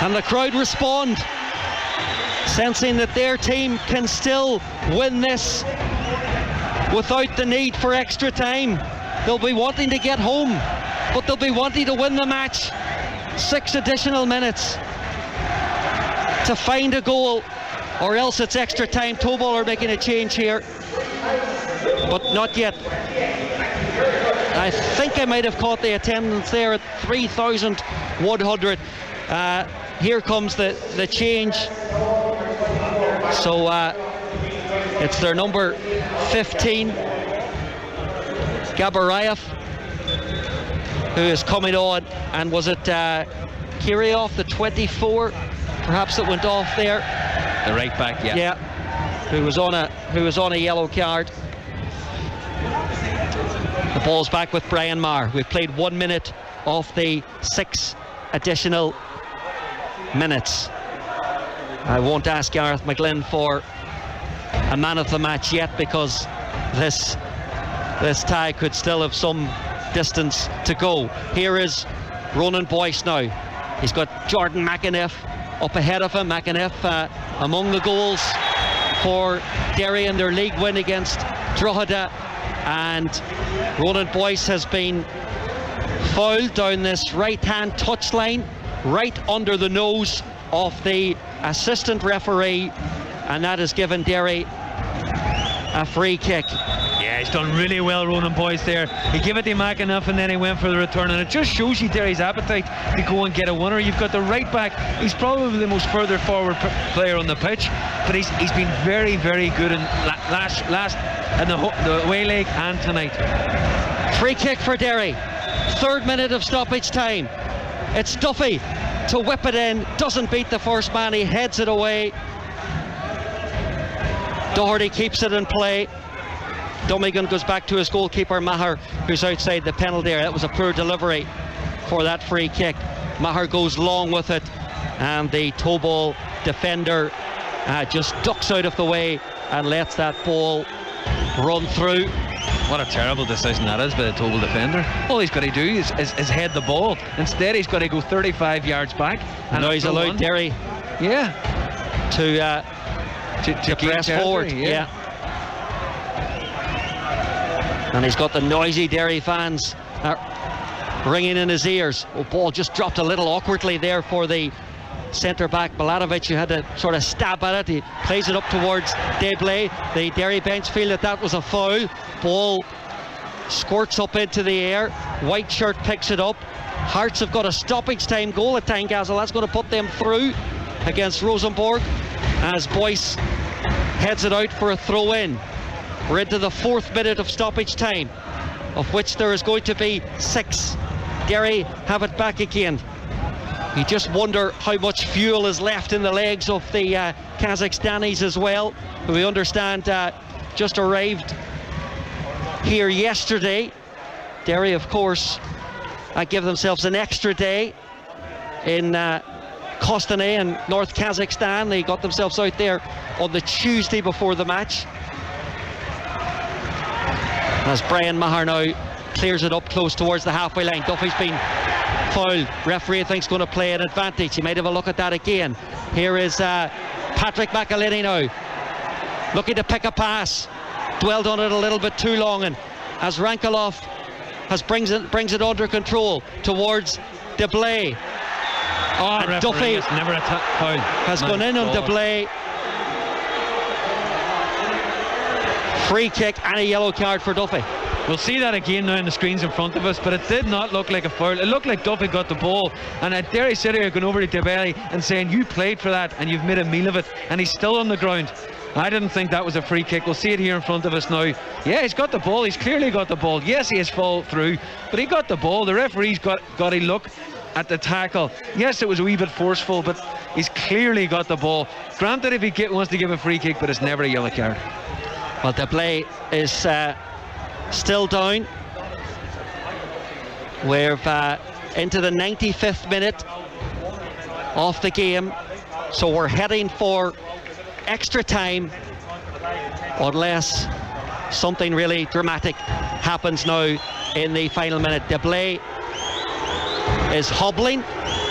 And the crowd respond, sensing that their team can still win this without the need for extra time. They'll be wanting to get home, but they'll be wanting to win the match. 6 additional minutes to find a goal, or else it's extra time. Tobol are making a change here, but not yet. I think I might have caught the attendance there at 3,100. Here comes the change. So it's their number 15, Gabarayev, who is coming on. And was it Kirillov, the 24? Perhaps it went off there. The right back, yeah. Yeah, who was on a yellow card. The ball's back with Brian Maher. We've played 1 minute of the 6 additional minutes. I won't ask Gareth McGlynn for a man of the match yet, because this tie could still have some distance to go. Here is Ronan Boyce now. He's got Jordan McAniff up ahead of him. McAniff among the goals for Derry in their league win against Drogheda, and Ronan Boyce has been fouled down this right hand touchline, right under the nose of the assistant referee, and that has given Derry a free kick. Yeah, he's done really well, Ronan Boyce there. He gave it to McAnuff and then he went for the return, and it just shows you Derry's appetite to go and get a winner. You've got the right back. He's probably the most further forward player on the pitch, but he's been very, very good in last in the away leg and tonight. Free kick for Derry. 3rd minute of stoppage time. It's Duffy to whip it in. Doesn't beat the first man. He heads it away. Doherty keeps it in play. Dummigan goes back to his goalkeeper Maher, who's outside the penalty area. That was a poor delivery for that free kick. Maher goes long with it, and the Tobol defender just ducks out of the way and lets that ball run through. What a terrible decision that is by the Tobol defender. All he's got to do is head the ball. Instead he's got to go 35 yards back. And now he's allowed Derry to press forward. Yeah. And he's got the noisy Derry fans ringing in his ears. Oh, ball just dropped a little awkwardly there for the centre back Milanovic, who had to sort of stab at it. He plays it up towards Deblay. The Derry bench feel that was a foul. Ball squirts up into the air. White shirt picks it up. Hearts have got a stoppage time goal at Tynecastle. That's going to put them through against Rosenborg, as Boyce heads it out for a throw in. We're into the 4th minute of stoppage time, of which there is going to be 6. Derry have it back again. You just wonder how much fuel is left in the legs of the Kazakhstanis as well, who we understand just arrived here yesterday. Derry, of course, give themselves an extra day in Kostanay in North Kazakhstan. They got themselves out there on the Tuesday before the match. As Brian Maher now clears it up close towards the halfway line. Duffy's been fouled. Referee thinks going to play an advantage. He might have a look at that again. Here is Patrick McElhinney now, looking to pick a pass. Dwelled on it a little bit too long, and as Rankalov brings it under control towards Deblay. And Duffy has gone in on Deblay. Free kick and a yellow card for Duffy. We'll see that again now on the screens in front of us, but it did not look like a foul. It looked like Duffy got the ball, and Derry City are going over to Tobol and saying, you played for that and you've made a meal of it, and he's still on the ground. I didn't think that was a free kick. We'll see it here in front of us now. Yeah, he's got the ball. He's clearly got the ball. Yes, he has fallen through, but he got the ball. The referee's got a look at the tackle. Yes, it was a wee bit forceful, but he's clearly got the ball. Granted, if he wants to give a free kick, but it's never a yellow card. Well, the play is still down. We're into the 95th minute of the game, so we're heading for extra time unless something really dramatic happens now in the final minute. Deblay is hobbling.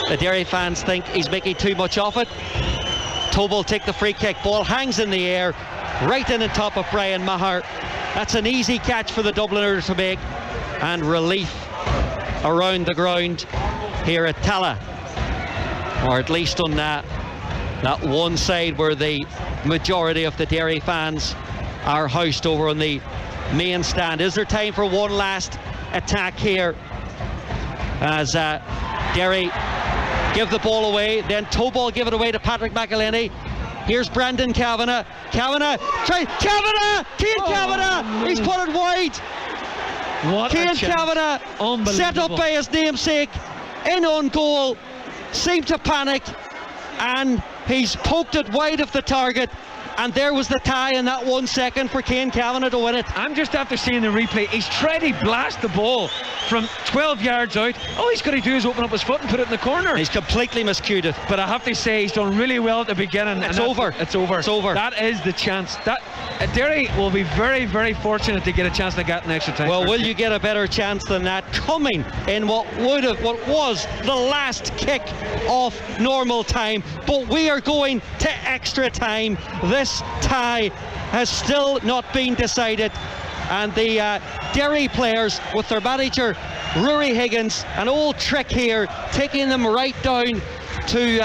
The Derry fans think he's making too much of it. Tobol take the free kick. Ball hangs in the air right in the top of Brian Maher. That's an easy catch for the Dubliners to make, and relief around the ground here at Tala, or at least on that one side where the majority of the Derry fans are housed over on the main stand. Is there time for one last attack here as Derry give the ball away, then Tobol give it away to Patrick McElhenney. Here's Brandon Kavanagh. Kavanagh! Kane Kavanagh! He's put it wide. What Kane Kavanagh, set up by his namesake, in on goal, seemed to panic, and he's poked it wide of the target. And there was the tie in that 1 second for Kane Kavanagh to win it. I'm just after seeing the replay. He's tried to blast the ball from 12 yards out. All he's got to do is open up his foot and put it in the corner. He's completely miscued it. But I have to say, he's done really well at the beginning. It's over. It's over. That is the chance. Derry will be very, very fortunate to get a chance to get an extra time. Well, will you get a better chance than that coming in what was the last kick of normal time? But we are going to extra time. This tie has still not been decided, and the Derry players with their manager Rory Higgins, an old trick here, taking them right down to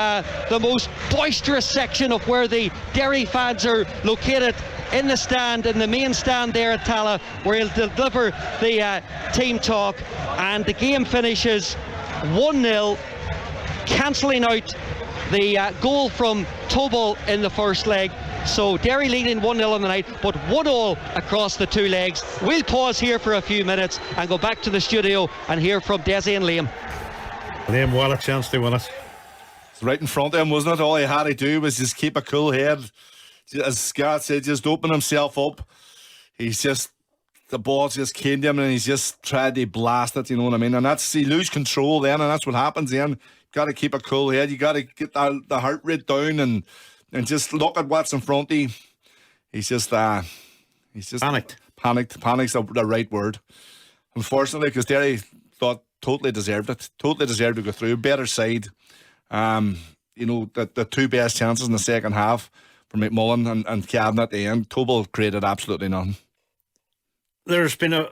the most boisterous section of where the Derry fans are located, in the stand, in the main stand there at Tala, where he'll deliver the team talk, and the game finishes 1-0, cancelling out the goal from Tobol in the first leg. So Derry leading 1-0 on the night, but 1-1 across the two legs. We'll pause here for a few minutes and go back to the studio and hear from Desi and Liam. Liam, what a chance to win it. It's right in front of him, wasn't it? All he had to do was just keep a cool head. As Scott said, just open himself up. The ball just came to him and he's just tried to blast it, you know what I mean? And he lose control then, and that's what happens then. Got to keep a cool head. You got to get the heart rate down and just look at what's in front of you. He's just panicked. Panic's the right word. Unfortunately, because Derry totally deserved it. Totally deserved to go through. Better side. The two best chances in the second half for McMullen and Cavan at the end. Tobol created absolutely none. There's been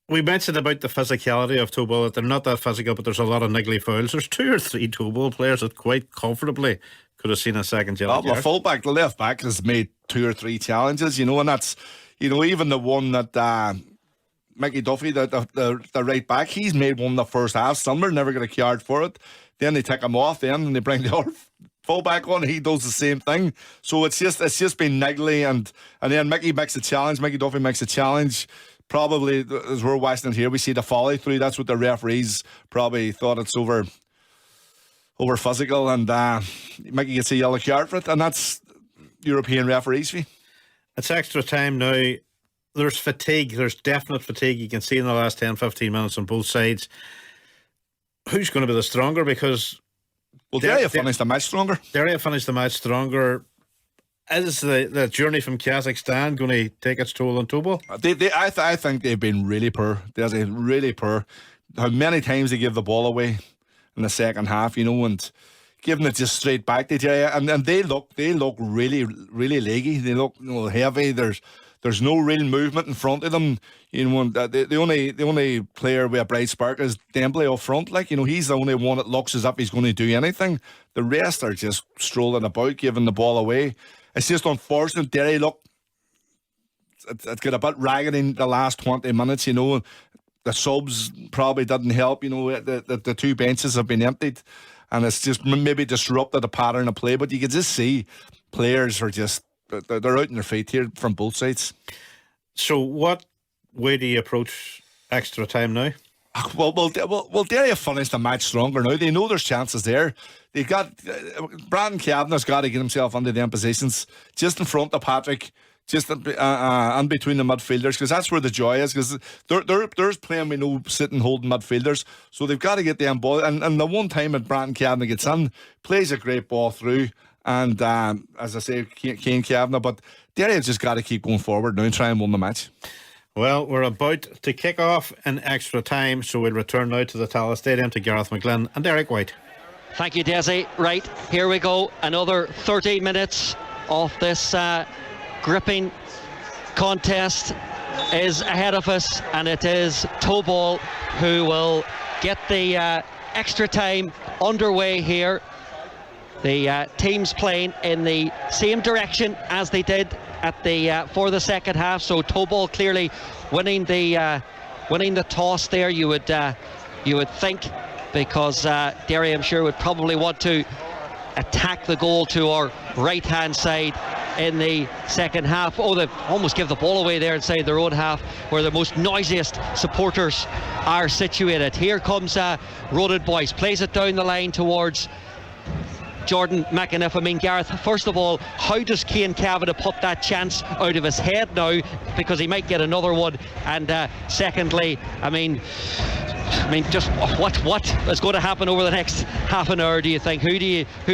we mentioned about the physicality of Tobol, that they're not that physical, but there's a lot of niggly fouls. There's 2 or 3 Tobol players that quite comfortably could have seen a second yellow card. The left back has made 2 or 3 challenges, and that's, even the one that Mickey Duffy, the right back, he's made one in the first half. Sumner never got a card for it. Then they take him off, and they bring the other fullback on. He does the same thing. So it's just been niggly, and then Mickey makes a challenge. Mickey Duffy makes a challenge. Probably, as we're watching it here, we see the follow through. That's what the referees probably thought it's over physical, and Mickey gets a yellow card for it, and that's European referees fee. It's extra time now. There's fatigue. There's definite fatigue. You can see in the last 10-15 minutes on both sides. Who's going to be the stronger? Because Derry have finished the match stronger. Derry have finished the match stronger. Is the journey from Kazakhstan going to take its toll on Tobol? I think they've been really poor. They're really poor. How many times they give the ball away in the second half, and giving it just straight back to Derry, and they look really, really leggy. They look heavy. There's no real movement in front of them. The only player with a bright spark is Dembele up front. He's the only one that looks as if he's going to do anything. The rest are just strolling about, giving the ball away. It's just unfortunate. Derry look it got a bit ragged in the last 20 minutes, you know. The subs probably didn't help, you know. The two benches have been emptied, and it's just maybe disrupted the pattern of play. But you can just see players are just, they're out on their feet here from both sides. So what way do you approach extra time now? Well, Derry have finished the match stronger now. They know there's chances there. They've got Brandon Kavanagh's got to get himself into them positions, just in front of Patrick, just in between the midfielders, because that's where the joy is. Because there's playing, we know, sitting holding midfielders, so they've got to get them ball. And the one time that Brandon Kavanagh gets in, plays a great ball through, and as I say, Kane Kavanagh. But Derry have just got to keep going forward now and try and win the match. Well, we're about to kick off in extra time, so we'll return now to the Tallaght Stadium to Gareth McGlynn and Derek White. Thank you, Desi. Right, here we go. Another 30 minutes of this gripping contest is ahead of us, and it is Tobol who will get the extra time underway here. The teams playing in the same direction as they did at the for the second half. So Tobol clearly winning the toss there. You would think, because Derry, I'm sure, would probably want to attack the goal to our right hand side in the second half. Oh, they almost give the ball away there inside their own half, where the most noisiest supporters are situated. Here comes Roded Boyce, plays it down the line towards Jordan McAniff. I mean, Gareth, first of all, how does Kane Kavanagh put that chance out of his head now, because he might get another one? And secondly, I mean, just what is going to happen over the next half an hour, do you think? Who do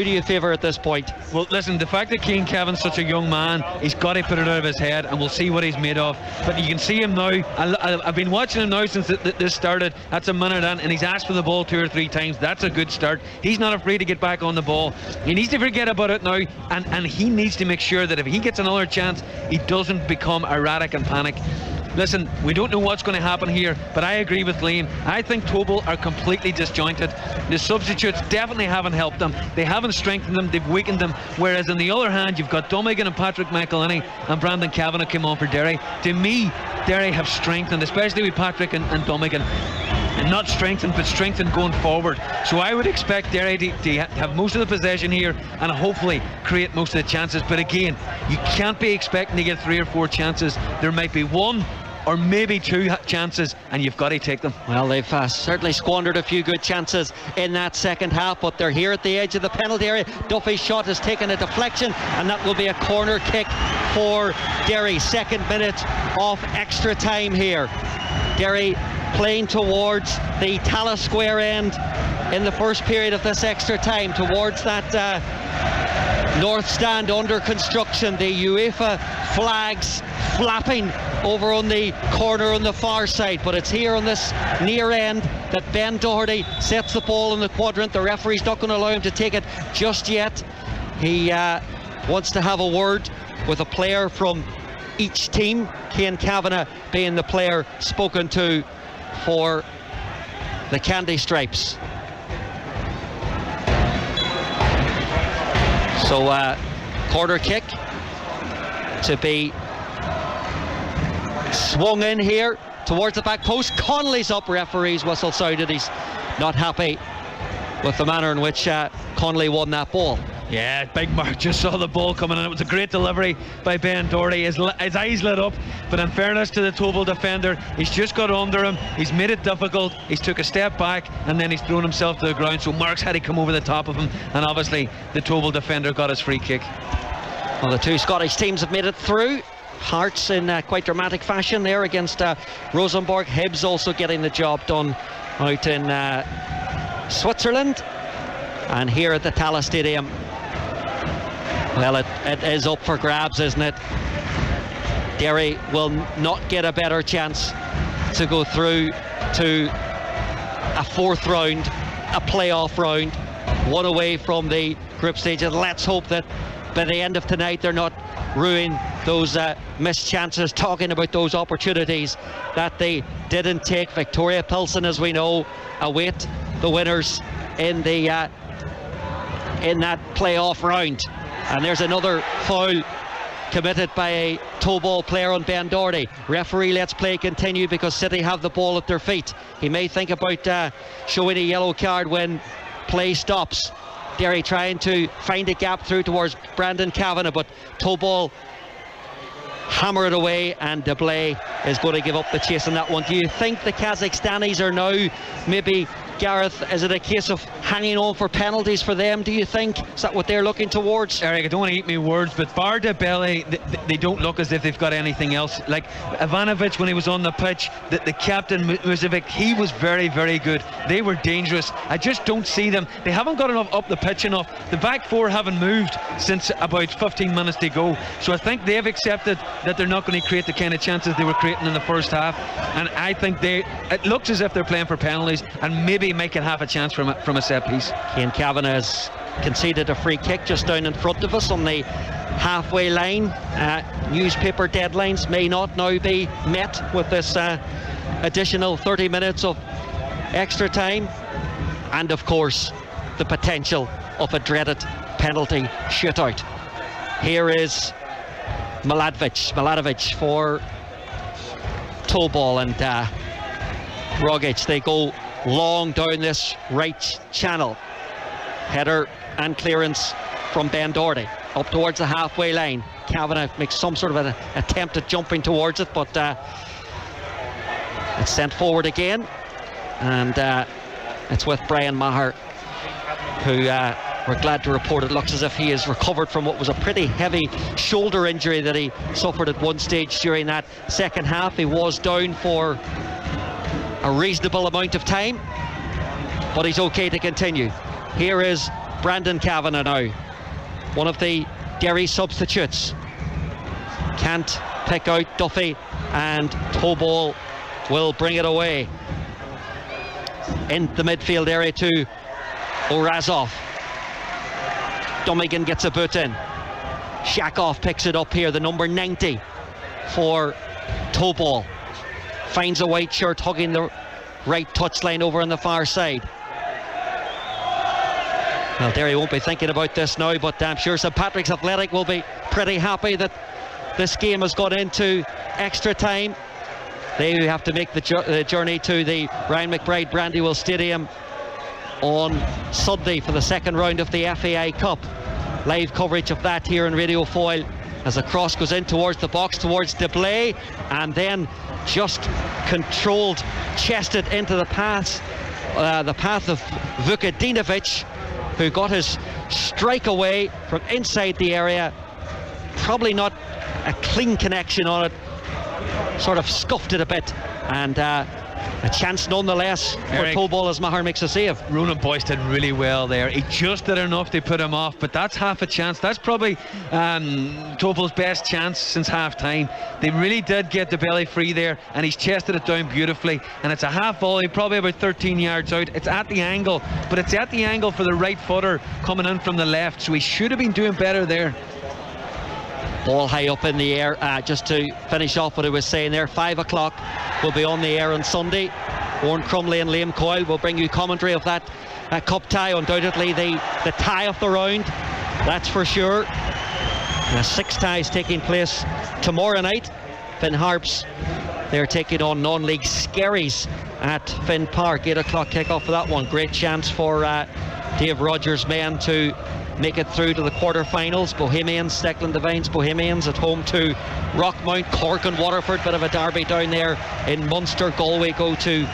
you favour at this point? Well, listen, the fact that Kane Kavanagh's such a young man, he's got to put it out of his head, and we'll see what he's made of. But you can see him now. I've been watching him now since this started. That's a minute in, and he's asked for the ball 2 or 3 times. That's a good start. He's not afraid to get back on the ball. He needs to forget about it now, and he needs to make sure that if he gets another chance, he doesn't become erratic and panic. Listen, we don't know what's going to happen here, but I agree with Liam. I think Tobol are completely disjointed. The substitutes definitely haven't helped them. They haven't strengthened them, they've weakened them. Whereas on the other hand, you've got Donegan and Patrick McElhinney and Brandon Kavanagh came on for Derry. To me, Derry have strengthened, especially with Patrick and Donegan. And not strengthened, but strengthened going forward. So I would expect Derry to have most of the possession here and hopefully create most of the chances. But again, you can't be expecting to get 3 or 4 chances. There might be 1 or maybe 2 chances, and you've got to take them. Well, they've certainly squandered a few good chances in that second half, but they're here at the edge of the penalty area. Duffy's shot has taken a deflection, and that will be a corner kick for Derry. 2nd minute of extra time here. Derry playing towards the Tallaght Square end in the first period of this extra time, towards that north stand under construction. The UEFA flags flapping over on the corner on the far side, but it's here on this near end that Ben Doherty sets the ball in the quadrant. The referee's not going to allow him to take it just yet. He wants to have a word with a player from each team, Kane Kavanagh being the player spoken to for the Candy Stripes. So corner kick to be swung in here towards the back post. Connolly's up, referee's whistle sounded. He's not happy with the manner in which Connolly won that ball. Yeah, Big Mark just saw the ball coming in. It was a great delivery by Ben Doherty. His eyes lit up, but in fairness to the Tobol defender, he's just got under him, he's made it difficult, he's took a step back, and then he's thrown himself to the ground. So Mark's had to come over the top of him, and obviously the Tobol defender got his free kick. Well, the 2 Scottish teams have made it through. Hearts in quite dramatic fashion there against Rosenborg. Hibs also getting the job done out in Switzerland. And here at the Tallaght Stadium, well, it is up for grabs, isn't it? Derry will not get a better chance to go through to a 4th round, a playoff round, 1 away from the group stage. And let's hope that by the end of tonight they're not ruining those missed chances, talking about those opportunities that they didn't take. Victoria Pilsen, as we know, await the winners in the in that playoff round. And there's another foul committed by a Tobol player on Ben Doherty. Referee lets play continue because City have the ball at their feet. He may think about showing a yellow card when play stops. Derry trying to find a gap through towards Brandon Kavanagh, but Tobol hammer it away, and Deblay is going to give up the chase on that one. Do you think the Kazakhstanis are now maybe, Gareth, is it a case of hanging on for penalties for them, do you think? Is that what they're looking towards? Eric, I don't want to eat my words, but bar Debele, they don't look as if they've got anything else. Like Ivanovic, when he was on the pitch, the captain Muzovic, he was very, very good. They were dangerous. I just don't see them. They haven't got enough up the pitch enough. The back four haven't moved since about 15 minutes to go. So I think they've accepted that they're not going to create the kind of chances they were creating in the first half. And I think it looks as if they're playing for penalties and maybe making half a chance from a set piece. Cian Kavanagh has conceded a free kick just down in front of us on the halfway line. Newspaper deadlines may not now be met with this additional 30 minutes of extra time, and of course the potential of a dreaded penalty shootout. Here is Milatovic for Tobol and Rogic. They go long down this right channel. Header and clearance from Ben Doherty up towards the halfway line. Kavanagh makes some sort of an attempt at jumping towards it, but it's sent forward again, and it's with Brian Maher, who we're glad to report it looks as if he has recovered from what was a pretty heavy shoulder injury that he suffered at one stage during that second half. He was down for a reasonable amount of time, but he's okay to continue. Here is Brandon Kavanagh now, one of the Derry substitutes. Can't pick out Duffy, and Tobol will bring it away in the midfield area to Orazov. Dummigan gets a boot in. Shakov picks it up here, the number 90 for Tobol. Finds a white shirt hugging the right touchline over on the far side. Well, Derry won't be thinking about this now, but I'm sure St Patrick's Athletic will be pretty happy that this game has gone into extra time. They have to make the journey to the Ryan McBride Brandywell Stadium on Sunday for the second round of the FAI Cup. Live coverage of that here in Radio Foyle as the cross goes in towards the box, towards Deblay, and then just controlled, chested into the path of Vukadinovic, who got his strike away from inside the area. Probably not a clean connection on it, sort of scuffed it a bit, and a chance nonetheless for Tobol as Maher makes a save. Ronan Boyce did really well there. He just did enough to put him off, but that's half a chance. That's probably Tobol's best chance since half time. They really did get the belly free there, and he's chested it down beautifully, and it's a half volley, probably about 13 yards out. It's at the angle, but it's at the angle for the right footer coming in from the left, so he should have been doing better there. Ball high up in the air. Just to finish off what I was saying there, 5 o'clock will be on the air on Sunday. Owen Crumley and Liam Coyle will bring you commentary of that cup tie, undoubtedly the tie of the round, that's for sure. 6 ties taking place tomorrow night. Finn Harps, they're taking on non-league Skerries at Finn Park. 8 o'clock kick-off for that one. Great chance for Dave Rogers' men to make it through to the quarter-finals. Bohemians, Steckland Devines Bohemians at home to Rockmount. Cork and Waterford, bit of a derby down there in Munster. Galway go to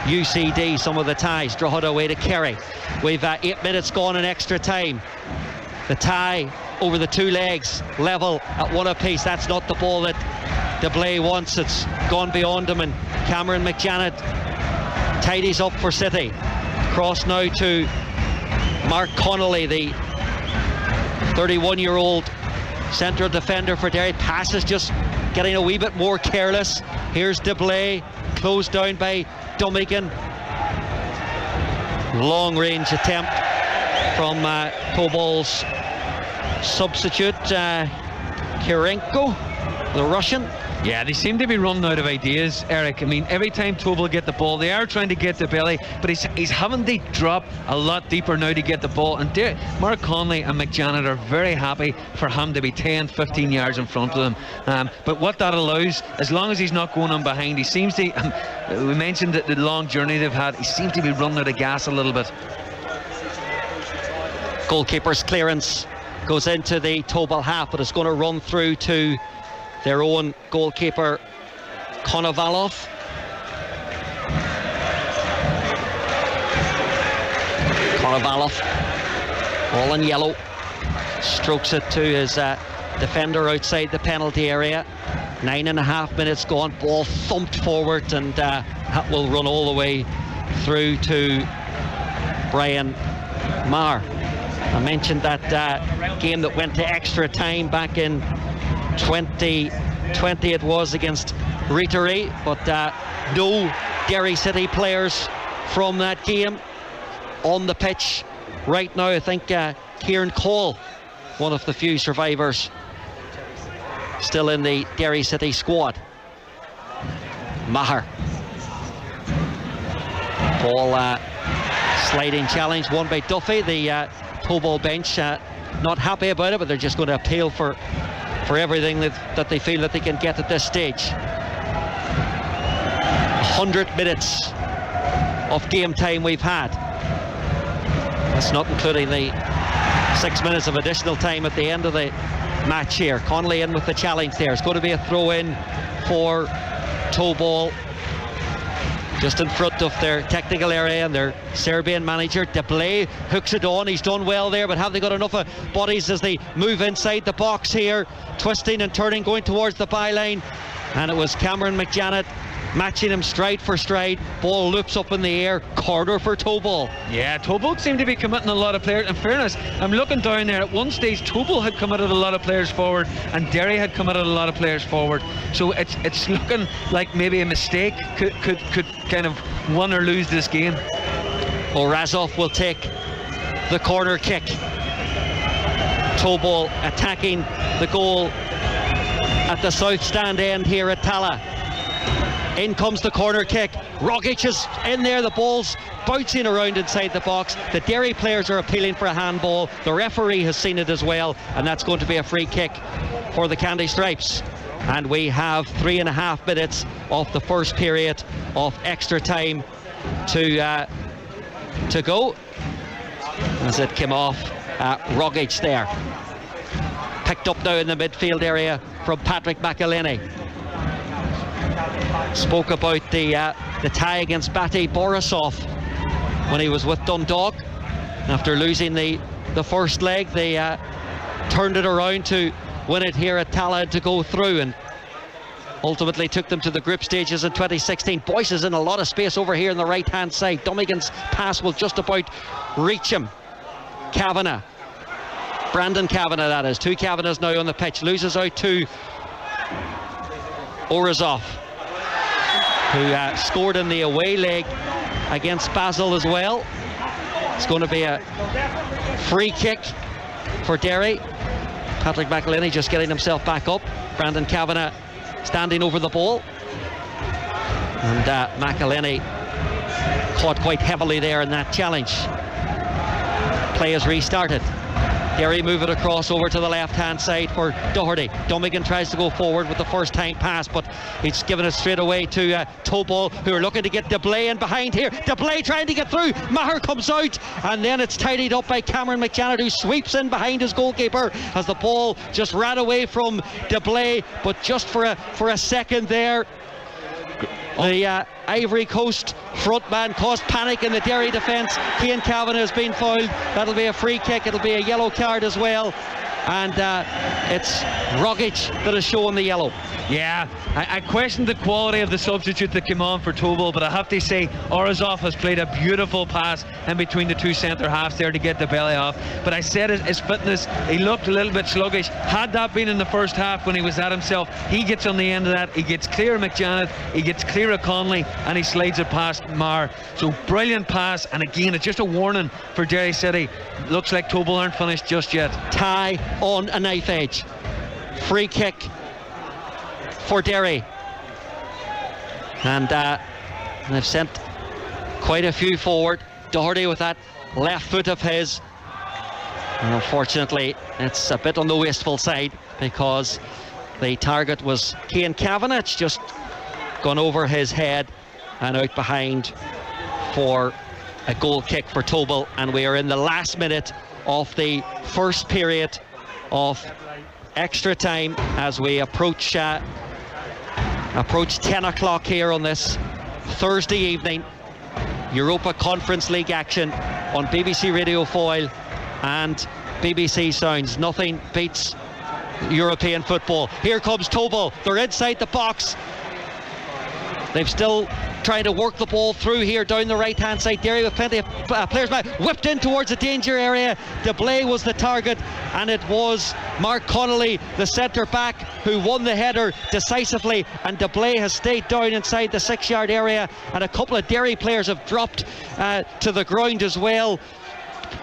UCD. Some of the ties. Drogheda away to Kerry. We've 8 minutes gone in extra time. The tie over the two legs, level at one apiece. That's not the ball that Deblay wants. It's gone beyond him, and Cameron McJanet tidies up for City. Cross now to Mark Connolly, the 31-year-old centre defender for Derry. Pass is just getting a wee bit more careless. Here's Deblay, closed down by Dummigan. Long range attempt from Tobol's substitute, Kirenko, the Russian. Yeah, they seem to be running out of ideas, Eric. I mean, every time Tobol get the ball, they are trying to get the belly, but he's having to drop a lot deeper now to get the ball. And Mark Conley and McJanet are very happy for him to be 10, 15 yards in front of them. But what that allows, as long as he's not going on behind, he seems to, we mentioned the long journey they've had, he seems to be running out of gas a little bit. Goalkeeper's clearance goes into the Tobol half, but it's going to run through to their own goalkeeper, Konovalov. Konovalov, all in yellow, strokes it to his defender outside the penalty area. 9.5 minutes gone, ball thumped forward, and that will run all the way through to Brian Maher. I mentioned that game that went to extra time back in 2020 it was, against Rotary, but no Derry City players from that game on the pitch right now. I think Kieran Cole, one of the few survivors still in the Derry City squad. Maher, ball sliding challenge won by Duffy. The Tobol bench not happy about it, but they're just going to appeal for everything that they feel that they can get at this stage. 100 minutes of game time we've had. That's not including the 6 minutes of additional time at the end of the match here. Conley in with the challenge there. It's going to be a throw in for Tobol, just in front of their technical area, and their Serbian manager Deblay hooks it on. He's done well there, but have they got enough bodies as they move inside the box here, twisting and turning, going towards the byline? And it was Cameron McJanet matching him stride for stride. Ball loops up in the air, corner for Tobol. Yeah, Tobol seem to be committing a lot of players. In fairness, I'm looking down there, at one stage Tobol had committed a lot of players forward and Derry had committed a lot of players forward, so it's looking like maybe a mistake could kind of win or lose this game. Razov will take the corner kick. Tobol attacking the goal at the south stand end here at Tala. In comes the corner kick. Rogic is in there. The ball's bouncing around inside the box. The Derry players are appealing for a handball. The referee has seen it as well, and that's going to be a free kick for the Candy Stripes. And we have 3.5 minutes of the first period of extra time to go, as it came off Rogic there. Picked up now in the midfield area from Patrick McElhinney. Spoke about the tie against Batty Borisov when he was with Dundalk. After losing the first leg, they turned it around to win it here at Tala to go through, and ultimately took them to the group stages in 2016. Boyce is in a lot of space over here on the right hand side. Dummigan's pass will just about reach him. Kavanagh, Brandon Kavanagh that is. Two Kavanaghs now on the pitch. Loses out to Orazov, who scored in the away leg against Basel as well. It's going to be a free kick for Derry. Patrick McElhinney just getting himself back up. Brandon Kavanagh standing over the ball, and McElhinney caught quite heavily there in that challenge. Play is restarted. Derry move it across over to the left hand side for Doherty. Dummigan tries to go forward with the first time pass, but he's given it straight away to Tobol, who are looking to get Deblay in behind here. Deblay trying to get through. Maher comes out, and then it's tidied up by Cameron McJanet, who sweeps in behind his goalkeeper as the ball just ran away from Deblay, but just for a second there, the Ivory Coast frontman caused panic in the Derry defence. Cian Kavanagh has been fouled. That'll be a free kick. It'll be a yellow card as well, and it's Rogic that is showing the yellow. Yeah, I questioned the quality of the substitute that came on for Tobol, but I have to say Orazov has played a beautiful pass in between the two centre halves there to get the belly off. But I said his fitness, he looked a little bit sluggish. Had that been in the first half when he was at himself, he gets on the end of that, he gets clear of McJanet, he gets clear of Conley, and he slides it past Maher. So brilliant pass, and again it's just a warning for Derry City. Looks like Tobol aren't finished just yet. Tie on a knife edge. Free kick for Derry. And they've sent quite a few forward. Doherty with that left foot of his. And unfortunately, it's a bit on the wasteful side because the target was Cian Kavanagh. It's just gone over his head and out behind for a goal kick for Tobol. And we are in the last minute of the first period of extra time as we approach 10 o'clock here on this Thursday evening. Europa Conference League action on BBC Radio Foyle and BBC Sounds. Nothing beats European football. Here comes Tobol. They're inside the box. They've still trying to work the ball through here down the right hand side. Derry with plenty of players back, whipped in towards the danger area. DeBlay was the target, and it was Mark Connolly, the centre back, who won the header decisively, and DeBlay has stayed down inside the 6-yard area, and a couple of Derry players have dropped to the ground as well.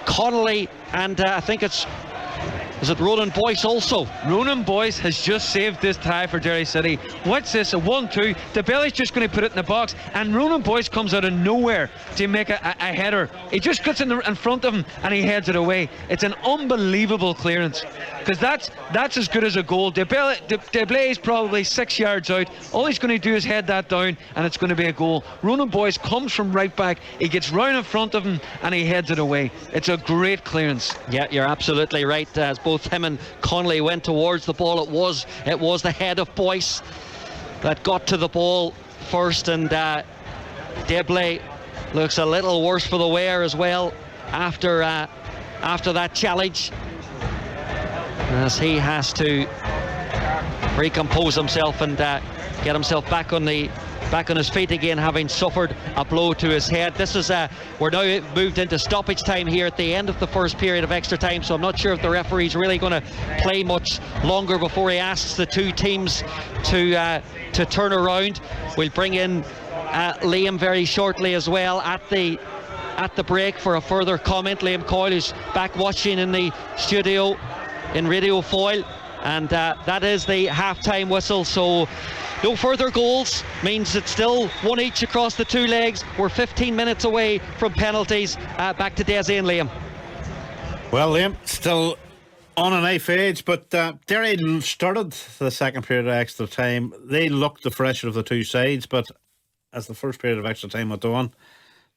Connolly and I think is it Ronan Boyce also? Ronan Boyce has just saved this tie for Derry City. What's this? A 1-2. DeBelly's just going to put it in the box, and Ronan Boyce comes out of nowhere to make a header. He just gets in front of him and he heads it away. It's an unbelievable clearance, because that's as good as a goal. DeBlay is probably 6 yards out. All he's going to do is head that down, and it's going to be a goal. Ronan Boyce comes from right back. He gets round in front of him and he heads it away. It's a great clearance. Yeah, you're absolutely right. As both him and Connolly went towards the ball, it was the head of Boyce that got to the ball first, and DeBlay looks a little worse for the wear as well after that challenge, as he has to recompose himself and get himself back on his feet again, having suffered a blow to his head. This is we're now moved into stoppage time here at the end of the first period of extra time, so I'm not sure if the referee's really going to play much longer before he asks the two teams to turn around. We'll bring in Liam very shortly as well at the break for a further comment. Liam Coyle, who's back watching in the studio in Radio Foyle, and that is the half-time whistle. So no further goals means it's still one each across the two legs. We're 15 minutes away from penalties. Back to Desi and Liam. Well, Liam, still on a knife edge, but Derry started the second period of extra time. They looked the fresher of the two sides, but as the first period of extra time went on,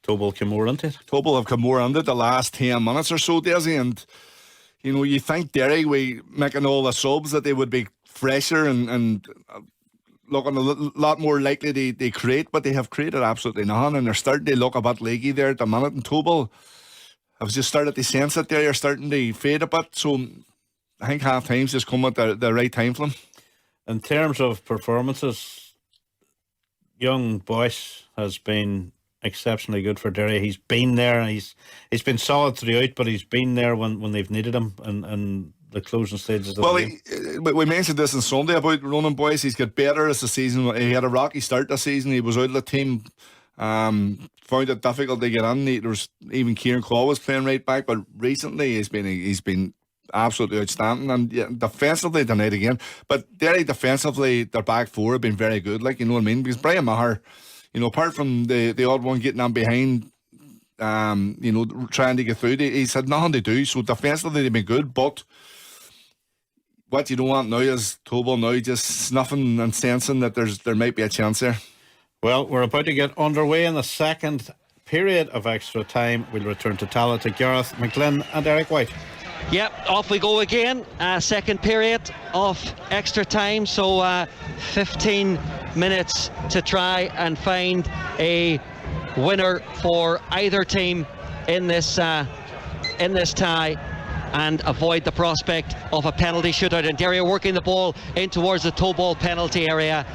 Tobol came more into it. Tobol have come more into the last 10 minutes or so, Desi, and you know, you think Derry, we making all the subs, that they would be fresher and looking a lot more likely to create, but they have created absolutely nothing, and they're starting to look a bit leggy there at the minute. And Tobol have just started to sense that they're starting to fade a bit, so I think half time's just come at the right time for them. In terms of performances, young Boyce has been exceptionally good for Derry. He's been there, and he's been solid throughout, but he's been there when they've needed him, and the closing stages of the game. We mentioned this on Sunday about Ronan Boyce. He's got better as the season. He had a rocky start this season. He was out of the team, found it difficult to get in. There was even Kieran Claw was playing right back, but recently he's been absolutely outstanding, and defensively tonight again. But Derry defensively, their back four have been very good, like, you know what I mean, because Brian Maher, you know, apart from the odd one getting on behind, you know, trying to get through, he's had nothing to do. So defensively they've been good, but what you don't want now is Tobol now just snuffing and sensing that there might be a chance there. Well, we're about to get underway in the second period of extra time. We'll return to Tallaght, to Gareth McGlynn and Eric White. Yep, off we go again. Second period of extra time, so 15 minutes to try and find a winner for either team in this tie, and avoid the prospect of a penalty shootout. And Derry are working the ball in towards the Tobol penalty area,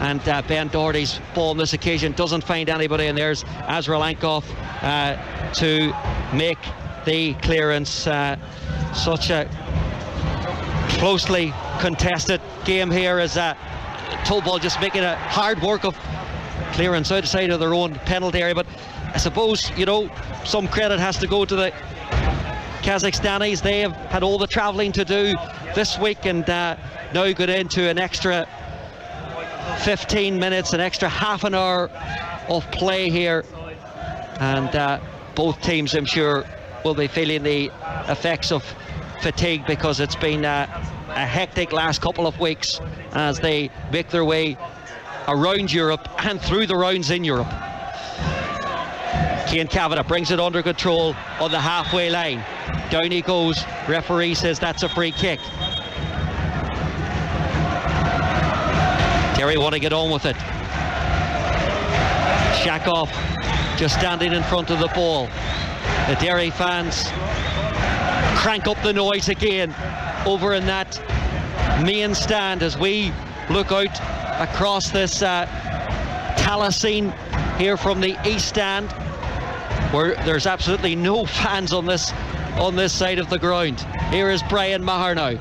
and Ben Doherty's ball on this occasion doesn't find anybody, and there's Azraelankov to make the clearance. Such a closely contested game here, as Tobol just making a hard work of clearance outside of their own penalty area. But I suppose, you know, some credit has to go to the Kazakhstanis. They have had all the travelling to do this week, and now got into an extra 15 minutes, an extra half an hour of play here, and both teams, I'm sure, will be feeling the effects of fatigue, because it's been a hectic last couple of weeks as they make their way around Europe and through the rounds in Europe. Cian Kavanagh brings it under control on the halfway line. Down he goes. Referee says that's a free kick. Derry want to get on with it. Shakoff just standing in front of the ball. The Derry fans crank up the noise again over in that main stand as we look out across this Tallaght scene here from the east stand, where there's absolutely no fans on this side of the ground. Here is Brian Maher now.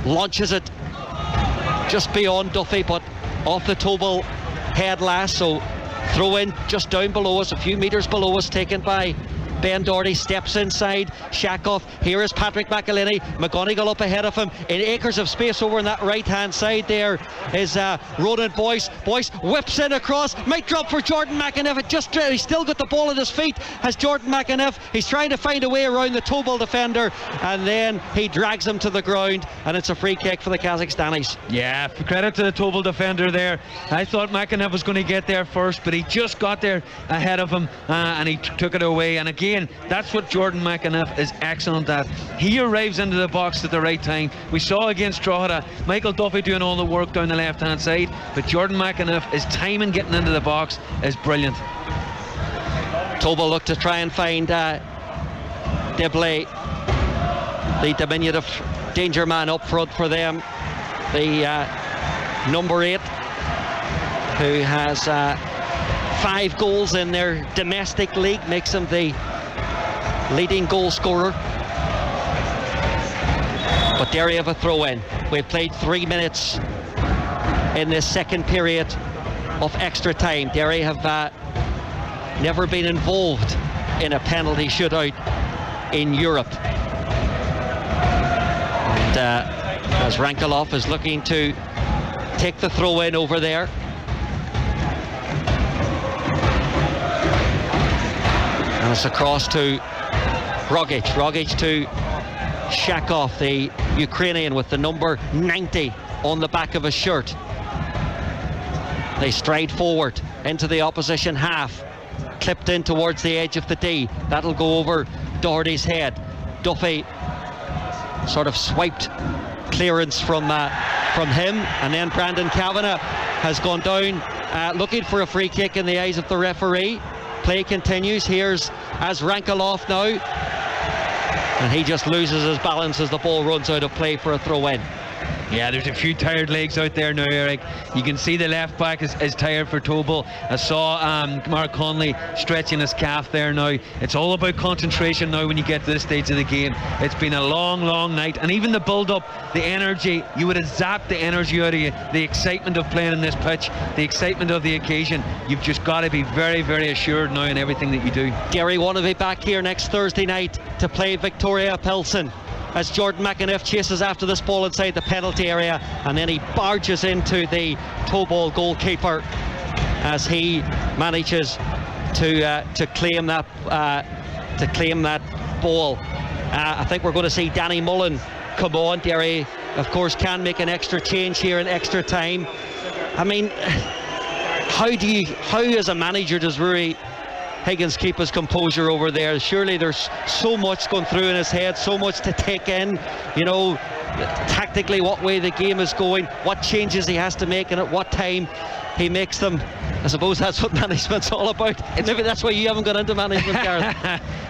Launches it just beyond Duffy, but off the Tobol head last, so throw in just down below us, a few metres below us, taken by Ben Doherty. Steps inside. Shakoff. Here is Patrick McElhinney. McGonigal up ahead of him in acres of space over on that right hand side. There is Ronan Boyce. Boyce whips in across, might drop for Jordan McAniff. He's still got the ball at his feet, has Jordan McAniff. He's trying to find a way around the Tobol defender, and then he drags him to the ground, and it's a free kick for the Kazakhstanis. Yeah, credit to the Tobol defender there. I thought McAniff was going to get there first, but he just got there ahead of him, and he took it away. And again, that's what Jordan McAniff is excellent at. He arrives into the box at the right time. We saw against Drogheda, Michael Duffy doing all the work down the left hand side, but Jordan McAniff, his timing getting into the box is brilliant. Tobol look to try and find Deblay, the diminutive danger man up front for them, the number 8, who has 5 goals in their domestic league, makes him the leading goal scorer. But Derry have a throw in. We've played 3 minutes in this second period of extra time. Derry have never been involved in a penalty shootout in Europe. And as Rankelov is looking to take the throw in over there. And it's across to Rogic. Rogic to Shakoff, the Ukrainian with the number 90 on the back of his shirt. They stride forward into the opposition half. Clipped in towards the edge of the D. That'll go over Doherty's head. Duffy sort of swiped clearance from him, and then Brandon Kavanagh has gone down looking for a free kick in the eyes of the referee. Play continues. Here's Rankelov now, and he just loses his balance as the ball runs out of play for a throw in. Yeah, there's a few tired legs out there now, Eric. You can see the left back is tired for Tobol. I saw Mark Conley stretching his calf there now. It's all about concentration now when you get to this stage of the game. It's been a long night, and even the build-up, the energy, you would have zapped the energy out of you, the excitement of playing in this pitch, the excitement of the occasion. You've just got to be very assured now in everything that you do. Derry want to be back here next Thursday night to play Victoria Pilsen, as Jordan McAniff chases after this ball inside the penalty area, and then he barges into the Tobol goalkeeper as he manages to claim that ball. I think we're going to see Danny Mullen come on. Derry, of course, can make an extra change here in extra time. I mean, how as a manager does Rory Higgins keep his composure over there? Surely there's so much going through in his head, so much to take in, you know, tactically what way the game is going, what changes he has to make, and at what time he makes them. I suppose that's what management's all about. Maybe that's why you haven't got into management, Gareth.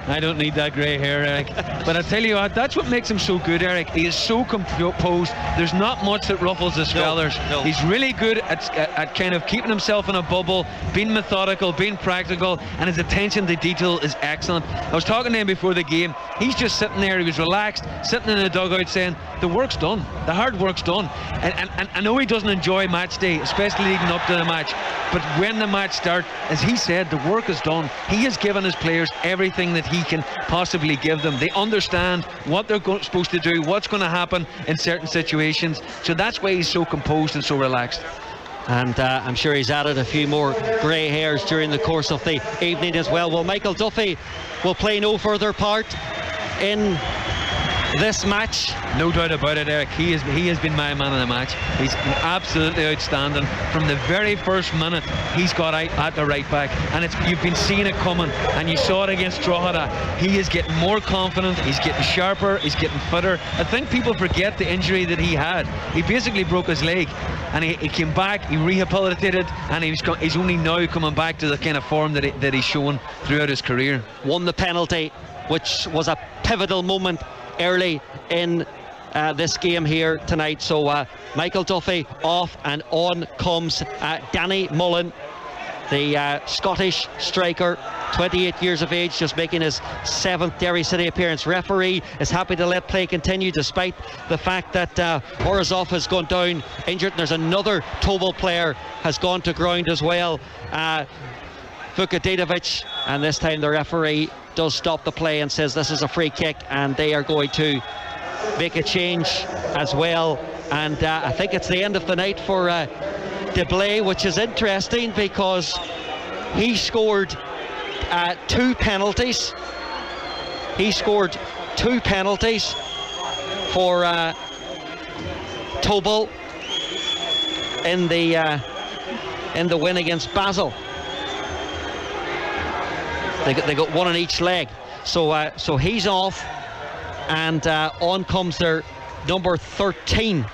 I don't need that grey hair, Eric. But I tell you what, that's what makes him so good, Eric. He is so composed. There's not much that ruffles his feathers. No. He's really good at kind of keeping himself in a bubble, being methodical, being practical, and his attention to detail is excellent. I was talking to him before the game. He's just sitting there. He was relaxed, sitting in the dugout saying, the work's done. The hard work's done. And I know he doesn't enjoy match day, especially leading up to the match. But when the match starts, as he said, the work is done. He has given his players everything that he can possibly give them. They understand what they're supposed to do, what's going to happen in certain situations. So that's why he's so composed and so relaxed. And I'm sure he's added a few more grey hairs during the course of the evening as well. Well, Michael Duffy will play no further part in this match. No doubt about it, Eric. He has been my man of the match. He's absolutely outstanding. From the very first minute, he's got out at the right back, and you've been seeing it coming, and you saw it against Drogheda. He is getting more confident, he's getting sharper, he's getting fitter. I think people forget the injury that he had. He basically broke his leg, and he came back, he rehabilitated, and he's only now coming back to the kind of form that he's shown throughout his career. Won the penalty, which was a pivotal moment early in this game here tonight. So Michael Duffy off, and on comes Danny Mullen, the Scottish striker, 28 years of age, just making his 7th Derry City appearance. Referee is happy to let play continue despite the fact that Orzov has gone down injured, and there's another Tobol player has gone to ground as well, Vukadinovich, and this time the referee does stop the play and says this is a free kick, and they are going to make a change as well. And I think it's the end of the night for Tobol, which is interesting because he scored 2 penalties. He scored 2 penalties for Tobol in the win against Basel. They got one on each leg, so he's off, and on comes their number 13,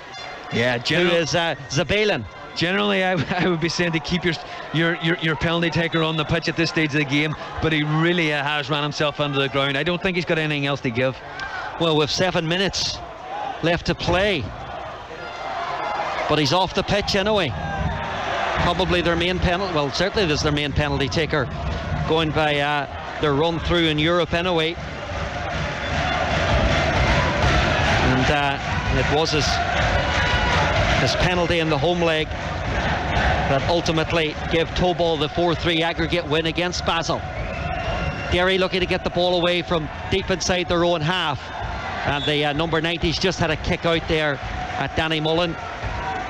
who is Zabalin. Generally, I would be saying to keep your penalty taker on the pitch at this stage of the game, but he really has ran himself under the ground. I don't think he's got anything else to give. Well, with 7 minutes left to play, but he's off the pitch anyway. Probably their main penalty. Well, certainly there's their main penalty taker, going by their run through in Europe anyway. And it was his penalty in the home leg that ultimately gave Tobol the 4-3 aggregate win against Basel. Derry looking to get the ball away from deep inside their own half, and the number 90's just had a kick out there at Danny Mullen,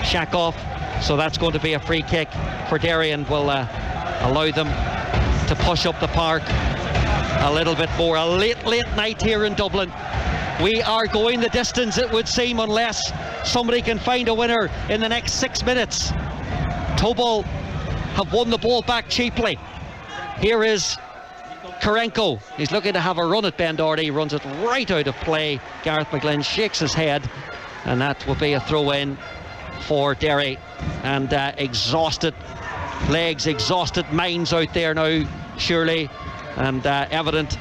Shakoff, so that's going to be a free kick for Derry, and will allow them to push up the park a little bit more. A late night here in Dublin. We are going the distance, it would seem, unless somebody can find a winner in the next 6 minutes. Tobol have won the ball back cheaply. Here is Karenko. He's looking to have a run at Ben Doherty. He runs it right out of play. Gareth McGlynn shakes his head, and that will be a throw in for Derry. And exhausted legs, exhausted minds out there now, surely, and evident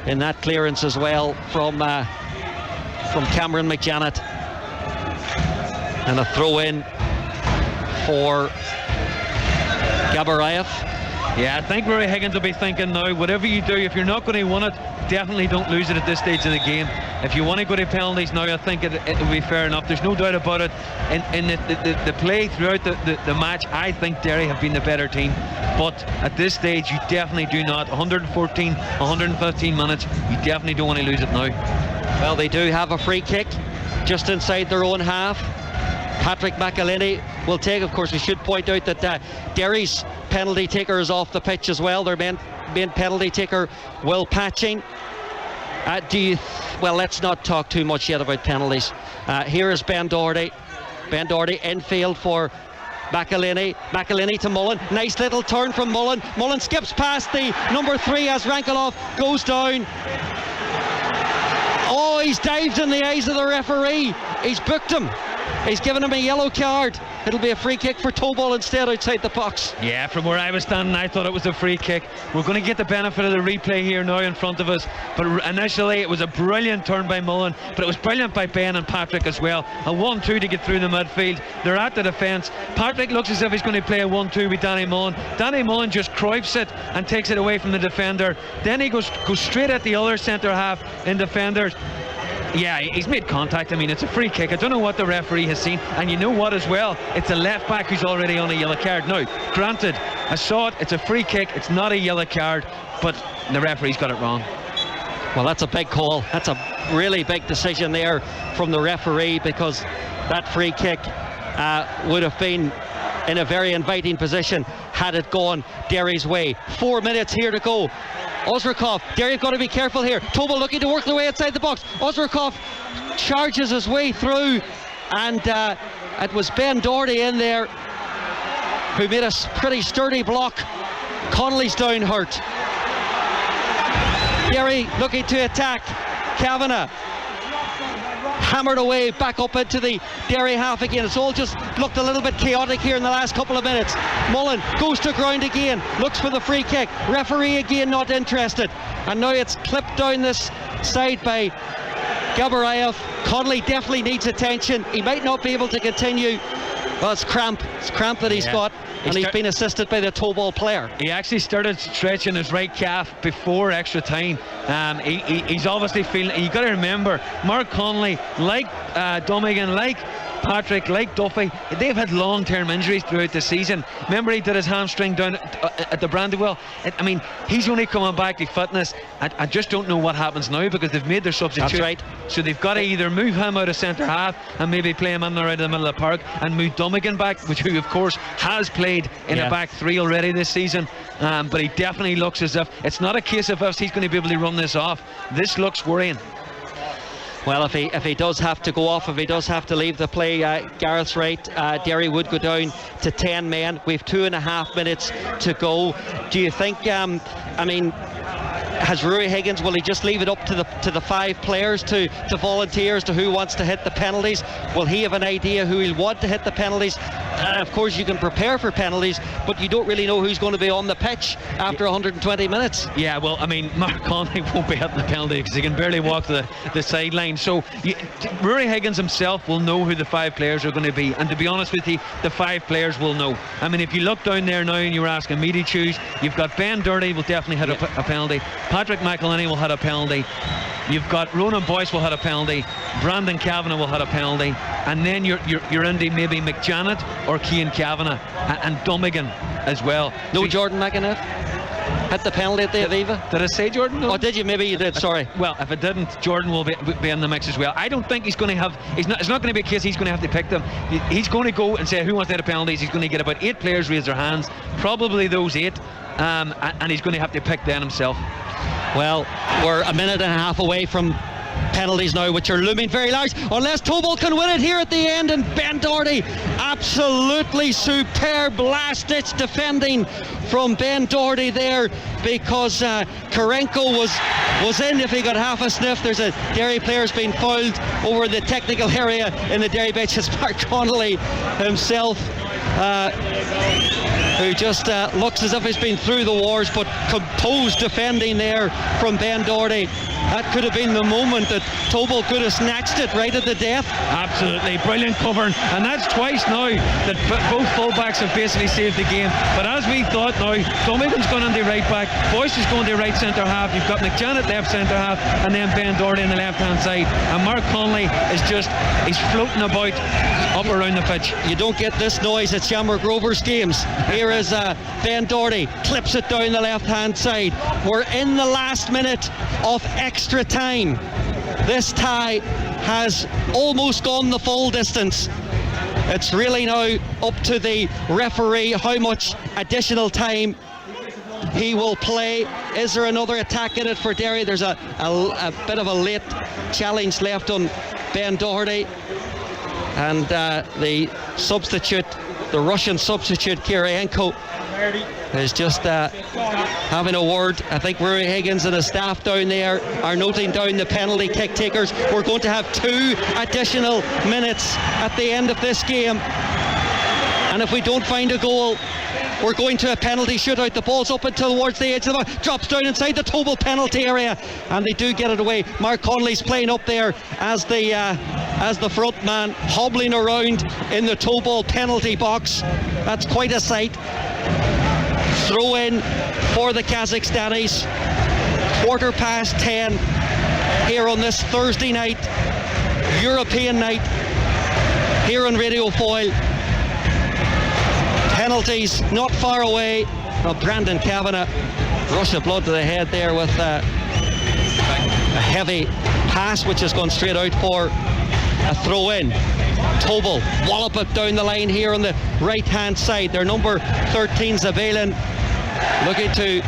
in that clearance as well from Cameron McJanet. And a throw in for Gabarayev. Yeah, I think Rory Higgins will be thinking now, whatever you do, if you're not going to win it, definitely don't lose it at this stage of the game. If you want to go to penalties now, I think it will be fair enough. There's no doubt about it. In the play throughout the match, I think Derry have been the better team. But at this stage, you definitely do not. 114, 115 minutes, you definitely don't want to lose it now. Well, they do have a free kick just inside their own half. Patrick McElhinney will take. Of course, we should point out that Derry's penalty taker is off the pitch as well. Their main penalty taker, Will Patching. Well, let's not talk too much yet about penalties. Here is Ben Doherty. Ben Doherty infield for McElhinney. McElhinney to Mullen. Nice little turn from Mullen. Mullen skips past the number 3 as Rankelov goes down. Oh, he's dived in the eyes of the referee. He's booked him. He's given him a yellow card. It'll be a free kick for Tobol instead outside the box. Yeah, from where I was standing, I thought it was a free kick. We're going to get the benefit of the replay here now in front of us. But initially, it was a brilliant turn by Mullen, but it was brilliant by Ben and Patrick as well. A 1-2 to get through the midfield. They're at the defence. Patrick looks as if he's going to play a 1-2 with Danny Mullen. Danny Mullen just Cruyffs it and takes it away from the defender. Then he goes straight at the other centre half in defenders. Yeah, he's made contact. I mean, it's a free kick. I don't know what the referee has seen. And you know what as well? It's a left back who's already on a yellow card. Now, granted, I saw it. It's a free kick. It's not a yellow card. But the referee's got it wrong. Well, that's a big call. That's a really big decision there from the referee, because that free kick would have been in a very inviting position had it gone Derry's way. 4 minutes here to go. Ozrikov, Derry have got to be careful here. Tobol looking to work their way outside the box. Ozrikov charges his way through, and it was Ben Doherty in there who made a pretty sturdy block. Connolly's down hurt. Derry looking to attack. Kavanagh hammered away back up into the Derry half again. It's all just looked a little bit chaotic here in the last couple of minutes. Mullen goes to ground again, looks for the free kick. Referee again not interested, and now it's clipped down this side by Gabrayev. Connolly definitely needs attention. He might not be able to continue. Well, it's cramp that he's got, and he's been assisted by the Tobol player. He actually started stretching his right calf before extra time. He's obviously feeling. You got to remember, Mark Connolly, like Domigan, like Patrick, like Duffy, they've had long-term injuries throughout the season. Remember, he did his hamstring down at the Brandywell. I mean, he's only coming back to fitness. I just don't know what happens now, because they've made their substitute. That's right. So they've got to either move him out of centre half and maybe play him in or out of the middle of the park, and move Domigan back, who of course has played in a back three already this season. But he definitely looks as if it's not a case of if he's going to be able to run this off. This looks worrying. Well, if he does have to go off, if he does have to leave the play, Gareth's right. Derry would go down to 10 men. We've 2.5 minutes to go. Do you think? I mean, has Rory Higgins, will he just leave it up to the 5 players to volunteer as to who wants to hit the penalties? Will he have an idea who he'll want to hit the penalties? Of course, you can prepare for penalties, but you don't really know who's going to be on the pitch after 120 minutes. Yeah, well, I mean, Mark Connolly won't be hitting the penalty because he can barely walk the sideline. So Rory Higgins himself will know who the 5 players are going to be, and to be honest with you, the 5 players will know. I mean, if you look down there now and you were asking me to choose, you've got Ben Doherty will definitely hit a penalty. Patrick McElhinney will hit a penalty. You've got Ronan Boyce will hit a penalty. Brandon Kavanagh will hit a penalty, and then you're into maybe McJanet or Cian Kavanagh and Domigan as well. No, Jordan McEneff hit the penalty at the Aviva. Did I say Jordan? No. Oh, did you? Maybe you did. Sorry. Well, if it didn't, Jordan will be in the mix as well. I don't think he's going to have. It's not going to be a case he's going to have to pick them. He's going to go and say who wants to hit the penalties. He's going to get about 8 players raise their hands, probably those 8, and he's going to have to pick them himself. Well, we're a minute and a half away from penalties now, which are looming very large, unless Tobol can win it here at the end. And Ben Doherty, absolutely superb last-ditch defending from Ben Doherty there, because Karenko was in if he got half a sniff. There's a Derry player's been fouled over the technical area in the Derry bench. It's Mark Connolly himself, who just looks as if he's been through the wars, but composed defending there from Ben Doherty. That could have been the moment that Tobol could have snatched it right at the death. Absolutely, brilliant covering, and that's twice now that both fullbacks have basically saved the game. But as we thought now, Domigan's gone on the right back, Boyce is going to right centre half, you've got McJanet left centre half, and then Ben Doherty on the left hand side, and Mark Connolly is he's floating about up around the pitch. You don't get this noise at Shamrock Rovers games. Here is Ben Doherty, clips it down the left hand side. We're in the last minute of extra time. This tie has almost gone the full distance. It's really now up to the referee how much additional time he will play. Is there another attack in it for Derry? There's a bit of a late challenge left on Ben Doherty, and the Russian substitute Kirienko is just having a word. I think Rory Higgins and his staff down there are noting down the penalty kick takers. We're going to have 2 additional minutes at the end of this game, and if we don't find a goal, we're going to a penalty shootout. The ball's up and towards the edge of the box, drops down inside the Tobol penalty area, and they do get it away. Mark Connolly's playing up there as the front man, hobbling around in the Tobol penalty box. That's quite a sight. Throw in for the Kazakhstanis. 10:15 here on this Thursday night, European night, here on Radio Foyle. Penalties not far away. Brandon Kavanagh, rush of blood to the head there with a heavy pass, which has gone straight out for a throw in. Tobol wallop it down the line here on the right hand side. Their number 13 Zavalin looking to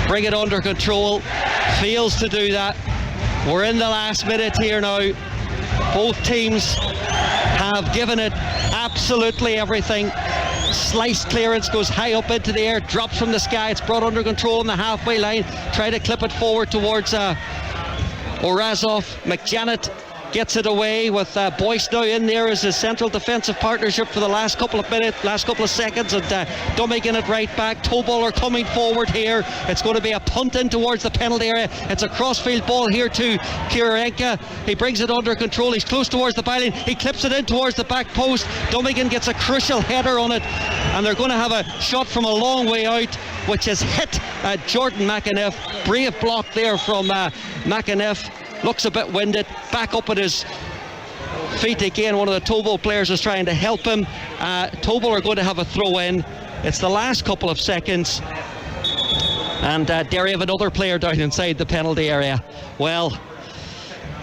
bring it under control, fails to do that. We're in the last minute here now. Both teams have given it absolutely everything. Slice clearance goes high up into the air, drops from the sky. It's brought under control on the halfway line. Try to clip it forward towards Orazov. McJanet gets it away with Boyce now in there as his central defensive partnership for the last couple of minutes, last couple of seconds, and Dummigan it right back. Tobol are coming forward here. It's going to be a punt in towards the penalty area. It's a crossfield ball here to Kirienka. He brings it under control. He's close towards the byline. He clips it in towards the back post. Dummigan gets a crucial header on it, and they're going to have a shot from a long way out, which has hit Jordan McAneff. Brave block there from McAneff. Looks a bit winded, back up at his feet again. One of the Tobol players is trying to help him. Tobol are going to have a throw in. It's the last couple of seconds, and Derry have another player down inside the penalty area. Well,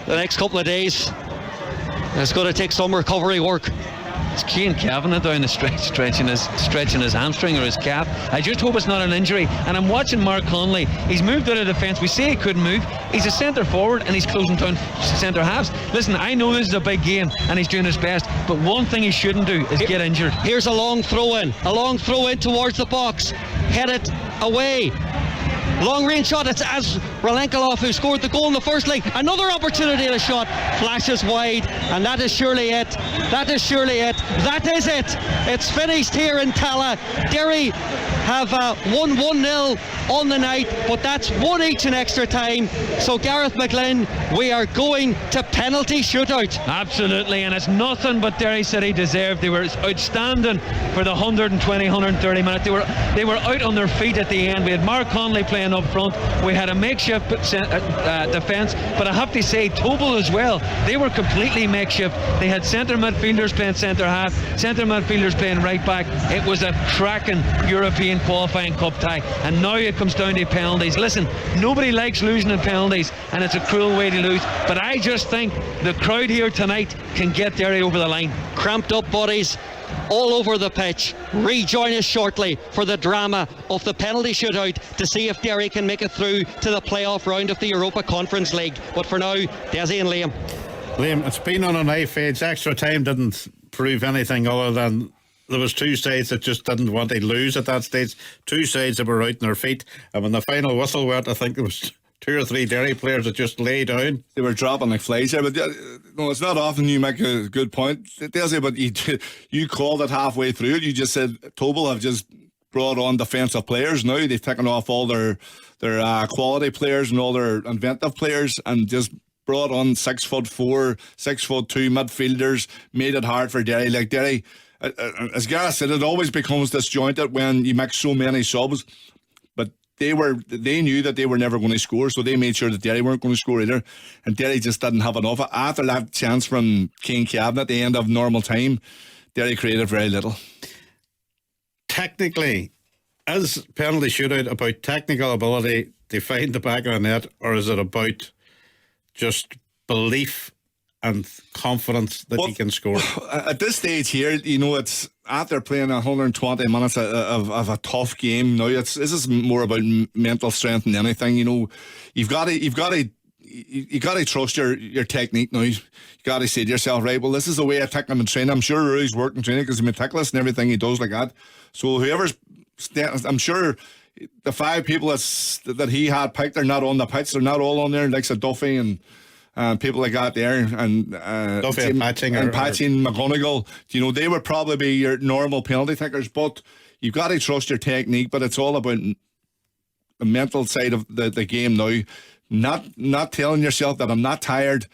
the next couple of days it's going to take some recovery work. It's Cian Kavanagh down the stretch, stretching his hamstring or his calf. I just hope it's not an injury. And I'm watching Mark Conley. He's moved out of defence. We say he couldn't move. He's a centre forward and he's closing down centre halves. Listen, I know this is a big game and he's doing his best, but one thing he shouldn't do is get injured. Here's a long throw in towards the box. Head it away. Long range shot. It's Ralenkolov who scored the goal in the first leg. Another opportunity at a shot. Flashes wide, and that is surely it. That is it. It's finished here in Tala. Derry have won 1-0 on the night, but that's one each in extra time. So Gareth McGlynn, we are going to penalty shootout. Absolutely, and it's nothing but Derry City deserved. They were outstanding for the 120, 130 minutes. They were out on their feet at the end. We had Mark Conley playing up front. We had a makeshift defence, but I have to say Tobol as well. They were completely makeshift. They had centre midfielders playing centre half, centre midfielders playing right back. It was a cracking European qualifying cup tie, and now it comes down to penalties. Listen, nobody likes losing in penalties, and it's a cruel way to lose, but I just think the crowd here tonight can get Derry over the line. Cramped up bodies all over the pitch. Rejoin us shortly for the drama of the penalty shootout to see if Derry can make it through to the playoff round of the Europa Conference League. But for now, Desi and Liam. Liam, it's been on a knife edge. Extra time didn't prove anything other than there was two sides that just didn't want to lose at that stage. Two sides that were out on their feet, and when the final whistle went, I think there was 2 or 3 Derry players that just lay down. They were dropping like flies there, but no, it's not often you make a good point, Desi, but you called it halfway through. You just said Tobol have just brought on defensive players now. They've taken off all their quality players and all their inventive players and just brought on 6'4", 6'2" midfielders, made it hard for Derry. Like Derry, as Gareth said, it always becomes disjointed when you make so many subs. But they knew that they were never going to score, so they made sure that Derry weren't going to score either. And Derry just didn't have enough. After that chance from Cian Kavanagh at the end of normal time, Derry created very little. Technically, is penalty shootout about technical ability to find the back of the net, or is it about just belief and confidence that he can score? At this stage here, you know, it's after playing 120 minutes of a tough game. Now this is more about mental strength than anything. You know, you got to trust your technique now. You got to say to yourself, right, well, this is the way I take him in training. I'm sure Rui's working training because he's meticulous and everything he does like that. So I'm sure the 5 people that he had picked are not on the pitch. They're not all on there, like Duffy and people like that there, and Duffy and Patching McGonigal. You know, they would probably be your normal penalty takers, but you've got to trust your technique. But it's all about the mental side of the game now. Not telling yourself that I'm not tired.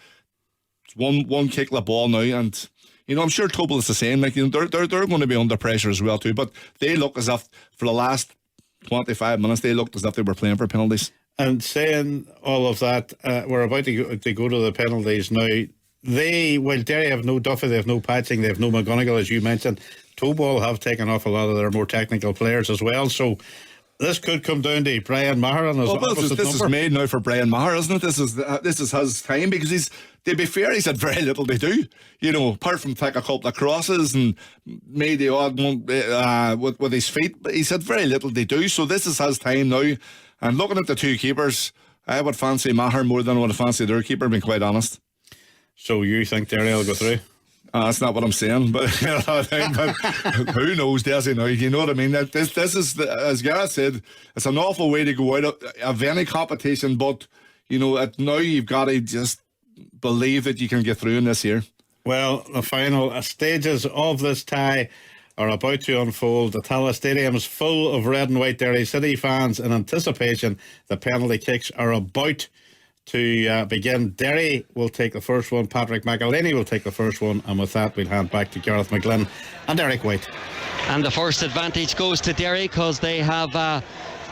It's one kick of the ball now, and you know, I'm sure Tobol is the same. Like, you know, they're going to be under pressure as well too. But they look as if for the last 25 minutes they looked as if they were playing for penalties. And saying all of that, we're about to go to the penalties now. While Derry have no Duffy, they have no Patching, they have no McGonigal, as you mentioned. Tobol have taken off a lot of their more technical players as well. So This could come down to Brian Maher and his opposite this is number. made now for Brian Maher, isn't it? This is his time, because to be fair, he's had very little to do. You know, apart from take a couple of crosses and made the odd one with his feet, but he's had very little to do. So this is his time now. And looking at the two keepers, I would fancy Maher more than I would fancy their keeper, being quite honest. So you think Derry will go through? That's not what I'm saying, but who knows, Desi, now? You know what I mean? This is, as Gareth said, it's an awful way to go out of any competition, but, you know, now you've got to just believe that you can get through in this year. Well, the final stages of this tie are about to unfold. The Tallaght Stadium is full of red and white Derry City fans in anticipation. The penalty kicks are about to begin. Derry will take the first one, Patrick McElhinney will take the first one, and with that we'll hand back to Gareth McGlynn and Eric White. And the first advantage goes to Derry because they have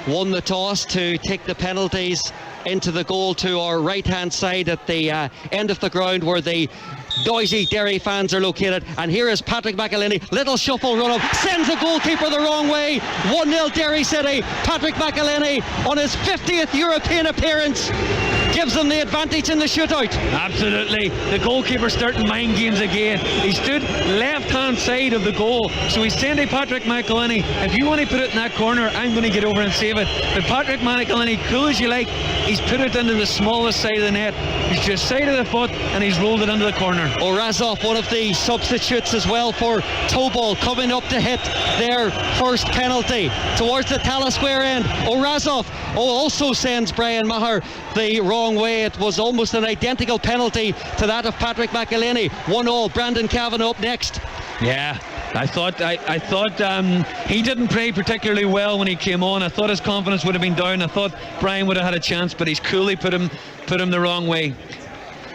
won the toss to take the penalties into the goal to our right hand side at the end of the ground where the noisy Derry fans are located. And here is Patrick McElhinney, little shuffle run up, sends the goalkeeper the wrong way. 1-0 Derry City. Patrick McElhinney on his 50th European appearance gives them the advantage in the shootout. Absolutely. The goalkeeper starting mind games again. He stood left hand side of the goal, so he's saying to Patrick McElhinney, if you want to put it in that corner, I'm going to get over and save it. But Patrick McElhinney, cool as you like, he's put it into the smallest side of the net. He's just side of the foot and he's rolled it into the corner. Orazov, one of the substitutes as well for Tobol, coming up to hit their first penalty towards the Tallaght Square end. Orazov also sends Brian Maher the wrong way. It was almost an identical penalty to that of Patrick McElhinney. 1-1. Brandon Kavanagh up next. Yeah, I thought he didn't play particularly well when he came on. I thought his confidence would have been down. I thought Brian would have had a chance, but he's coolly put him the wrong way.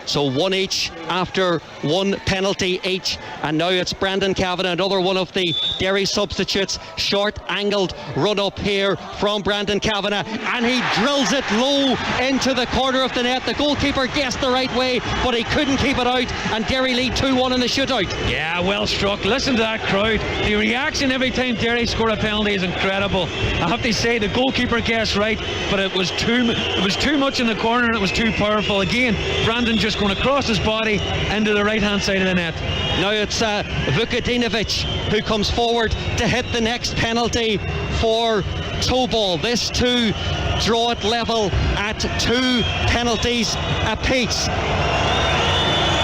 So one each after one penalty each, and now it's Brandon Kavanagh, another one of the Derry substitutes. Short angled run up here from Brandon Kavanagh, and he drills it low into the corner of the net. The goalkeeper guessed the right way, but he couldn't keep it out, and Derry lead 2-1 in the shootout. Yeah, well struck. Listen to that crowd. The reaction every time Derry score a penalty is incredible. I have to say the goalkeeper guessed right, but it was too much in the corner and it was too powerful. Again, Brandon just going across his body into the right hand side of the net. Now it's Vukadinovic who comes forward to hit the next penalty for Tobol. This to draw it level at 2 penalties apiece.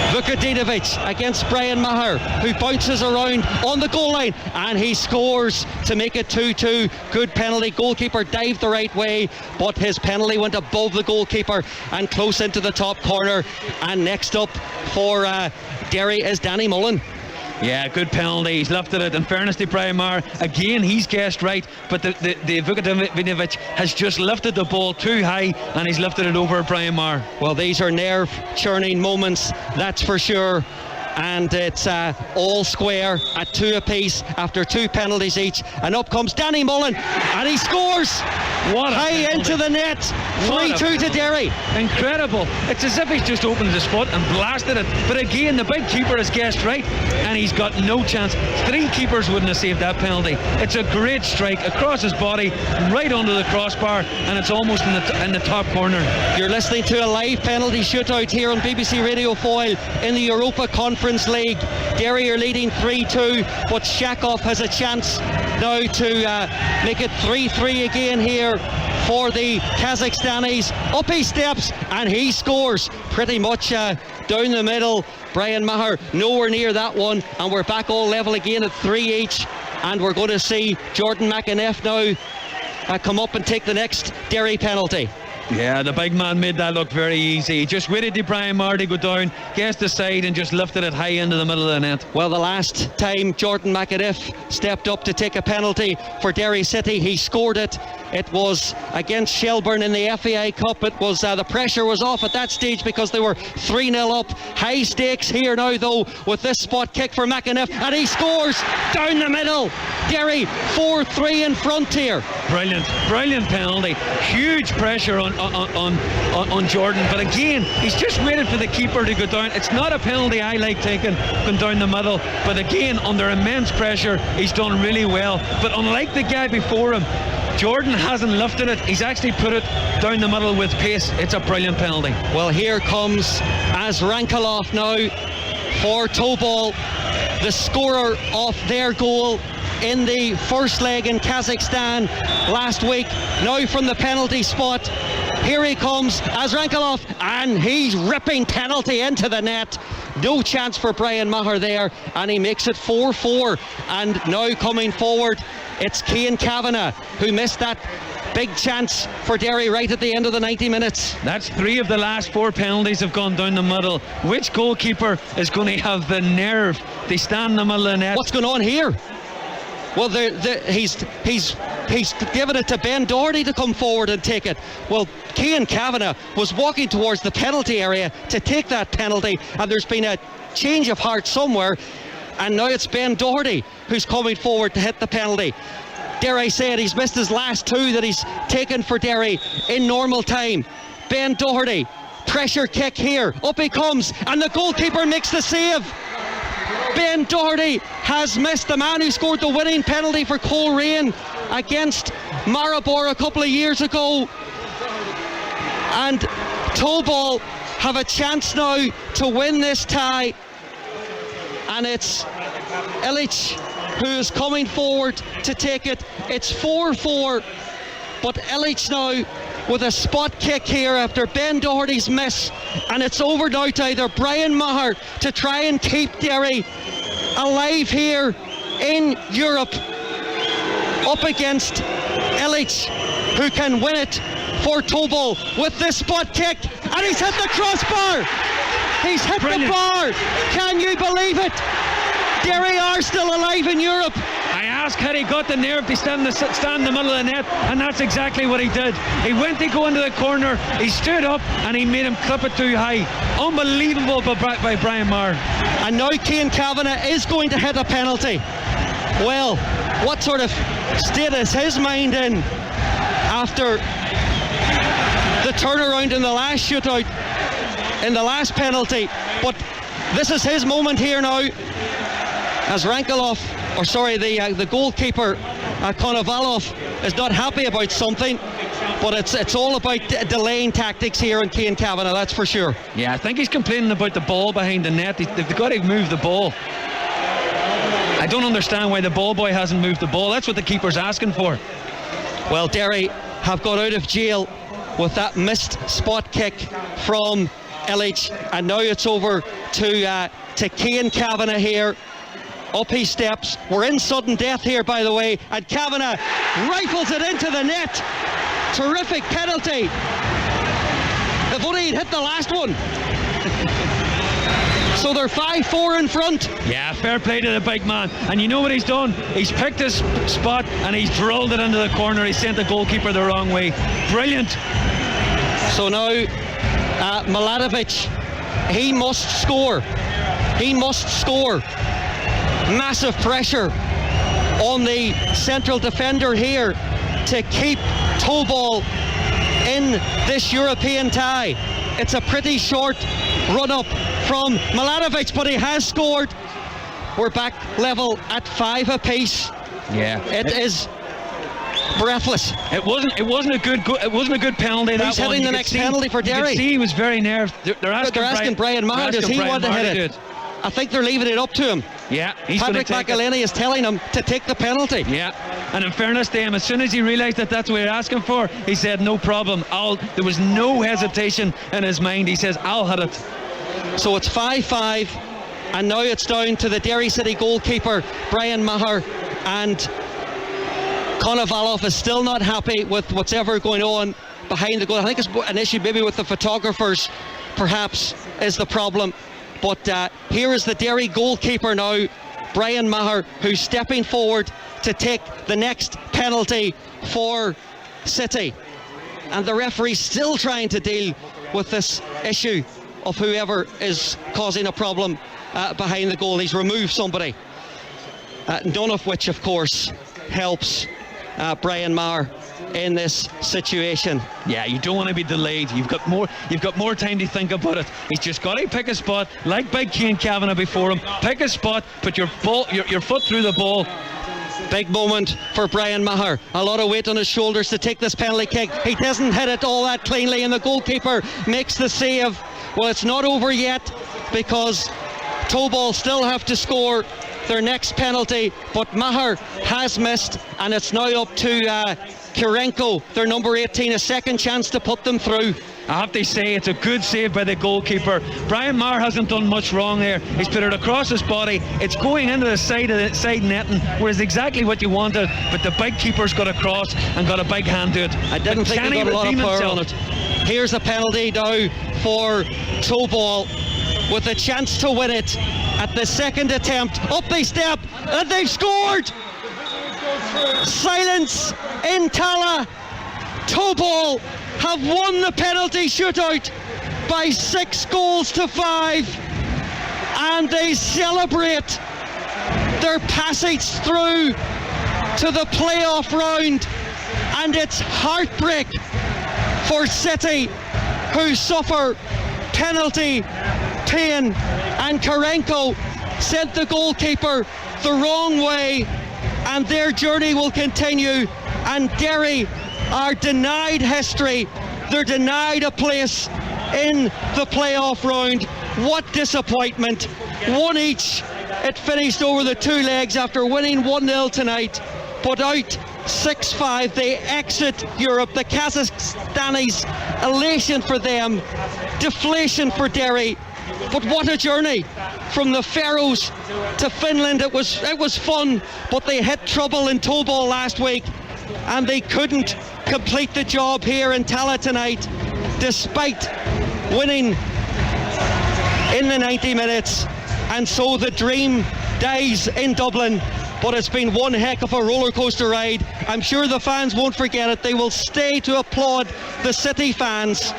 Vukadinovic against Brian Maher, who bounces around on the goal line, and he scores to make it 2-2. Good penalty. Goalkeeper dived the right way, but his penalty went above the goalkeeper and close into the top corner. And next up for Derry is Danny Mullen. Yeah, good penalty. He's lifted it. In fairness to Brian Maher, again he's guessed right, but the Vukadinovic has just lifted the ball too high and he's lifted it over Brian Maher. Well, these are nerve churning moments, that's for sure. And it's all square at 2 apiece after 2 penalties each. And up comes Danny Mullen, and he scores. What high into the net. 3-2 to Derry. Incredible. It's as if he's just opened his foot and blasted it. But again, the big keeper has guessed right, and he's got no chance. 3 keepers wouldn't have saved that penalty. It's a great strike across his body, right under the crossbar, and it's almost in the top corner. You're listening to a live penalty shootout here on BBC Radio Foyle in the Europa Conference League. Derry are leading 3-2, but Shakov has a chance now to make it 3-3 again here for the Kazakhstanis. Up he steps and he scores pretty much down the middle. Brian Maher nowhere near that one, and we're back all level again at 3 each, and we're going to see Jordan McAneff now come up and take the next Derry penalty. Yeah, the big man made that look very easy. He just waited to Brian Maher to go down, guessed the side and just lifted it high into the middle of the net. Well, the last time Jordan McAneff stepped up to take a penalty for Derry City, he scored it. It was against Shelbourne in the FAI Cup. It was the pressure was off at that stage because they were 3-0 up. High stakes here now though with this spot kick for McAneff, and he scores down the middle. Derry 4-3 in front here. Brilliant penalty. Huge pressure on Jordan, but again he's just waited for the keeper to go down. It's not a penalty I like taking, going down the middle, but again under immense pressure he's done really well. But unlike the guy before him, Jordan hasn't lifted it, he's actually put it down the middle with pace. It's a brilliant penalty. Well, here comes Azrankalov now for Tobol, the scorer of their goal in the first leg in Kazakhstan last week. Now from the penalty spot, here he comes, Azrankalov, and he's ripping penalty into the net. No chance for Brian Maher there, and he makes it 4-4. And now coming forward, it's Cian Kavanagh, who missed that big chance for Derry right at the end of the 90 minutes. That's 3 of the last 4 penalties have gone down the middle. Which goalkeeper is going to have the nerve to stand in the middle of the net? What's going on here? Well, he's given it to Ben Doherty to come forward and take it. Well, Cian Kavanagh was walking towards the penalty area to take that penalty, and there's been a change of heart somewhere, and now it's Ben Doherty who's coming forward to hit the penalty. Dare I say it, he's missed his last 2 that he's taken for Derry in normal time. Ben Doherty, pressure kick here, up he comes, and the goalkeeper makes the save. Ben Doherty has missed, the man who scored the winning penalty for Coleraine against Maribor a couple of years ago. And Tobol have a chance now to win this tie, and it's Illich who is coming forward to take it. It's 4-4, but Illich now with a spot kick here after Ben Doherty's miss, and it's over now to either Brian Maher to try and keep Derry alive here in Europe, up against Illich, who can win it for Tobol with this spot kick, and he's hit the crossbar. He's hit the bar. Can you believe it? Derry are still alive in Europe. I asked had he got the nerve to stand in the middle of the net, and that's exactly what he did. He went to go into the corner, he stood up, and he made him clip it too high. Unbelievable by Brian Maher. And now Cian Kavanagh is going to hit a penalty. Well, what sort of state is his mind in after the turnaround in the last shootout, in the last penalty? But this is his moment here now, as the goalkeeper Konovalov is not happy about something, but it's all about delaying tactics here in Cian Kavanagh, that's for sure. Yeah, I think he's complaining about the ball behind the net. They've got to move the ball. I don't understand why the ball boy hasn't moved the ball. That's what the keeper's asking for. Well, Derry have got out of jail with that missed spot kick from Illich, and now it's over to Cian Kavanagh here. Up he steps. We're in sudden death here, by the way, and Kavanagh rifles it into the net. Terrific penalty. If only he'd hit the last one. So they're 5-4 in front. Yeah, fair play to the big man. And you know what he's done? He's picked his spot and he's drilled it into the corner. He sent the goalkeeper the wrong way. Brilliant. So now Milatovic, he must score. He must score. Massive pressure on the central defender here to keep Tobol in this European tie. It's a pretty short run up from Milatovic, but he has scored. We're back level at 5 apiece. Yeah, it is breathless. It wasn't a good penalty. He's hitting the next penalty for Derry. You could see he was very nervous. They're asking Brian Maher, does he want to hit it? I think they're leaving it up to him. Yeah, Patrick McElhaney is telling him to take the penalty. Yeah, and in fairness to him, as soon as he realised that that's what they're asking for, he said no problem. There was no hesitation in his mind. He says I'll hit it. So it's 5-5, and now it's down to the Derry City goalkeeper Brian Maher, and Konovalov is still not happy with what's ever going on behind the goal. I think it's an issue maybe with the photographers, perhaps, is the problem. But here is the Derry goalkeeper now, Brian Maher, who's stepping forward to take the next penalty for City. And the referee's still trying to deal with this issue of whoever is causing a problem behind the goal. He's removed somebody, none of which, of course, helps Brian Maher in this situation. Yeah, you don't want to be delayed. You've got more time to think about it. He's just got to pick a spot, like big Cian Kavanagh before him. Pick a spot, put your foot through the ball, Big moment for Brian Maher. A lot of weight on his shoulders to take this penalty kick. He doesn't hit it all that cleanly, and the goalkeeper makes the save. Well, it's not over yet, because Tobol still have to score their next penalty, but Maher has missed, and it's now up to Kurenko, their number 18, a second chance to put them through. I have to say, it's a good save by the goalkeeper. Brian Maher hasn't done much wrong there. He's put it across his body. It's going into the side netting, whereas exactly what you wanted, but the big keeper's got across and got a big hand to it. I didn't think he got a lot of power on it. Here's a penalty now for Tobol, with a chance to win it at the second attempt. Up they step, and they've scored! Silence in Tala. Tobol have won the penalty shootout by 6-5, and they celebrate their passage through to the playoff round, and it's heartbreak for City, who suffer penalty pain, and Kurenko sent the goalkeeper the wrong way, and their journey will continue, and Derry are denied history. They're denied a place in the playoff round. What disappointment. One each. It finished over the two legs after winning 1-0 tonight, but out 6-5. They exit Europe. The Kazakhstanis, elation for them, deflation for Derry. But what a journey from the Faroes to Finland. It was fun, but they hit trouble in Tobol last week, and they couldn't complete the job here in Tala tonight, despite winning in the 90 minutes. And so the dream dies in Dublin, but it's been one heck of a roller coaster ride. I'm sure the fans won't forget it. They will stay to applaud the City fans,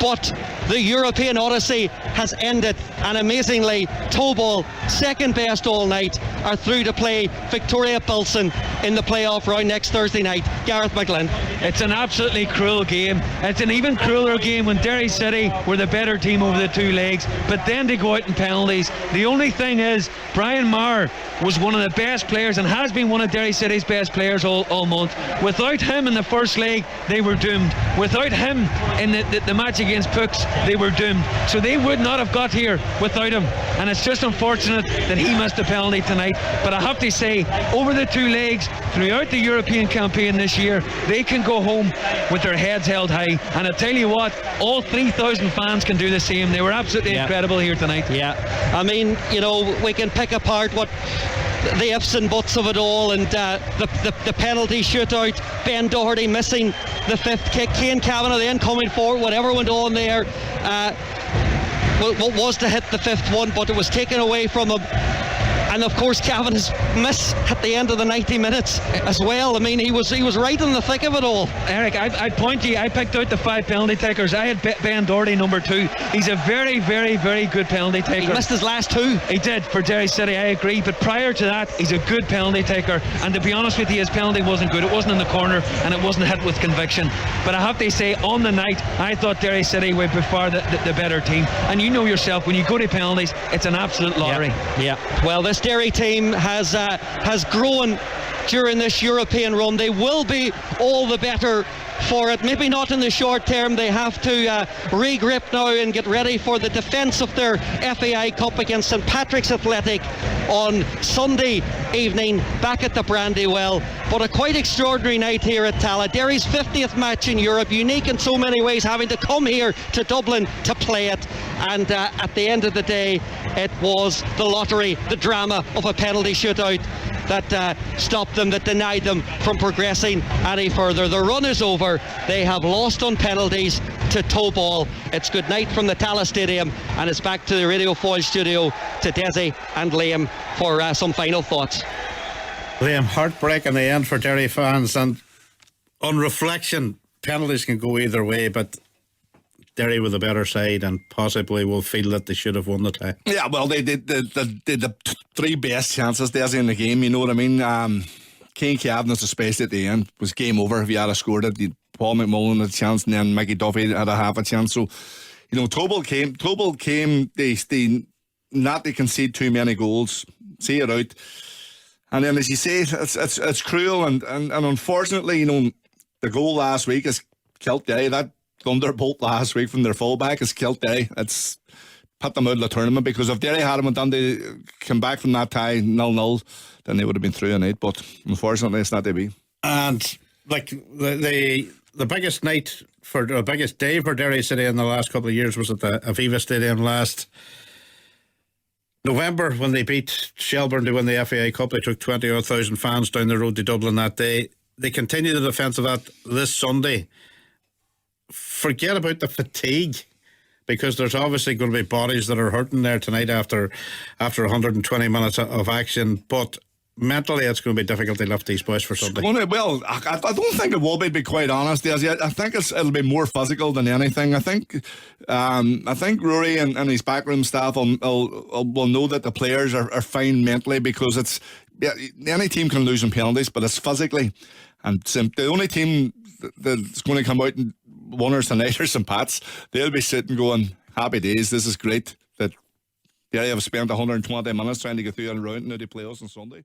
but the European Odyssey has ended, and amazingly, Tobol, second best all night, are through to play Victoria Pilsen in the playoff round next Thursday night. Gareth McGlynn. It's an absolutely cruel game. It's an even crueler game when Derry City were the better team over the two legs, but then they go out in penalties. The only thing is, Brian Maher was one of the best players and has been one of Derry City's best players all month. Without him in the first leg, they were doomed. Without him in the match against Pooks, they were doomed. So they would not have got here without him, and it's just unfortunate that he missed a penalty tonight. But I have to say, over the two legs throughout the European campaign this year, they can go home with their heads held high, and I tell you what, all 3,000 fans can do the same. They were absolutely incredible here tonight. I mean, you know, we can pick apart what the ifs and buts of it all, and the penalty shootout, Ben Doherty missing the fifth kick, Kane Kavanagh then coming forward, whatever went on there, what was to hit the fifth one, but it was taken away from him. And of course Kavanagh's miss at the end of the 90 minutes as well. I mean, he was right in the thick of it all. Eric, I'd point to you, I picked out the 5 penalty takers. I had Ben Doherty number 2. He's a very, very, very good penalty taker. He missed his last 2. He did for Derry City, I agree, but prior to that he's a good penalty taker, and to be honest with you, his penalty wasn't good. It wasn't in the corner, and it wasn't hit with conviction. But I have to say, on the night, I thought Derry City were by far the better team, and you know yourself, when you go to penalties, it's an absolute lottery. Well, this Derry team has grown during this European run. They will be all the better for it. Maybe not in the short term. They have to regrip now and get ready for the defence of their FAI Cup against St Patrick's Athletic on Sunday evening back at the Brandywell. But a quite extraordinary night here at Tala. Derry's 50th match in Europe, unique in so many ways, having to come here to Dublin to play it. And at the end of the day, it was the lottery, the drama of a penalty shootout that stopped them, that denied them from progressing any further. The run is over. They have lost on penalties to Tobol. It's good night from the Tala Stadium, and it's back to the Radio Foyle studio to Desi and Liam for some final thoughts. Liam, heartbreak in the end for Derry fans, and on reflection, penalties can go either way, but Derry with a better side and possibly will feel that they should have won the tie. Yeah, well, they did the 3 best chances there's in the game, you know what I mean? Kane Kavanagh's especially at the end was game over if he had scored it. Paul McMullen had a chance, and then Mickey Duffy had a half a chance. So, you know, Tobol came, they not to concede too many goals, see it out. And then, as you say, it's cruel and unfortunately, you know, the goal last week has killed Derry. That thunderbolt last week from their fullback has killed Derry. It's put them out of the tournament, because if Derry hadn't done to come back from that tie 0-0, then they would have been through and 8. But unfortunately, it's not to be. And like the biggest night for the biggest day for Derry City in the last couple of years was at the Aviva Stadium last November when they beat Shelbourne to win the FAI Cup. They took 20,000 fans down the road to Dublin that day. They continue the defence of that this Sunday. Forget about the fatigue, because there's obviously going to be bodies that are hurting there tonight after 120 minutes of action. But mentally, it's going to be difficult to lift these boys for Sunday. Well, I don't think it will be, to be quite honest. I think it'll be more physical than anything. I think Rory and his backroom staff will know that the players are fine mentally, because any team can lose in penalties, but it's physically. And the only team that's going to come out and winners tonight are St. Pat's. They'll be sitting going, happy days, this is great that Derry have spent 120 minutes trying to get through and round, now they play us on Sunday.